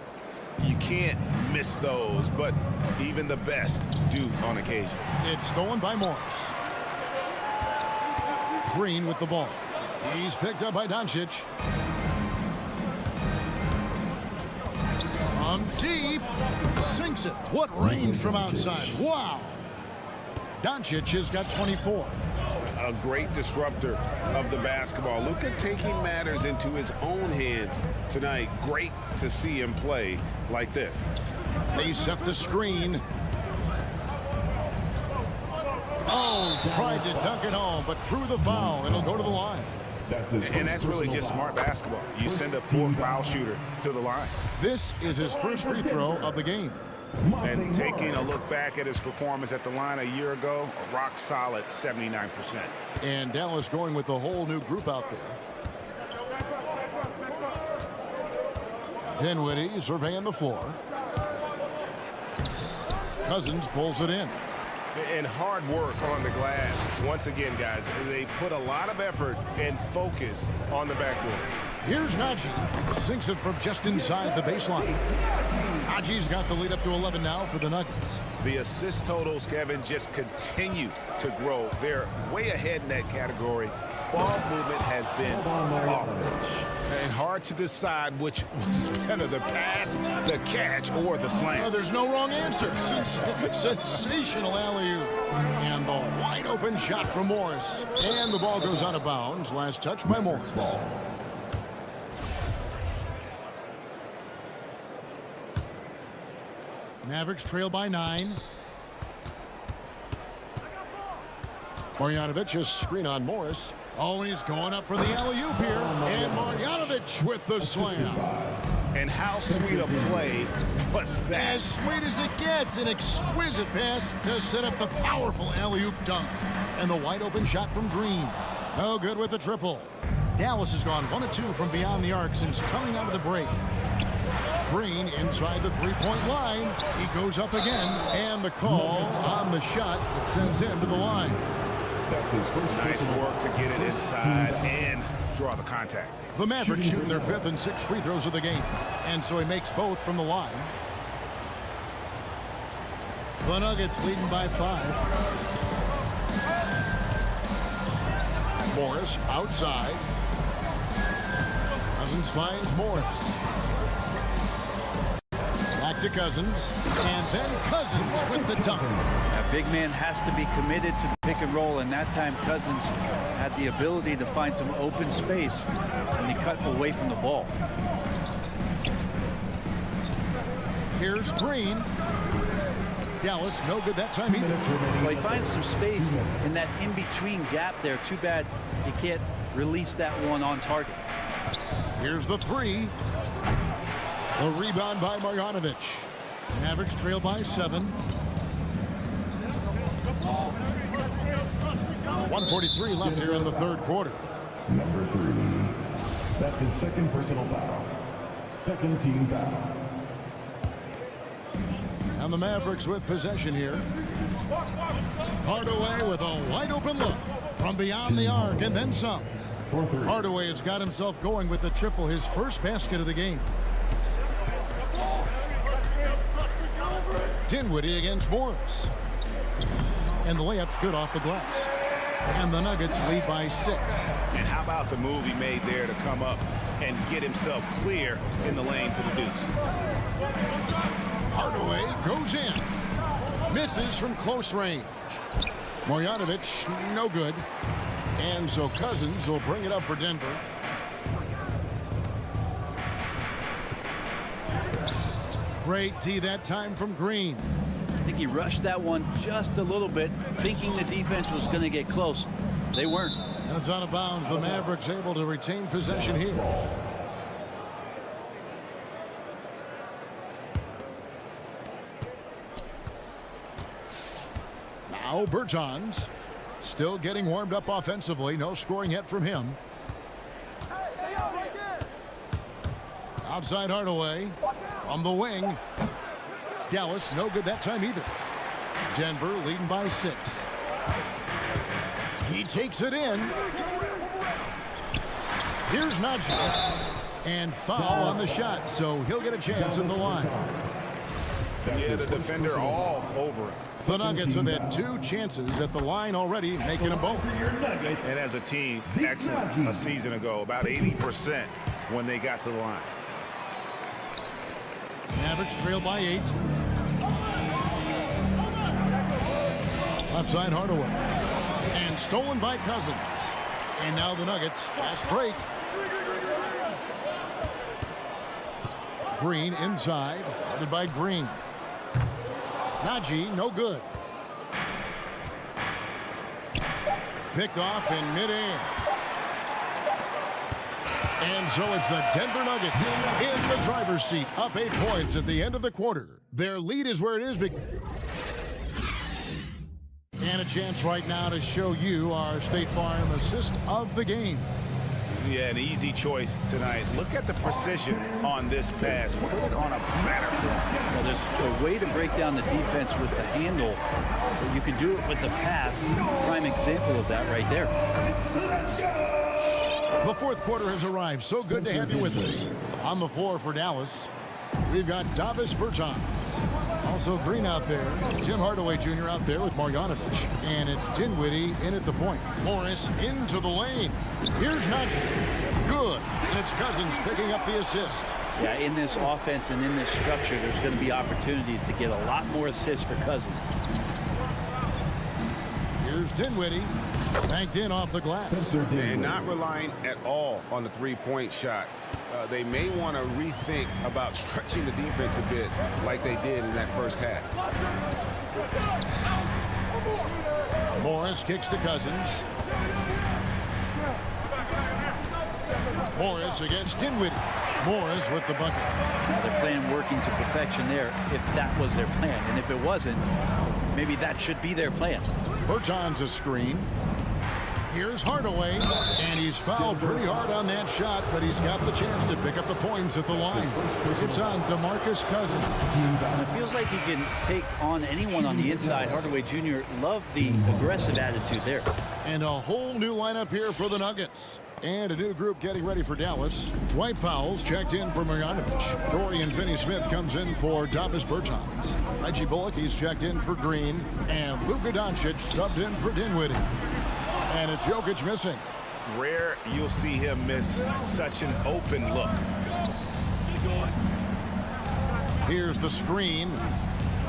You can't miss those, but even the best do on occasion. It's stolen by Morris. Green with the ball. He's picked up by Doncic. From deep. Sinks it. What range from outside. Wow. Doncic has got 24. A great disruptor of the basketball. Luka taking matters into his own hands tonight. Great to see him play like this. They set the screen. Oh, tried to dunk it home, but drew the foul, and he'll go to the line. And that's really just smart basketball. You send a 4-foul shooter to the line. This is his first free throw of the game. And taking a look back at his performance at the line a year ago, a rock solid 79%. And Dallas going with a whole new group out there. Dinwiddie surveying the floor. Cousins pulls it in. And hard work on the glass. Once again, guys, they put a lot of effort and focus on the backboard. Here's Najee. Sinks it from just inside the baseline. Najee's got the lead up to 11 now for the Nuggets. The assist totals, Kevin, just continue to grow. They're way ahead in that category. Ball movement has been flawless. And hard to decide which was better, the pass, the catch, or the slam. Well, there's no wrong answer. Sensational alley-oop. And the wide open shot from Morris. And the ball goes out of bounds. Last touch by Morris. Mavericks trail by 9. Marjanovic just screen on Morris. Oh, and he's going up for the alley-oop here. And Marjanovic with the slam. And how sweet a play was that? As sweet as it gets. An exquisite pass to set up the powerful alley-oop dunk. And the wide open shot from Green. No good with the triple. Dallas has gone 1 of 2 from beyond the arc since coming out of the break. Green inside the three-point line. He goes up again. And the call on the shot that sends him to the line. That's his first. Nice work to get it inside and draw the contact. The Mavericks shooting their 5th and 6th free throws of the game. And so he makes both from the line. The Nuggets leading by 5. Morris outside. Cousins finds Morris. Back to Cousins. And then Cousins with the dunk. A big man has to be committed to the pick and roll, and that time Cousins had the ability to find some open space, and he cut away from the ball. Here's Green. Dallas, no good that time either. Well, he finds some space in that in-between gap there. Too bad he can't release that one on target. Here's the 3. A rebound by Marjanovic. Mavericks trail by 7. 1:43 left here in the third quarter. Number 3. That's his second personal foul. Second team foul. And the Mavericks with possession here. Hardaway with a wide open look from beyond the arc and then some. Hardaway has got himself going with the triple, his first basket of the game. Dinwiddie against Morris. And the layup's good off the glass. And the Nuggets lead by 6. And how about the move he made there to come up and get himself clear in the lane for the deuce? Hardaway goes in. Misses from close range. Marjanovic, no good. And so Cousins will bring it up for Denver. Great D that time from Green. I think he rushed that one just a little bit, thinking the defense was going to get close. They weren't. That's out of bounds. The Mavericks able to retain possession here. Now Bertans still getting warmed up offensively. No scoring yet from him. Outside Hardaway from the wing. Dallas no good that time either. Denver leading by 6. He takes it in. Here's Najee. And foul on the shot, so he'll get a chance at the line. Yeah, the defender all over it. The Nuggets have had 2 chances at the line already, making them both. And as a team, excellent a season ago, about 80% when they got to the line. Mavericks trail by 8. Left side Hardaway. And stolen by Cousins. And now the Nuggets, fast break. Green inside, guarded by Green. Najee, no good. Picked off in midair. And so it's the Denver Nuggets in the driver's seat, up 8 points at the end of the quarter. Their lead is where it is. And a chance right now to show you our State Farm assist of the game. Yeah, an easy choice tonight. Look at the precision on this pass. Put it on a batter. Well, there's a way to break down the defense with the handle. But you can do it with the pass. Prime example of that right there. The fourth quarter has arrived. So good to have you with us. On the floor for Dallas, we've got Davis Bertans. Also Green out there. Tim Hardaway Jr. out there with Marjanovic. And it's Dinwiddie in at the point. Morris into the lane. Here's Najee. Good. And it's Cousins picking up the assist. Yeah, in this offense and in this structure, there's going to be opportunities to get a lot more assists for Cousins. Here's Dinwiddie. Banked in off the glass. And not relying at all on the three-point shot. They may want to rethink about stretching the defense a bit like they did in that first half. Morris kicks to Cousins. Morris against Dinwiddie. Morris with the bucket. Now they're playing working to perfection there if that was their plan. And if it wasn't, maybe that should be their plan. Bertans a screen. Here's Hardaway, and he's fouled pretty hard on that shot, but he's got the chance to pick up the points at the line. It's on DeMarcus Cousins. And it feels like he can take on anyone on the inside. Hardaway Jr. loved the aggressive attitude there. And a whole new lineup here for the Nuggets. And a new group getting ready for Dallas. Dwight Powell's checked in for Marjanovic. Dorian Finney-Smith comes in for Davis Bertans. Reggie Bullock, he's checked in for Green. And Luka Doncic subbed in for Dinwiddie. And it's Jokic missing. Rare you'll see him miss such an open look. Here's the screen.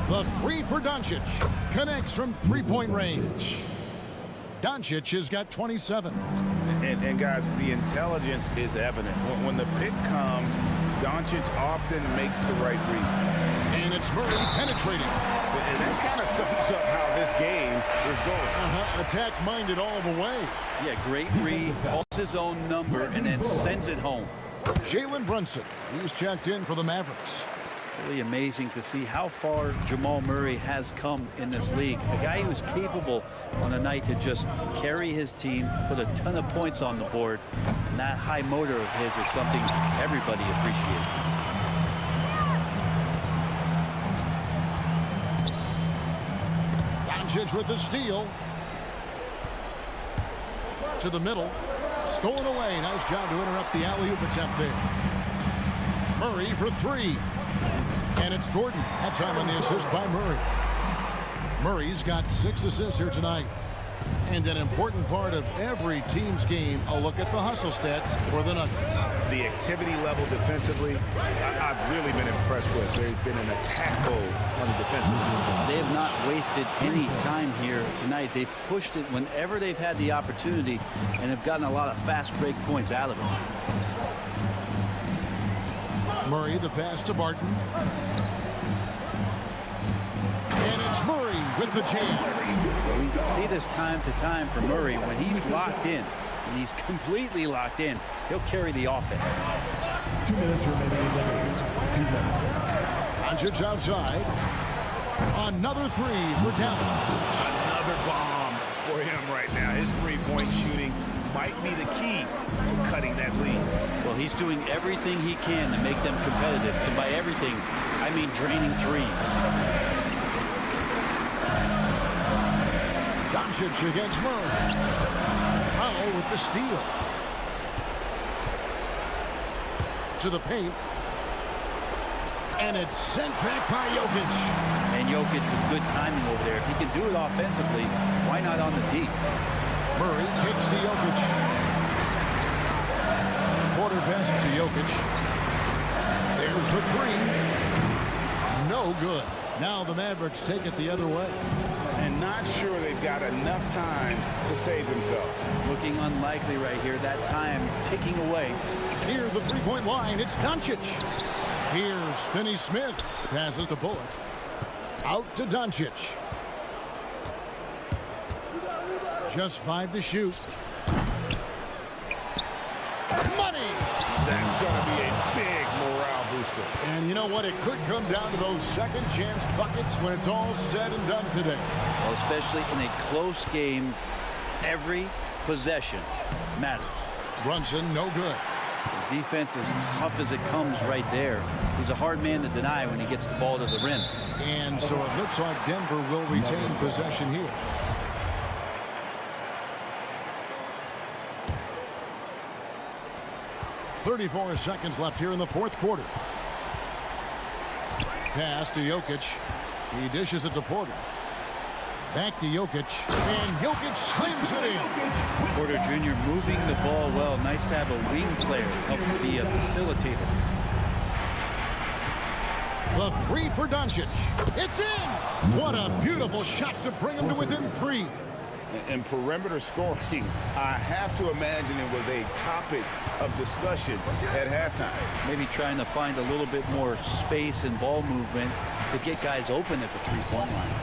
The three for Doncic. Connects from three-point range. Doncic has got 27. And guys, the intelligence is evident. When the pick comes, Doncic often makes the right read. And it's Murray penetrating. And that kind of sums up how this game is going. Attack-minded all the way. Yeah, great read. Calls his own number and then sends it home. Jalen Brunson, he's checked in for the Mavericks. Really amazing to see how far Jamal Murray has come in this league. A guy who's capable on a night to just carry his team, put a ton of points on the board. And that high motor of his is something everybody appreciates. Doncic with the steal. To the middle. Stolen away. Nice job to interrupt the alley-oop attempt there. Murray for three. And it's Gordon. That time on the assist by Murray. Murray's got 6 assists here tonight. And an important part of every team's game, a look at the hustle stats for the Nuggets. The activity level defensively, I've really been impressed with. There's been an attack goal on the defensive end. They have not wasted any time here tonight. They've pushed it whenever they've had the opportunity and have gotten a lot of fast break points out of it. Murray, the pass to Barton. And it's Murray with the jam. We see this time to time for Murray. When he's locked in, and he's completely locked in, he'll carry the offense. 2 minutes remaining. 2 minutes. Doncic outside. Another three for Dallas. Another for him right now. His three-point shooting might be the key to cutting that lead. Well, he's doing everything he can to make them competitive. And by everything, I mean draining threes. Doncic against Murray. Powell with the steal. To the paint. And it's sent back by Jokic. And Jokic with good timing over there. If he can do it offensively, why not on the deep? Murray kicks to Jokic. Quarter pass to Jokic. There's the three. No good. Now the Mavericks take it the other way. And not sure they've got enough time to save themselves. Looking unlikely right here. That time ticking away. Near the three-point line, it's Doncic. Here's Finney-Smith. Passes to Bullock. Out to Doncic. Just 5 to shoot. Money! That's going to be a big morale booster. And you know what? It could come down to those second chance buckets when it's all said and done today. Well, especially in a close game, every possession matters. Brunson, no good. The defense is tough as it comes right there. He's a hard man to deny when he gets the ball to the rim. And so it looks like Denver will retain possession here. .34 seconds left here in the fourth quarter. Pass to Jokic. He dishes it to Porter. Back to Jokic. And Jokic slams it in. Porter Jr. moving the ball well. Nice to have a wing player help to be a facilitator. The three for Doncic. It's in. What a beautiful shot to bring him to within 3. And perimeter scoring, I have to imagine it was a topic of discussion at halftime. Maybe trying to find a little bit more space and ball movement to get guys open at the three-point line.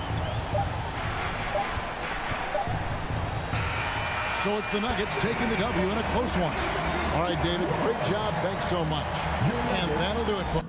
So it's the Nuggets taking the W in a close one. All right, David, great job. Thanks so much. And that'll do it for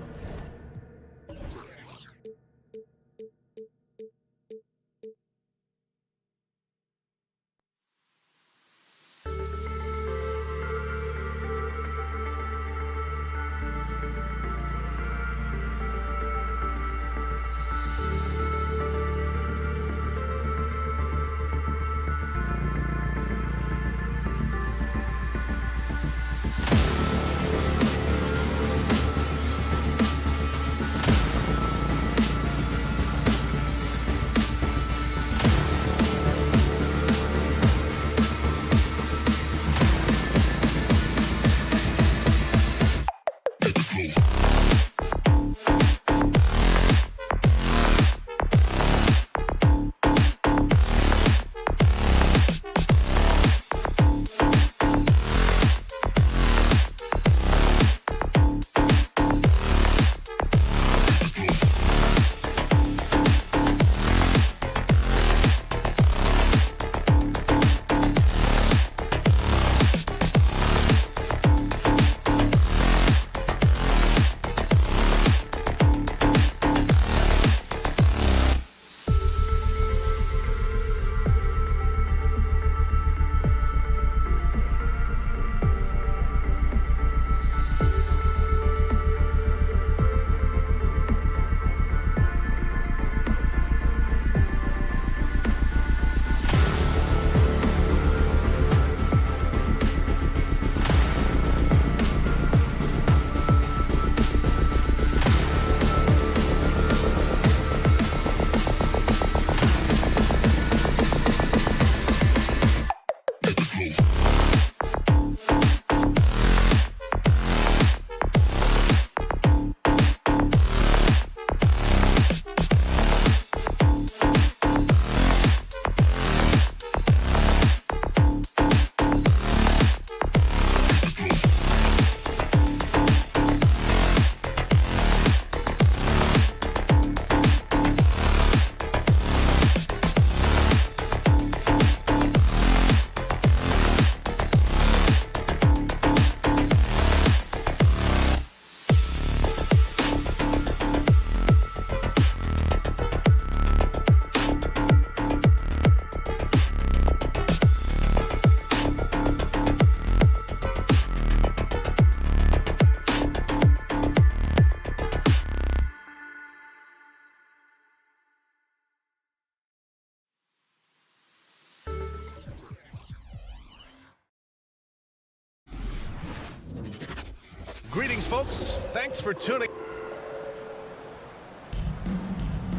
folks. Thanks for tuning.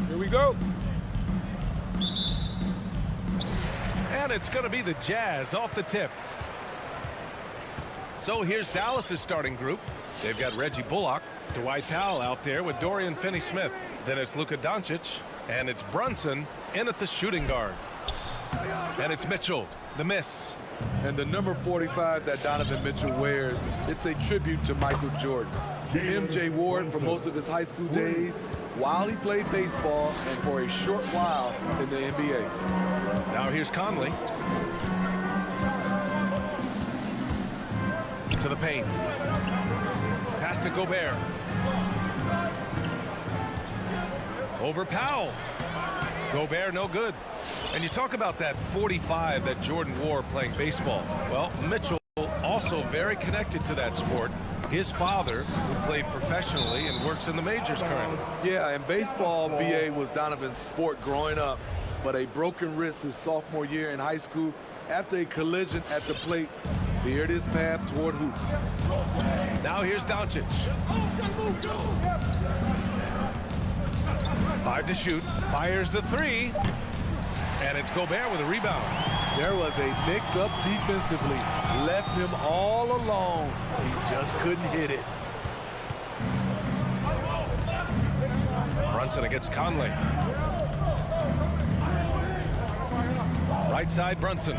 Here we go. And it's going to be the Jazz off the tip. So here's Dallas's starting group. They've got Reggie Bullock, Dwight Powell out there with Dorian Finney-Smith. Then it's Luka Doncic, and it's Brunson in at the shooting guard. And it's Mitchell, the miss. And the number 45 that Donovan Mitchell wears, it's a tribute to Michael Jordan. MJ wore it for most of his high school days while he played baseball and for a short while in the NBA. Now here's Conley. To the paint. Pass to Gobert. Over Powell. Gobert no good. And you talk about that 45 that Jordan wore playing baseball. Well, Mitchell also very connected to that sport. His father, who played professionally and works in the majors currently. Yeah, and baseball, BA, was Donovan's sport growing up, but a broken wrist his sophomore year in high school after a collision at the plate steered his path toward hoops. Now here's Doncic. 5 to shoot, fires the 3, and it's Gobert with a rebound. There was a mix-up defensively, left him all alone. He just couldn't hit it. Brunson against Conley. Right side, Brunson.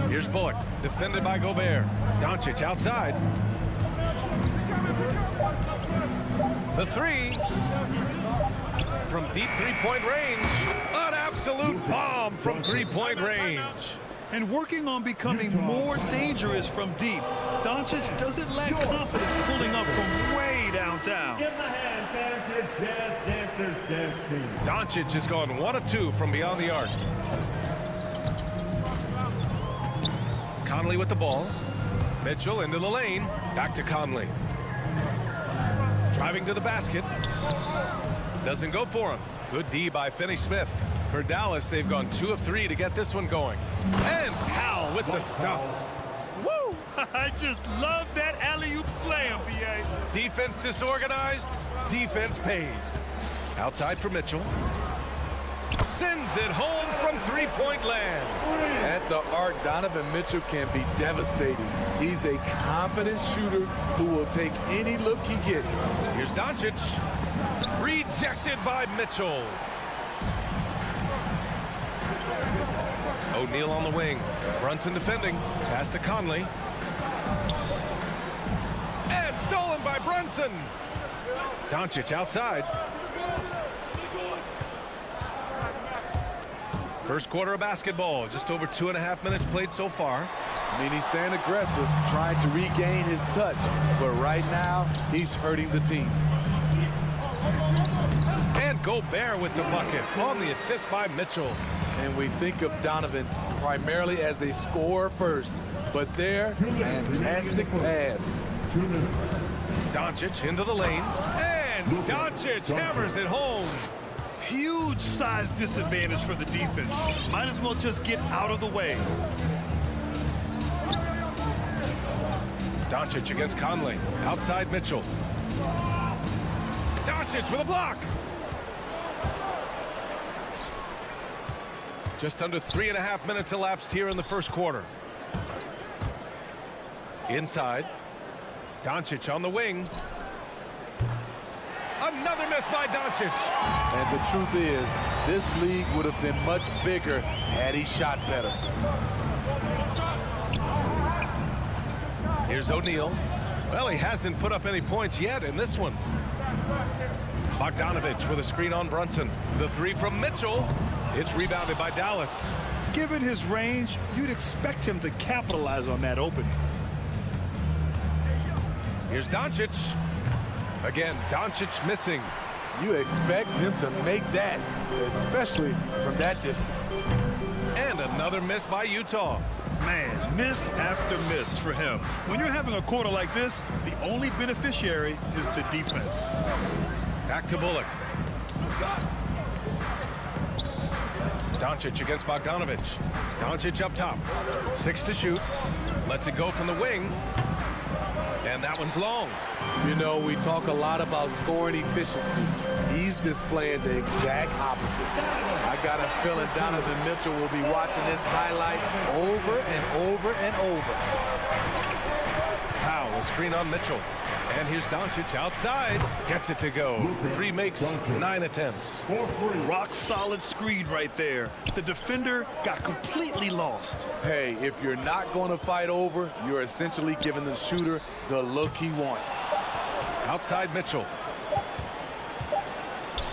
Here's Bullock, defended by Gobert. Doncic outside. The 3 from deep three-point range. An absolute bomb from three-point range. And working on becoming more dangerous from deep. Doncic doesn't lack confidence pulling up from way downtown. Give him a hand, fans. It's Jazz Dancers Dance Team. Doncic has gone 1 of 2 from beyond the arc. Conley with the ball. Mitchell into the lane. Back to Conley. Driving to the basket. Doesn't go for him. Good D by Finney-Smith. For Dallas, they've gone 2 of 3 to get this one going. And Powell with the stuff. Woo! I just love that alley-oop slam, B.A. Defense disorganized. Defense pays. Outside for Mitchell. Sends it home from three-point land. At the arc, Donovan Mitchell can be devastating. He's a confident shooter who will take any look he gets. Here's Doncic. Rejected by Mitchell. O'Neal on the wing. Brunson defending. Pass to Conley. And stolen by Brunson. Doncic outside. First quarter of basketball. Just over 2.5 minutes played so far. I mean, he's staying aggressive, trying to regain his touch. But right now, he's hurting the team. And Gobert with the bucket on the assist by Mitchell. And we think of Donovan primarily as a scorer first. But there, fantastic pass. Doncic into the lane. And Doncic hammers it home. Huge size disadvantage for the defense. Might as well just get out of the way. Doncic against Conley. Outside Mitchell. Doncic with a block. Just under 3.5 minutes elapsed here in the first quarter. Inside. Doncic on the wing. Another miss by Doncic. And the truth is, this league would have been much bigger had he shot better. Here's O'Neal. Well, he hasn't put up any points yet in this one. Bogdanovich with a screen on Brunson. The 3 from Mitchell. It's rebounded by Dallas. Given his range, you'd expect him to capitalize on that opening. Here's Doncic. Again, Doncic missing. You expect him to make that, especially from that distance. And another miss by Utah. Man, miss after miss for him. When you're having a quarter like this, the only beneficiary is the defense. Back to Bullock. Doncic against Bogdanovich. Doncic up top. 6 to shoot. Lets it go from the wing. And that one's long. You know, we talk a lot about scoring efficiency. He's displaying the exact opposite. I got a feeling Donovan Mitchell will be watching this highlight over and over and over. Powell, a screen on Mitchell. And here's Doncic outside. Gets it to go. 3 makes, 9 attempts. Rock solid screen right there. The defender got completely lost. Hey, if you're not going to fight over, you're essentially giving the shooter the look he wants. Outside Mitchell.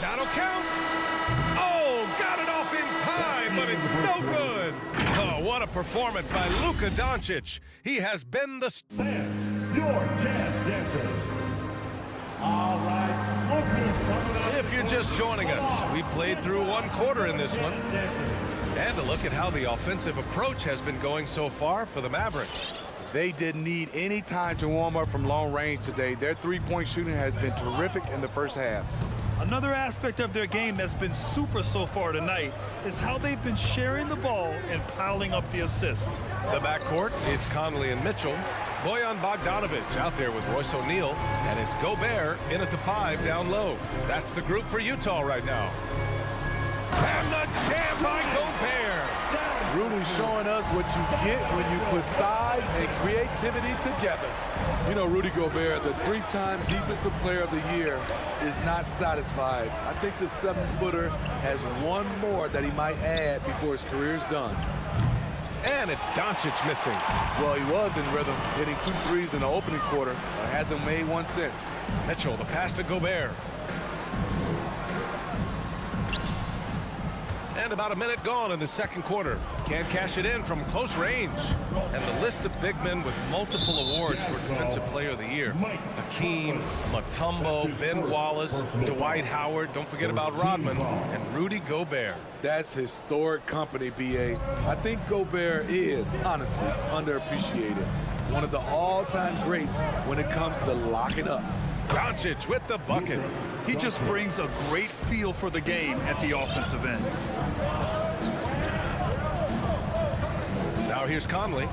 That'll count. Oh, got it off in time, but it's no good. Oh, what a performance by Luka Doncic. He has been the... Your chance dancer. All right. If you're just joining us, we played through 1 quarter in this one. And a look at how the offensive approach has been going so far for the Mavericks. They didn't need any time to warm up from long range today. Their three-point shooting has been terrific in the first half. Another aspect of their game that's been super so far tonight is how they've been sharing the ball and piling up the assist. The backcourt is Conley and Mitchell. Bojan Bogdanovic out there with Royce O'Neal. And it's Gobert in at the 5 down low. That's the group for Utah right now. And the jam by Gobert. Rudy showing us what you get when you put size and creativity together. You know, Rudy Gobert, the 3-time Defensive Player of the Year, is not satisfied. I think the 7-footer has one more that he might add before his career's done. And it's Doncic missing. Well, he was in rhythm, hitting 2 threes in the opening quarter, but hasn't made one since. Mitchell, the pass to Gobert. And about a minute gone in the second quarter. Can't cash it in from close range. And the list of big men with multiple awards for Defensive Player of the Year. Hakeem, Mutombo, Ben Wallace, Dwight Howard, don't forget about Rodman, and Rudy Gobert. That's historic company, B.A. I think Gobert is, honestly, underappreciated. One of the all-time greats when it comes to locking up. Doncic with the bucket. He just brings a great feel for the game at the offensive end. Now here's Conley.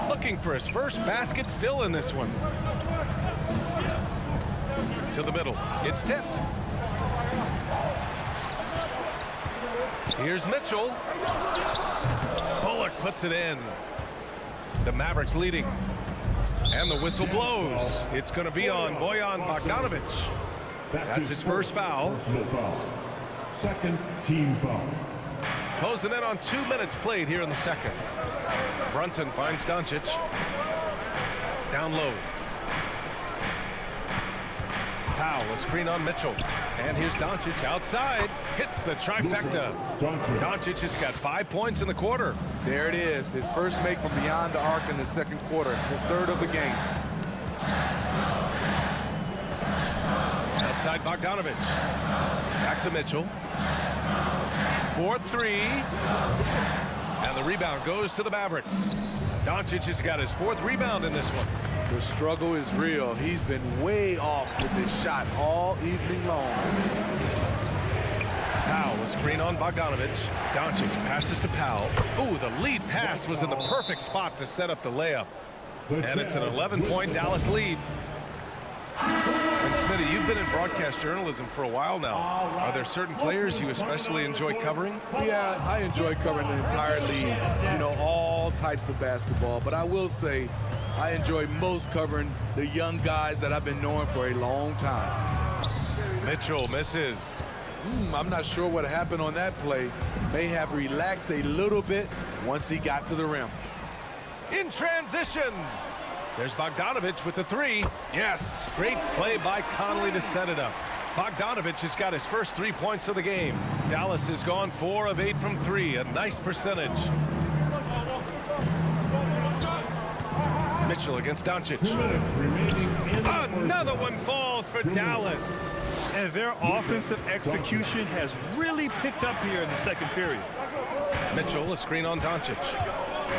Looking for his first basket still in this one. To the middle. It's tipped. Here's Mitchell. Bullock puts it in. The Mavericks leading. And the whistle blows. It's going to be on Bojan Bogdanovic. That's his first foul. Second team foul. Closing in on 2 minutes played here in the second. Brunson finds Doncic. Down low. Powell, a screen on Mitchell. And here's Doncic outside. Hits the trifecta. Doncic has got 5 points in the quarter. There it is. His first make from beyond the arc in the second quarter. His third of the game. Outside Bogdanovic. Back to Mitchell. 4-3. And the rebound goes to the Mavericks. Doncic has got his 4th rebound in this one. The struggle is real. He's been way off with his shot all evening long. Powell, a screen on Bogdanovic. Doncic passes to Powell. Ooh, the lead pass was in the perfect spot to set up the layup. And it's an 11-point Dallas lead. And Smitty, you've been in broadcast journalism for a while now. Are there certain players you especially enjoy covering? Yeah, I enjoy covering the entire league. You know, all types of basketball. But I will say, I enjoy most covering the young guys that I've been knowing for a long time. Mitchell misses. I'm not sure what happened on that play. May have relaxed a little bit once he got to the rim. In transition. There's Bogdanovic with the 3. Yes, great play by Conley to set it up. Bogdanovic has got his first 3 points of the game. Dallas has gone 4 of 8 from 3, a nice percentage. Mitchell against Doncic. Another one falls for Dallas. And their offensive execution has really picked up here in the second period. Mitchell, a screen on Doncic.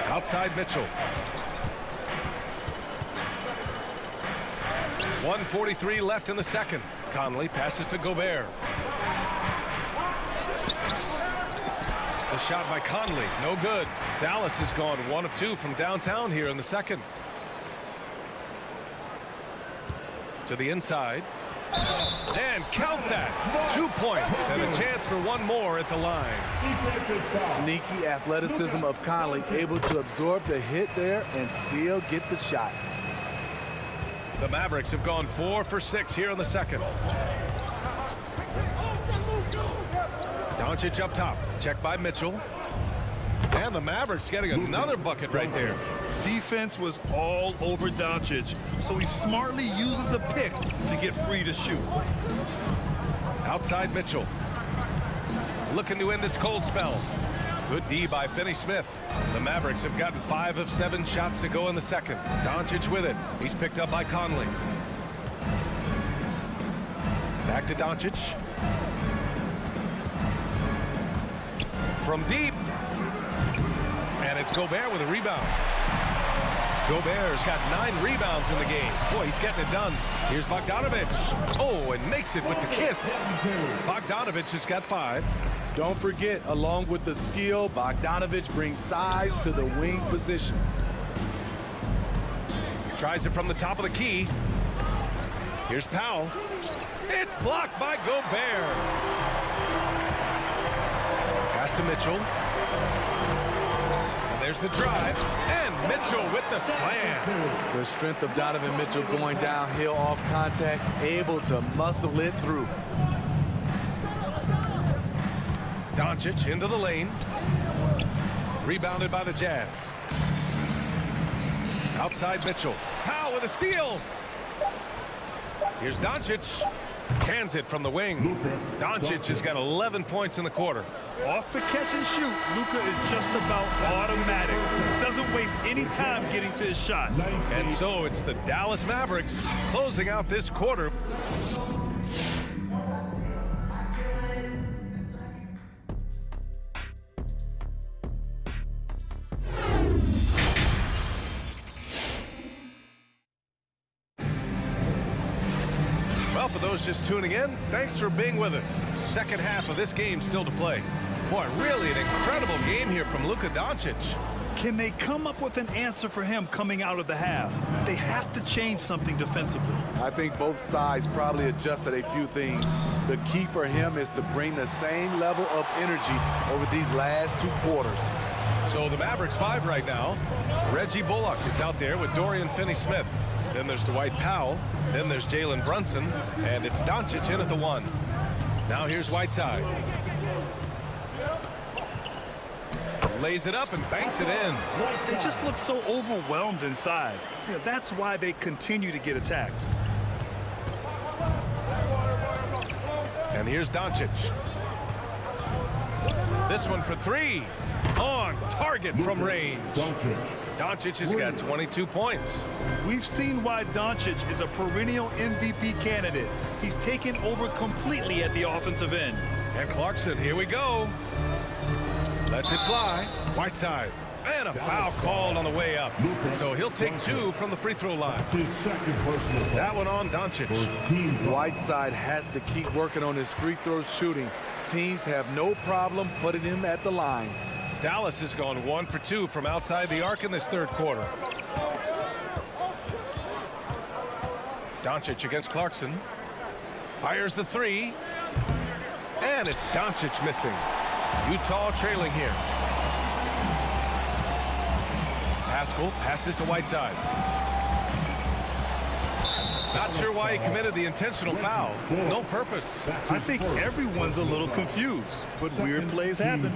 Outside Mitchell. 1:43 left in the second. Conley passes to Gobert. The shot by Conley. No good. Dallas has gone 1 of 2 from downtown here in the second. To the inside. And count that. 2 points and a chance for one more at the line. Sneaky athleticism of Conley, able to absorb the hit there and still get the shot. The Mavericks have gone 4 for 6 here in the second. Doncic up top. Checked by Mitchell. And the Mavericks getting another bucket right there. Defense was all over Doncic, so he smartly uses a pick to get free to shoot. Outside Mitchell. Looking to end this cold spell. Good D by Finney-Smith. The Mavericks have gotten 5 of 7 shots to go in the second. Doncic with it. He's picked up by Conley. Back to Doncic. From deep. And it's Gobert with a rebound. Gobert's got 9 rebounds in the game. Boy, he's getting it done. Here's Bogdanovic. Oh, and makes it with the kiss. Bogdanovic has got 5. Don't forget, along with the skill, Bogdanovic brings size to the wing position. Tries it from the top of the key. Here's Powell. It's blocked by Gobert. Pass to Mitchell. And there's the drive. And Mitchell with the slam. The strength of Donovan Mitchell going downhill off contact, able to muscle it through. Doncic into the lane. Rebounded by the Jazz. Outside Mitchell. Powell with a steal. Here's Doncic. Cans it from the wing. Doncic has got 11 points in the quarter. Off the catch and shoot, Luka is just about automatic. Doesn't waste any time getting to his shot. And so it's the Dallas Mavericks closing out this quarter. Well, for those just tuning in, thanks for being with us. Second half of this game still to play. Boy, really an incredible game here from Luka Doncic. Can they come up with an answer for him coming out of the half? They have to change something defensively. I think both sides probably adjusted a few things. The key for him is to bring the same level of energy over these last 2 quarters. So the Mavericks 5 right now. Reggie Bullock is out there with Dorian Finney-Smith. Then there's Dwight Powell. Then there's Jalen Brunson. And it's Doncic in at the 1. Now here's Whiteside. Lays it up and banks it in. They just look so overwhelmed inside. That's why they continue to get attacked. And here's Doncic. This one for 3. On target from range. Doncic has got 22 points. We've seen why Doncic is a perennial MVP candidate. He's taken over completely at the offensive end. And Clarkson, here we go. Lets it fly. Whiteside. And a foul called on the way up. So he'll take 2 from the free throw line. That one on Doncic. Whiteside has to keep working on his free throw shooting. Teams have no problem putting him at the line. Dallas has gone 1 for 2 from outside the arc in this third quarter. Doncic against Clarkson. Fires the 3. And it's Doncic missing. Utah trailing here. Pascal passes to Whiteside. Not sure why he committed the intentional foul. No purpose. I think everyone's a little confused, but weird plays happen.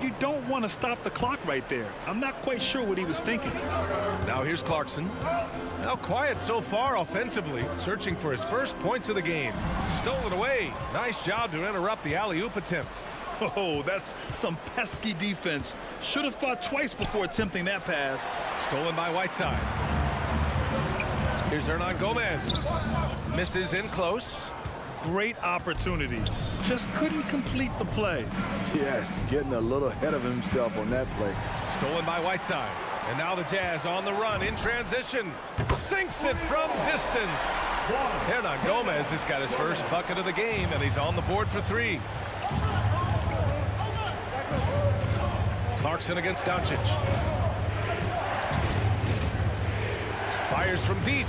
You don't want to stop the clock right there. I'm not quite sure what he was thinking. Now here's Clarkson. Now quiet so far offensively, searching for his first points of the game. Stolen away. Nice job to interrupt the alley-oop attempt. Oh, that's some pesky defense. Should have thought twice before attempting that pass. Stolen by Whiteside. Here's Hernangomez. Misses in close. Great opportunity. Just couldn't complete the play. Yes, getting a little ahead of himself on that play. Stolen by Whiteside. And now the Jazz on the run in transition. Sinks it from distance. Hernangomez has got his first bucket of the game, and he's on the board for 3. Clarkson against Doncic. Fires from deep.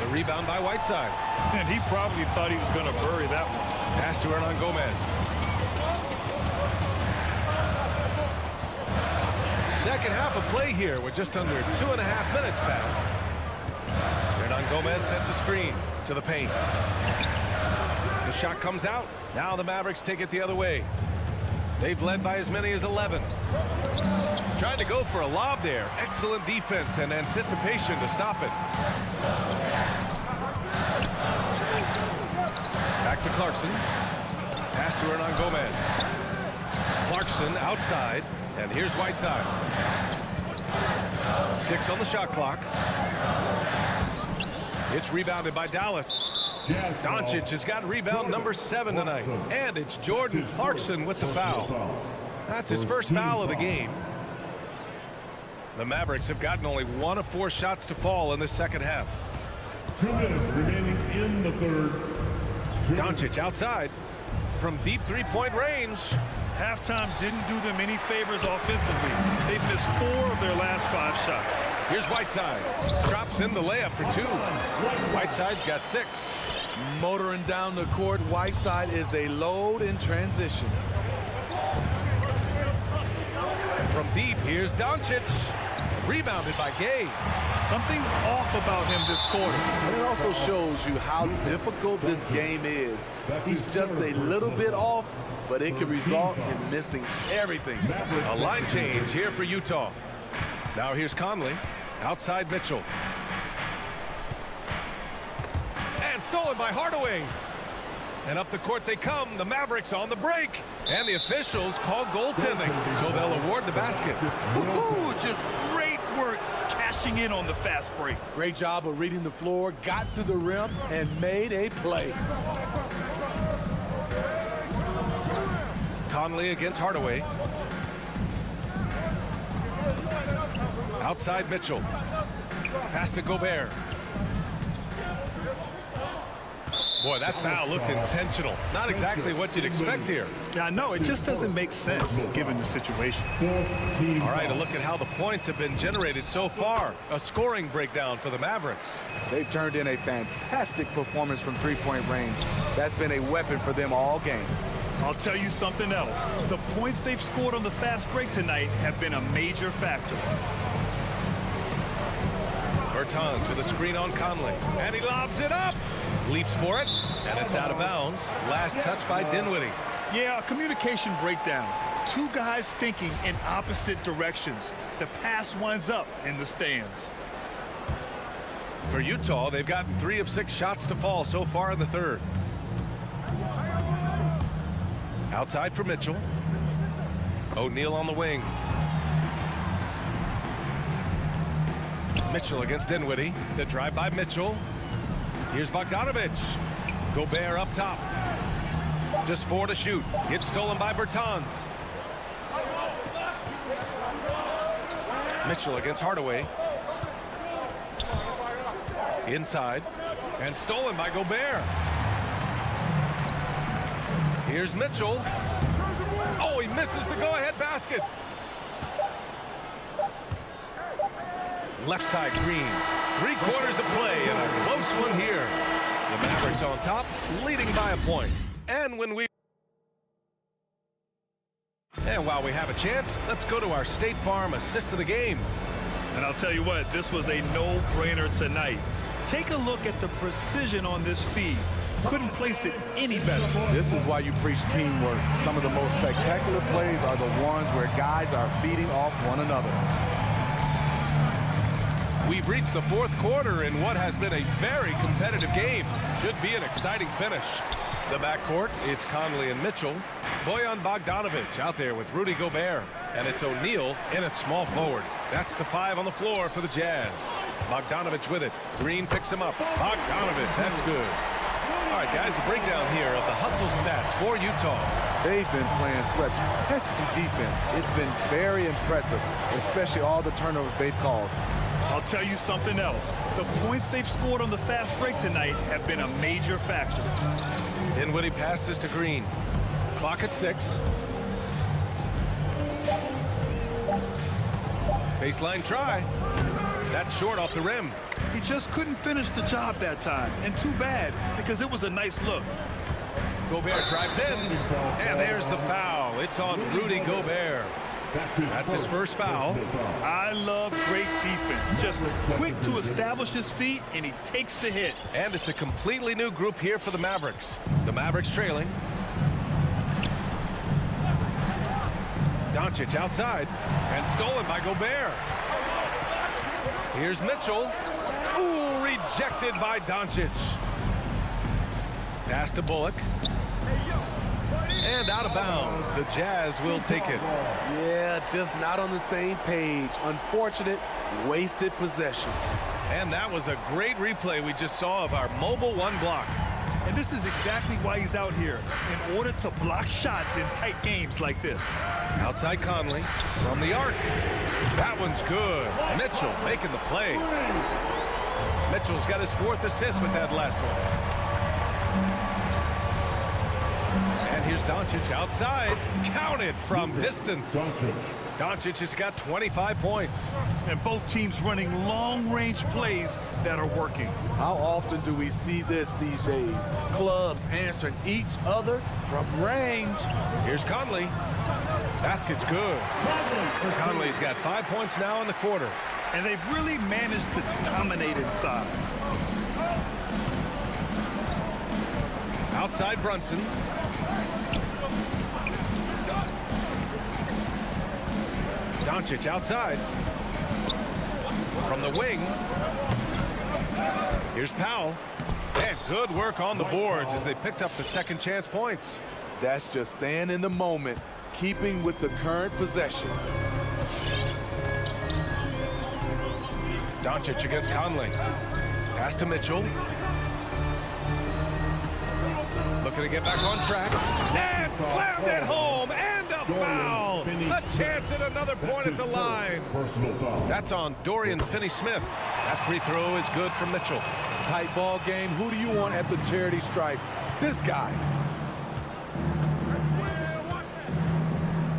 The rebound by Whiteside. And he probably thought he was going to bury that one. Pass to Hernan Gomez. Second half of play here with just under 2.5 minutes passed. Hernan Gomez sets a screen to the paint. The shot comes out. Now the Mavericks take it the other way. They've led by as many as 11. Trying to go for a lob there. Excellent defense and anticipation to stop it. Back to Clarkson. Pass to Hernan Gomez. Clarkson outside. And here's Whiteside. 6 on the shot clock. It's rebounded by Dallas. Doncic has got rebound number 7 tonight. And it's Jordan Clarkson with the foul. That's his first foul of the game. The Mavericks have gotten only 1 of 4 shots to fall in the second half. 2 minutes remaining in the third. Doncic outside from deep three-point range. Halftime didn't do them any favors offensively. They've missed 4 of their last 5 shots. Here's Whiteside. Drops in the layup for 2. Whiteside's got 6. Motoring down the court, Whiteside is a load in transition. From deep, here's Doncic. Rebounded by Gay. Something's off about him this quarter. And it also shows you how difficult this game is. He's just a little bit off, but it can result in missing everything. A line change here for Utah. Now here's Conley. Outside Mitchell. And stolen by Hardaway. And up the court they come. The Mavericks on the break. And the officials call goaltending. So they'll award the basket. Woo-hoo, just great work cashing in on the fast break. Great job of reading the floor, got to the rim, and made a play. Conley against Hardaway. Outside Mitchell. Pass to Gobert. Boy, that foul looked intentional. Not exactly what you'd expect here. Yeah, I know. It just doesn't make sense given the situation. All right, a look at how the points have been generated so far. A scoring breakdown for the Mavericks. They've turned in a fantastic performance from three-point range. That's been a weapon for them all game. I'll tell you something else. The points they've scored on the fast break tonight have been a major factor. Bertans with a screen on Conley. And he lobs it up. Leaps for it. And it's out of bounds. Last touch by Dinwiddie. Yeah, a communication breakdown. 2 guys thinking in opposite directions. The pass winds up in the stands. For Utah, they've gotten 3 of 6 shots to fall so far in the third. Outside for Mitchell. O'Neal on the wing. Mitchell against Dinwiddie. The drive by Mitchell. Here's Bogdanovic. Gobert up top. Just 4 to shoot. It's stolen by Bertans. Mitchell against Hardaway. Inside. And stolen by Gobert. Here's Mitchell. Oh, he misses the go-ahead basket. Left side Green. 3 quarters of play and a close one here. The Mavericks on top, leading by a point. And while we have a chance, let's go to our State Farm assist of the game. And I'll tell you what, this was a no-brainer tonight. Take a look at the precision on this feed. Couldn't place it any better. This is why you preach teamwork. Some of the most spectacular plays are the ones where guys are feeding off one another. We've reached the 4th quarter in what has been a very competitive game. Should be an exciting finish. The backcourt, it's Conley and Mitchell. Bojan Bogdanovic out there with Rudy Gobert. And it's O'Neal in at small forward. That's the 5 on the floor for the Jazz. Bogdanovic with it. Green picks him up. Bogdanovic, that's good. All right, guys, a breakdown here of the hustle stats for Utah. They've been playing such pesky defense. It's been very impressive, especially all the turnovers they've caused. I'll tell you something else. The points they've scored on the fast break tonight have been a major factor. Dinwiddie passes to Green. Clock at 6. Baseline try. That's short off the rim. He just couldn't finish the job that time. And too bad, because it was a nice look. Gobert drives in. And there's the foul. It's on Rudy Gobert. That's his first foul. I love great defense. Just quick to establish his feet, and he takes the hit. And it's a completely new group here for the Mavericks. The Mavericks trailing. Doncic outside. And stolen by Gobert. Here's Mitchell. Ooh, rejected by Doncic. Pass to Bullock. And out of bounds. The Jazz will take it. Yeah, just not on the same page. Unfortunate, wasted possession. And that was a great replay we just saw of our mobile one block. And this is exactly why he's out here, in order to block shots in tight games like this. Outside Conley from the arc. That one's good. Mitchell making the play. Mitchell's got his 4th assist with that last one. And here's Doncic outside. Counted from distance. Doncic has got 25 points. And both teams running long-range plays that are working. How often do we see this these days? Clubs answering each other from range. Here's Conley. Basket's good. Conley's got 5 points now in the quarter. And they've really managed to dominate inside. Outside Brunson. Doncic outside. From the wing. Here's Powell. And good work on the boards as they picked up the second chance points. That's just staying in the moment, keeping with the current possession. Doncic against Conley. Pass to Mitchell. Looking to get back on track. And slammed it home. And a foul. A chance at another point at the line. That's on Dorian Finney-Smith. That free throw is good from Mitchell. Tight ball game. Who do you want at the charity stripe? This guy.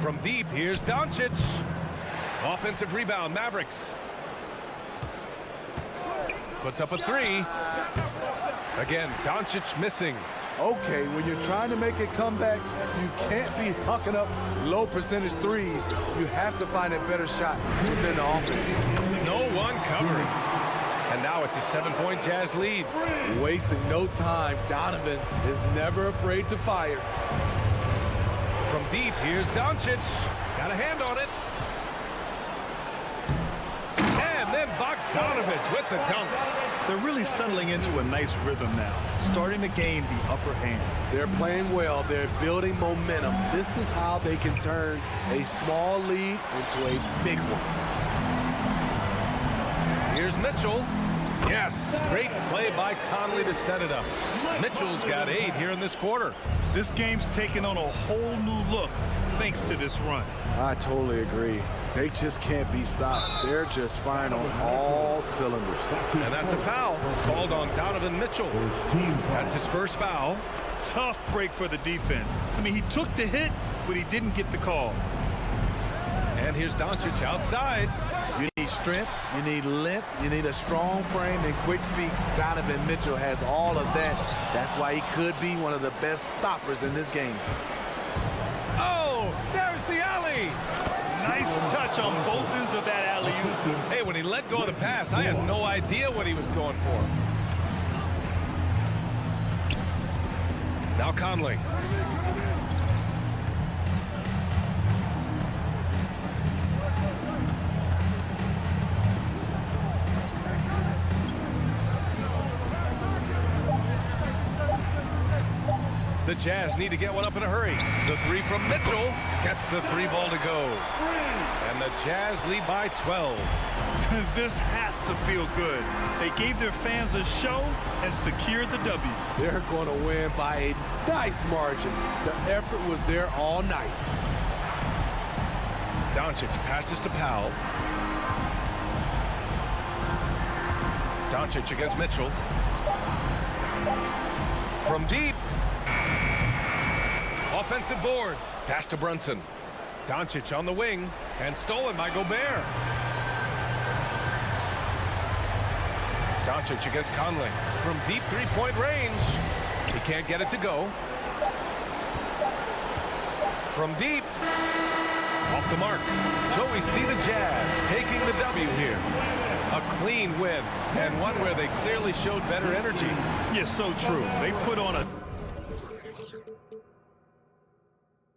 From deep, here's Doncic. Offensive rebound, Mavericks. Puts up a 3. Again, Doncic missing. Okay, when you're trying to make a comeback, you can't be hucking up low percentage threes. You have to find a better shot within the offense. No one covering. And now it's a 7-point Jazz lead. Wasting no time. Donovan is never afraid to fire. From deep, here's Doncic. Got a hand on it. And then Bogdanovich with the dunk. They're really settling into a nice rhythm now, starting to gain the upper hand. They're playing well. They're building momentum. This is how they can turn a small lead into a big one. Here's Mitchell. Yes, great play by Conley to set it up. Mitchell's got 8 here in this quarter. This game's taken on a whole new look thanks to this run. I totally agree. They just can't be stopped. They're just firing on all cylinders. And that's a foul called on Donovan Mitchell. That's his first foul. Tough break for the defense. I mean, he took the hit, but he didn't get the call. And here's Doncic outside. You need strength, you need length, you need a strong frame and quick feet. Donovan Mitchell has all of that. That's why he could be one of the best stoppers in this game. Oh, there's the alley. Nice touch on both ends of that alley-oop. Hey, when he let go of the pass, I had no idea what he was going for. Now Conley. The Jazz need to get one up in a hurry. The 3 from Mitchell gets the 3 ball to go. And the Jazz lead by 12. This has to feel good. They gave their fans a show and secured the W. They're going to win by a nice margin. The effort was there all night. Doncic passes to Powell. Doncic against Mitchell. From deep. Offensive board. Pass to Brunson. Doncic on the wing and stolen by Gobert. Doncic against Conley from deep three-point range. He can't get it to go. From deep. Off the mark. So we see the Jazz taking the W here. A clean win, and one where they clearly showed better energy. Yes, so true. They put on a